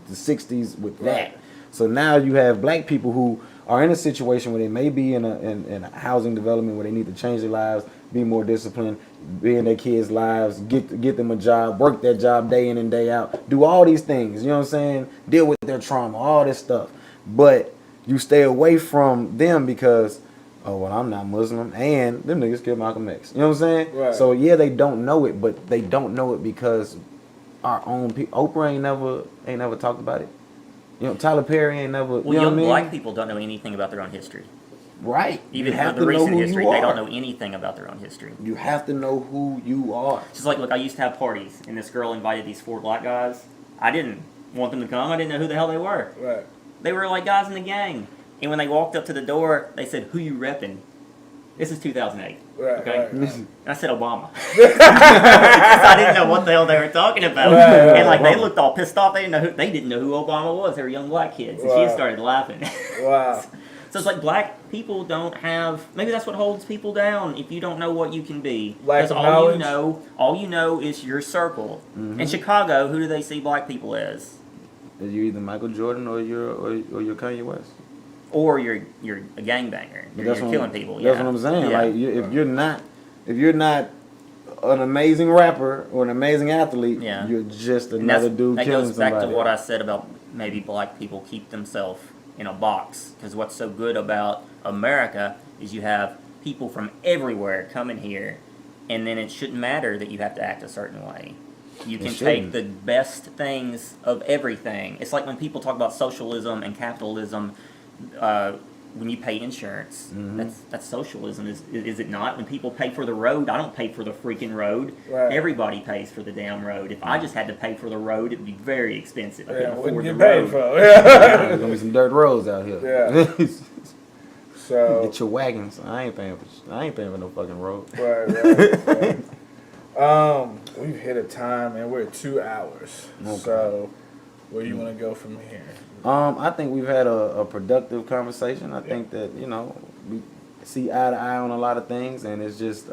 the 60s with that. So now you have black people who are in a situation where they may be in a housing development where they need to change their lives, be more disciplined, be in their kids' lives, get them a job, work that job day in and day out, do all these things, you know what I'm saying? Deal with their trauma, all this stuff. But you stay away from them because, oh, well, I'm not Muslim, and them niggas killed Malcolm X. You know what I'm saying? Right. So, yeah, they don't know it, but they don't know it because our own people, Oprah ain't never talked about it. You know, Tyler Perry ain't never, well, you know what I mean? Black people don't know anything about their own history. Right. Even you have the to recent know who history, you are. they don't know anything about their own history. You have to know who you are. Just like, look, I used to have parties, and this girl invited these 4 black guys. I didn't want them to come. I didn't know who the hell they were. Right. They were like guys in the gang. And when they walked up to the door, they said, "Who you repping?" This is 2008. Right, okay? right. And I said Obama. I didn't know what the hell they were talking about. Right, and like Obama. they looked all pissed off. They didn't know who Obama was. They were young black kids. And Wow. she started laughing. Wow. So it's like black people don't have. Maybe that's what holds people down. If you don't know what you can be, Lack because of all you know is your circle. In Chicago, who do they see black people as? You're either Michael Jordan or you're Kanye West. Or you're a gangbanger. You're killing people. That's what I'm saying. Yeah. Like if you're not an amazing rapper or an amazing athlete, you're just another dude killing somebody. That goes back to what I said about maybe black people keep themselves in a box. Because what's so good about America is you have people from everywhere coming here, and then it shouldn't matter that you have to act a certain way. You can take the best things of everything. It's like when people talk about socialism and capitalism. When you pay insurance, that's socialism, is it not? When people pay for the road, I don't pay for the freaking road. Right. Everybody pays for the damn road. If I just had to pay for the road, it'd be very expensive. I couldn't wouldn't afford get the paid road. for. There's gonna be some dirt roads out here. Yeah. So get your wagons. I ain't paying for no fucking road. Right. We've hit a time and we're at 2 hours. Okay. So where do you want to go from here? I think we've had a productive conversation. I think that, we see eye to eye on a lot of things, and it's just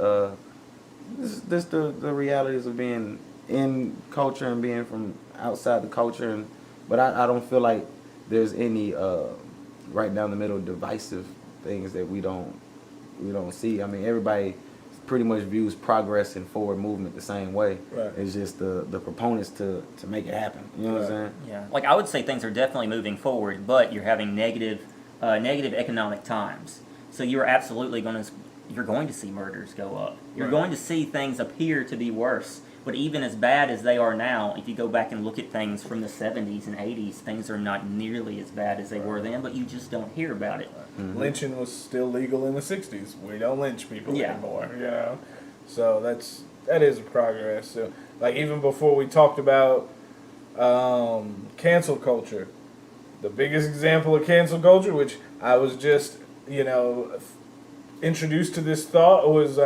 this the realities of being in culture and being from outside the culture. But I don't feel like there's any right down the middle divisive things that we don't see. I mean, everybody pretty much views progress and forward movement the same way. Right. It's just the proponents to make it happen. You know what I'm saying? Yeah, like I would say things are definitely moving forward, but you're having negative economic times. So you're absolutely going to see murders go up. You're going to see things appear to be worse. But even as bad as they are now, if you go back and look at things from the 70s and 80s, things are not nearly as bad as they were then, but you just don't hear about it. Mm-hmm. Lynching was still legal in the 60s. We don't lynch people anymore, you know? So that is a progress. So, like, even before we talked about cancel culture, the biggest example of cancel culture, which I was just, introduced to this thought, was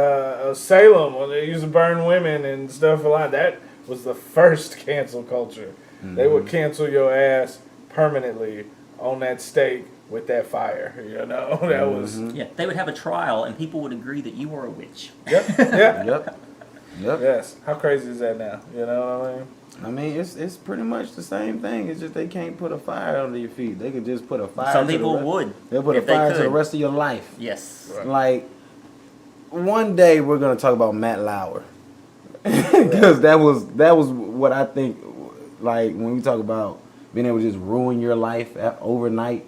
Salem, when they used to burn women and stuff like that. Was the first cancel culture. Mm-hmm. They would cancel your ass permanently on that stake with that fire. That was. Yeah, they would have a trial and people would agree that you were a witch. Yep. Yeah. Yep. Yes. How crazy is that now? You know what I mean? I mean, it's pretty much the same thing. It's just they can't put a fire under your feet. They could just put a fire. Some people would. They'll put a fire to the rest of your life. Yes. Right. Like, one day we're gonna talk about Matt Lauer, because that was what I think. Like, when we talk about being able to just ruin your life overnight,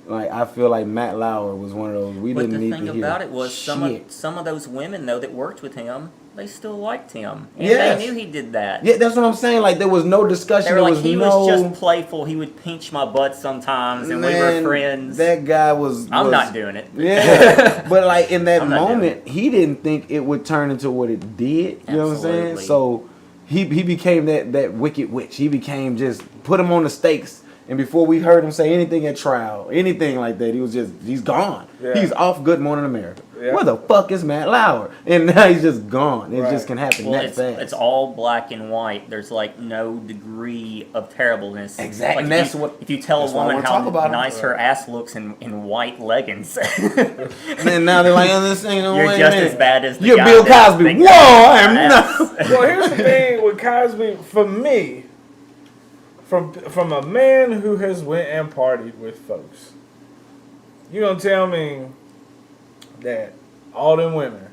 like, I feel like Matt Lauer was one of those. Didn't need to hear. But the thing about it was some of those women though that worked with him, they still liked him. And yes. they knew he did that. Yeah, that's what I'm saying. Like, there was no discussion. They were there like, he was just playful. He would pinch my butt sometimes, and we were friends. That guy was. I'm not doing it. Yeah, but like in that moment, he didn't think it would turn into what it did. You know what I'm saying? So he became that wicked witch. He became just put him on the stakes. And before we heard him say anything at trial, anything like that, he's gone. Yeah. He's off Good Morning America. Yeah. Where the fuck is Matt Lauer? And now he's just gone. It just can happen that fast. It's all black and white. There's like no degree of terribleness. Exactly. Like if you tell a woman how nice her ass looks in white leggings, and now they're like, oh, this ain't no you're way, just man. as bad as the You're guy Bill Cosby. Whoa, I am not. Well, here's the thing with Cosby, for me. From a man who has went and partied with folks, you gonna tell me that all them women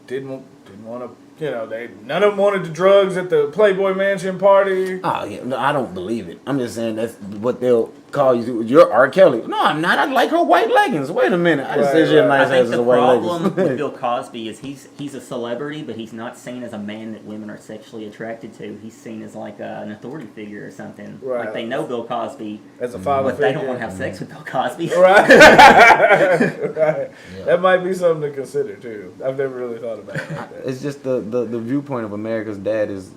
didn't want to, none of them wanted the drugs at the Playboy Mansion party? Oh yeah, no, I don't believe it. I'm just saying that's what they'll call you. You're R. Kelly. No, I'm not. I like her white leggings. Wait a minute. I just said she had nice ass as a white leggings. I think the problem with Bill Cosby is he's a celebrity, but he's not seen as a man that women are sexually attracted to. He's seen as like an authority figure or something. Right. Like they know Bill Cosby as a father but figure. They don't want to have sex with Bill Cosby. Right. Right. Yeah. That might be something to consider too. I've never really thought about it like that. It's just the viewpoint of America's dad is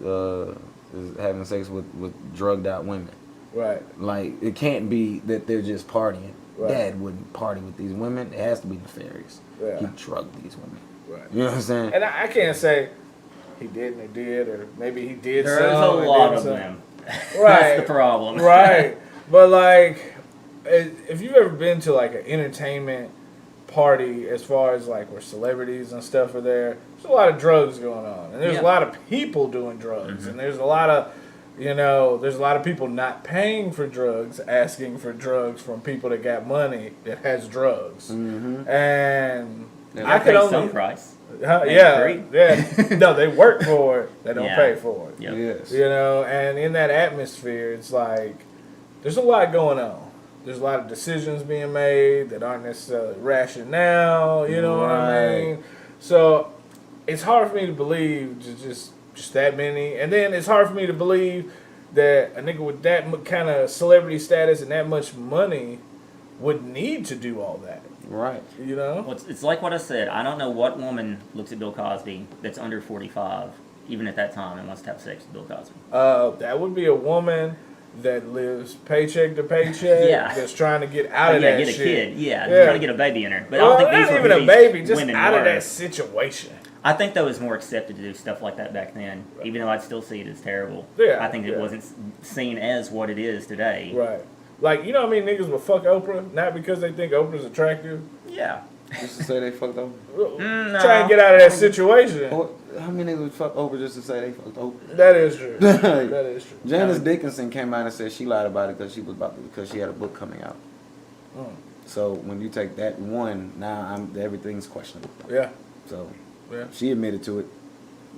having sex with drugged out women. Right. Like, it can't be that they're just partying. Right. Dad wouldn't party with these women. It has to be nefarious. Yeah. He drugged these women. Right. You know what I'm saying? And I can't say he didn't or did, or maybe he did There's a lot of them. Right. That's the problem. Right. But, like, if you've ever been to, like, an entertainment party as far as, like, where celebrities and stuff are there, there's a lot of drugs going on. And there's a lot of people doing drugs. Mm-hmm. And there's a lot of... there's a lot of people not paying for drugs, asking for drugs from people that got money that has drugs. Mm-hmm. And I could only some price. Yeah. No, they work for it. They don't pay for it. Yep. Yes. And in that atmosphere, it's like there's a lot going on. There's a lot of decisions being made that aren't necessarily rational. You know what I mean? So it's hard for me to believe just that many. And then it's hard for me to believe that a nigga with that kind of celebrity status and that much money would need to do all that. Right. Well, it's like what I said. I don't know what woman looks at Bill Cosby that's under 45, even at that time, and wants to have sex with Bill Cosby. That would be a woman that lives paycheck to paycheck. That's trying to get out of that get a shit. kid. Trying to get a baby in her. But I don't think these not were even a baby, just women out of were. that situation. I think that was more accepted to do stuff like that back then, even though I'd still see it as terrible. Yeah, I think it wasn't seen as what it is today. Right. Like, you know how many niggas would fuck Oprah? Not because they think Oprah's attractive. Yeah. Just to say they fucked Oprah? No. Try and get out of that situation. How many niggas would fuck Oprah just to say they fucked Oprah? That is true. That is true. Janice Dickinson came out and said she lied about it because she had a book coming out. So when you take that one, now everything's questionable. Yeah. So Yeah. she admitted to it.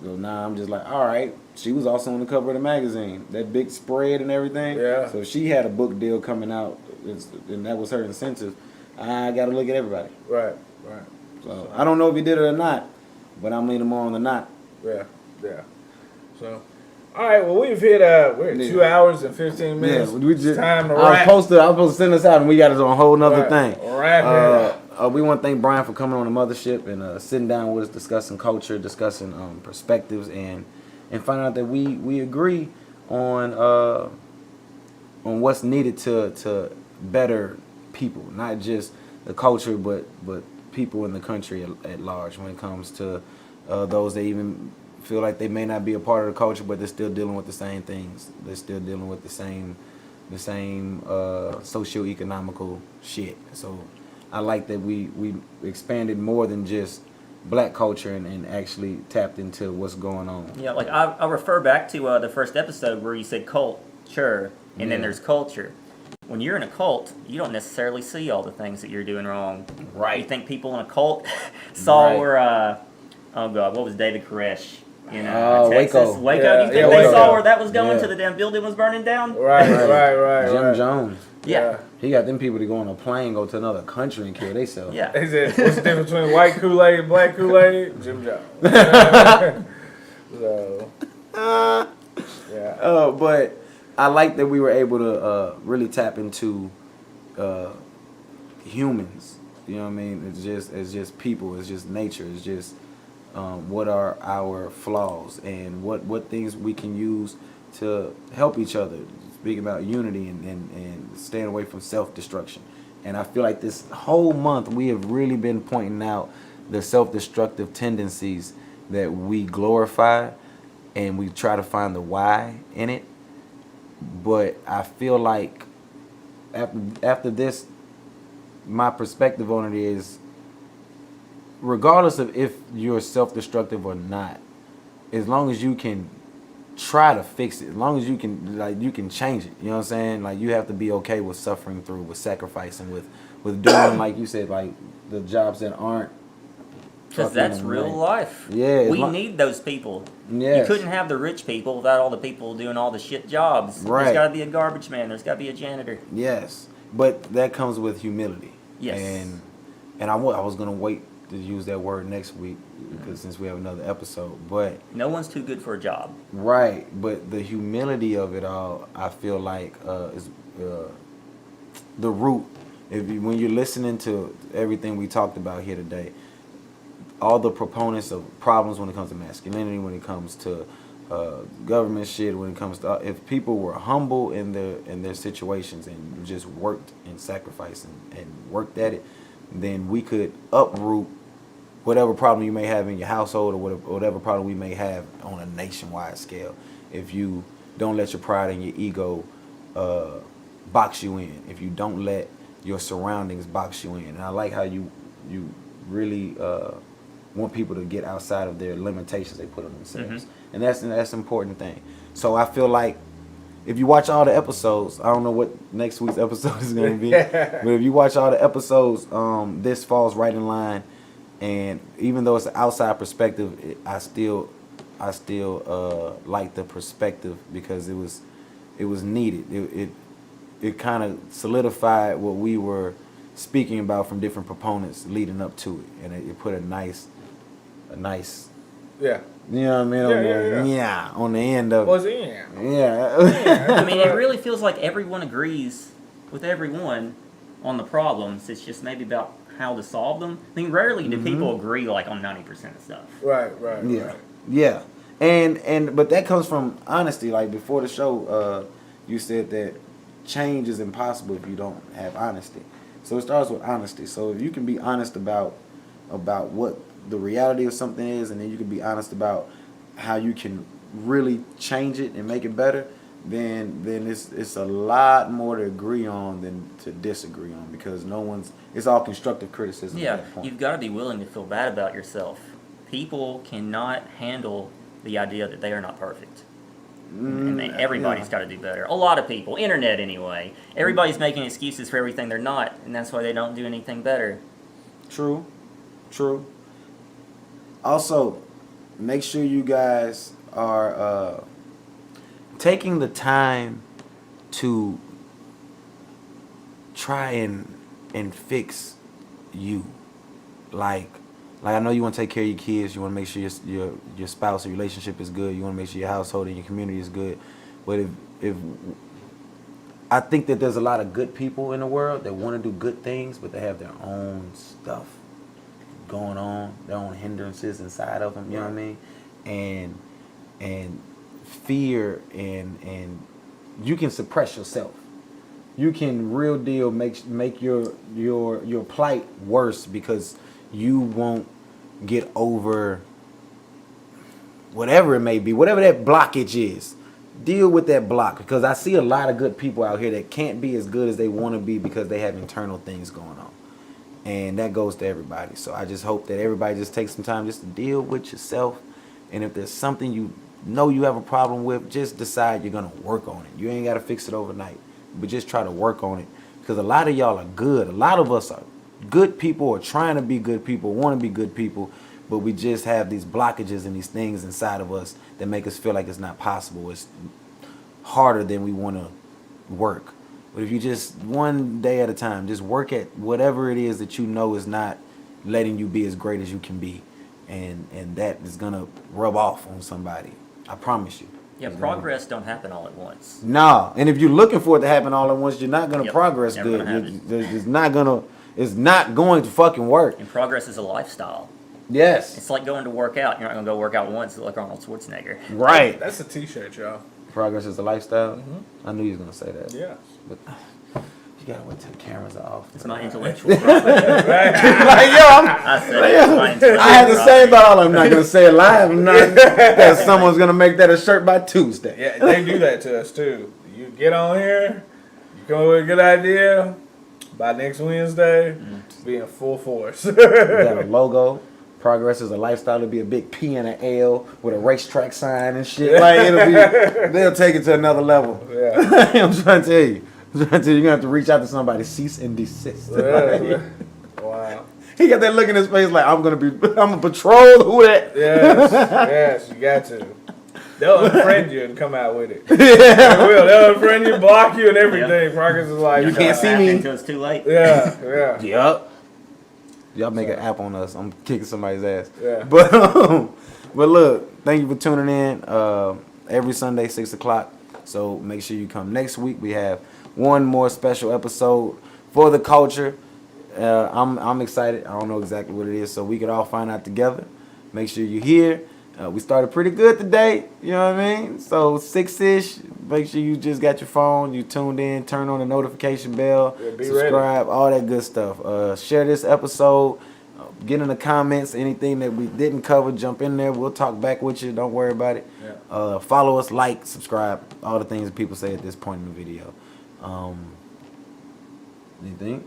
So now I'm just like, all right. She was also on the cover of the magazine, that big spread and everything. Yeah. So if she had a book deal coming out, and that was her incentive, I got to look at everybody. Right. So I don't know if he did it or not, but I'm leaning more on the not. Yeah. So, all right. Well, we've hit. We're at 2 hours and 15 minutes. Yeah, we just. It's time to I wrap. was supposed to send us out, and we got us on a whole nother thing. Wrap it up. We want to thank Brian for coming on the mothership and sitting down with us, discussing culture, discussing perspectives, and finding out that we agree on what's needed to better people, not just the culture, but people in the country at large. When it comes to those that even feel like they may not be a part of the culture, but they're still dealing with the same things. They're still dealing with the same socio-economical shit. So I like that we expanded more than just black culture and actually tapped into what's going on. Yeah, like I refer back to the first episode where you said culture, and then there's culture. When you're in a cult, you don't necessarily see all the things that you're doing wrong. Right. You think people in a cult saw where, oh God, what was David Koresh? You know, Texas, Waco. Yeah, do you think they saw where that was going to the damn building was burning down? Right. Jim Jones. Yeah. He got them people to go on a plane, go to another country and kill themselves. Yeah. He said, what's the difference between white Kool-Aid and black Kool-Aid? Jim Jones. So, yeah. But I like that we were able to really tap into humans. You know what I mean? It's just people. It's just nature. It's just what are our flaws and what things we can use to help each other. Speaking about unity and staying away from self-destruction. And I feel like this whole month we have really been pointing out the self-destructive tendencies that we glorify, and we try to find the why in it. But I feel like after this, my perspective on it is, regardless of if you're self-destructive or not, as long as you can try to fix it, as long as you can change it, you know what I'm saying? Like, you have to be okay with suffering through, with sacrificing, with doing, like you said, like the jobs that aren't. Because that's real life. Yeah. We need those people. Yes. You couldn't have the rich people without all the people doing all the shit jobs. Right. There's got to be a garbage man. There's got to be a janitor. Yes. But that comes with humility. Yes. And I was going to wait to use that word next week, because since we have another episode. But no one's too good for a job. Right. But the humility of it all, I feel like is the root. When you're listening to everything we talked about here today, all the proponents of problems when it comes to masculinity, when it comes to government shit, when it comes to, if people were humble in their situations and just worked and sacrificed and worked at it, then we could uproot whatever problem you may have in your household, or whatever problem we may have on a nationwide scale. If you don't let your pride and your ego box you in, if you don't let your surroundings box you in. And I like how you really want people to get outside of their limitations they put on themselves. Mm-hmm. And that's an important thing. So I feel like if you watch all the episodes, I don't know what next week's episode is going to be, but if you watch all the episodes, this falls right in line. And even though it's an outside perspective, I still like the perspective, because it was needed. It kind of solidified what we were speaking about from different proponents leading up to it, and it put a nice yeah. You know what I mean? On the end of it. Yeah. I mean, it really feels like everyone agrees with everyone on the problems. It's just maybe about how to solve them. I mean, rarely do people agree like on 90% of stuff. Right. Yeah. But that comes from honesty. Like before the show, you said that change is impossible if you don't have honesty. So it starts with honesty. So if you can be honest about what the reality of something is, and then you can be honest about how you can really change it and make it better, then it's a lot more to agree on than to disagree on, because it's all constructive criticism. Yeah, at that point. you've got to be willing to feel bad about yourself. People cannot handle the idea that they are not perfect. And everybody's got to do better. A lot of people, internet anyway, everybody's making excuses for everything they're not, and that's why they don't do anything better. True. Also, make sure you guys are taking the time to try and fix you. Like I know you want to take care of your kids. You want to make sure your spouse or relationship is good. You want to make sure your household and your community is good. But if I think that there's a lot of good people in the world that want to do good things, but they have their own stuff going on, their own hindrances inside of them. You know what I mean? And fear and you can suppress yourself. You can real deal make your plight worse because you won't get over whatever it may be, whatever that blockage is. Deal with that block, because I see a lot of good people out here that can't be as good as they want to be because they have internal things going on. And that goes to everybody. So I just hope that everybody just takes some time just to deal with yourself. And if there's something you know you have a problem with, just decide you're going to work on it. You ain't got to fix it overnight, but just try to work on it. Because a lot of y'all are good. A lot of us are good people or trying to be good people, want to be good people, but we just have these blockages and these things inside of us that make us feel like it's not possible. It's harder than we want to work. But if you just one day at a time, just work at whatever it is that you know is not letting you be as great as you can be. And that is going to rub off on somebody. I promise you. Yeah, progress don't happen all at once. No. And if you're looking for it to happen all at once, you're not going to progress good. It's not going to fucking work. And progress is a lifestyle. Yes. It's like going to work out. You're not going to go work out once like Arnold Schwarzenegger. Right. That's a t-shirt, y'all. Progress is a lifestyle? Mm-hmm. I knew you was going to say that. Yeah. But you got to wait till the cameras are off. It's my intellectual property. I had the same thought. I'm not going to say it live. I'm not that someone's going to make that a shirt by Tuesday. Yeah, they do that to us too. You get on here, you come up with a good idea, by next Wednesday, be in full force. We got a logo. Progress is a lifestyle. It'll be a big P and an L with a racetrack sign and shit. Like they'll take it to another level. Yeah. I'm trying to tell you. You're gonna have to reach out to somebody, cease and desist. Yeah. Wow. He got that look in his face like I'm gonna patrol WhoDat. Yes, you got to. They'll unfriend you and come out with it. They will. They'll unfriend you, block you, and everything. Yep. Progress is like you can't see me until it's too late. Yeah. Yep. Y'all make an app on us. I'm kicking somebody's ass. Yeah. But look, thank you for tuning in. Every Sunday, 6 o'clock. So make sure you come next week. We have one more special episode for the culture. I'm excited. I don't know exactly what it is, so we could all find out together. Make sure you're here. We started pretty good today. You know what I mean? So 6-ish. Make sure you just got your phone. You tuned in. Turn on the notification bell. Subscribe. Ready. All that good stuff. Share this episode. Get in the comments. Anything that we didn't cover, jump in there. We'll talk back with you. Don't worry about it. Yeah. Follow us. Like. Subscribe. All the things that people say at this point in the video. Anything?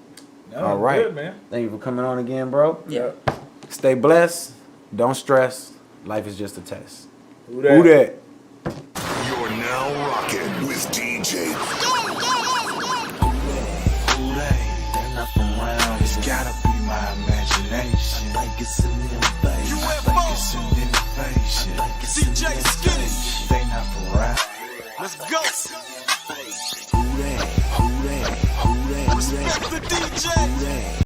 No, all right. Good, man. Thank you for coming on again, bro. Yeah. Stay blessed. Don't stress. Life is just a test. You're WhoDat? now rocking with DJ. They're not around. It's gotta be my imagination. I think it's an invasion. I think it's an invasion. I think it's DJ Skinny. They not around. Let's go. WhoDat? Respect the DJ.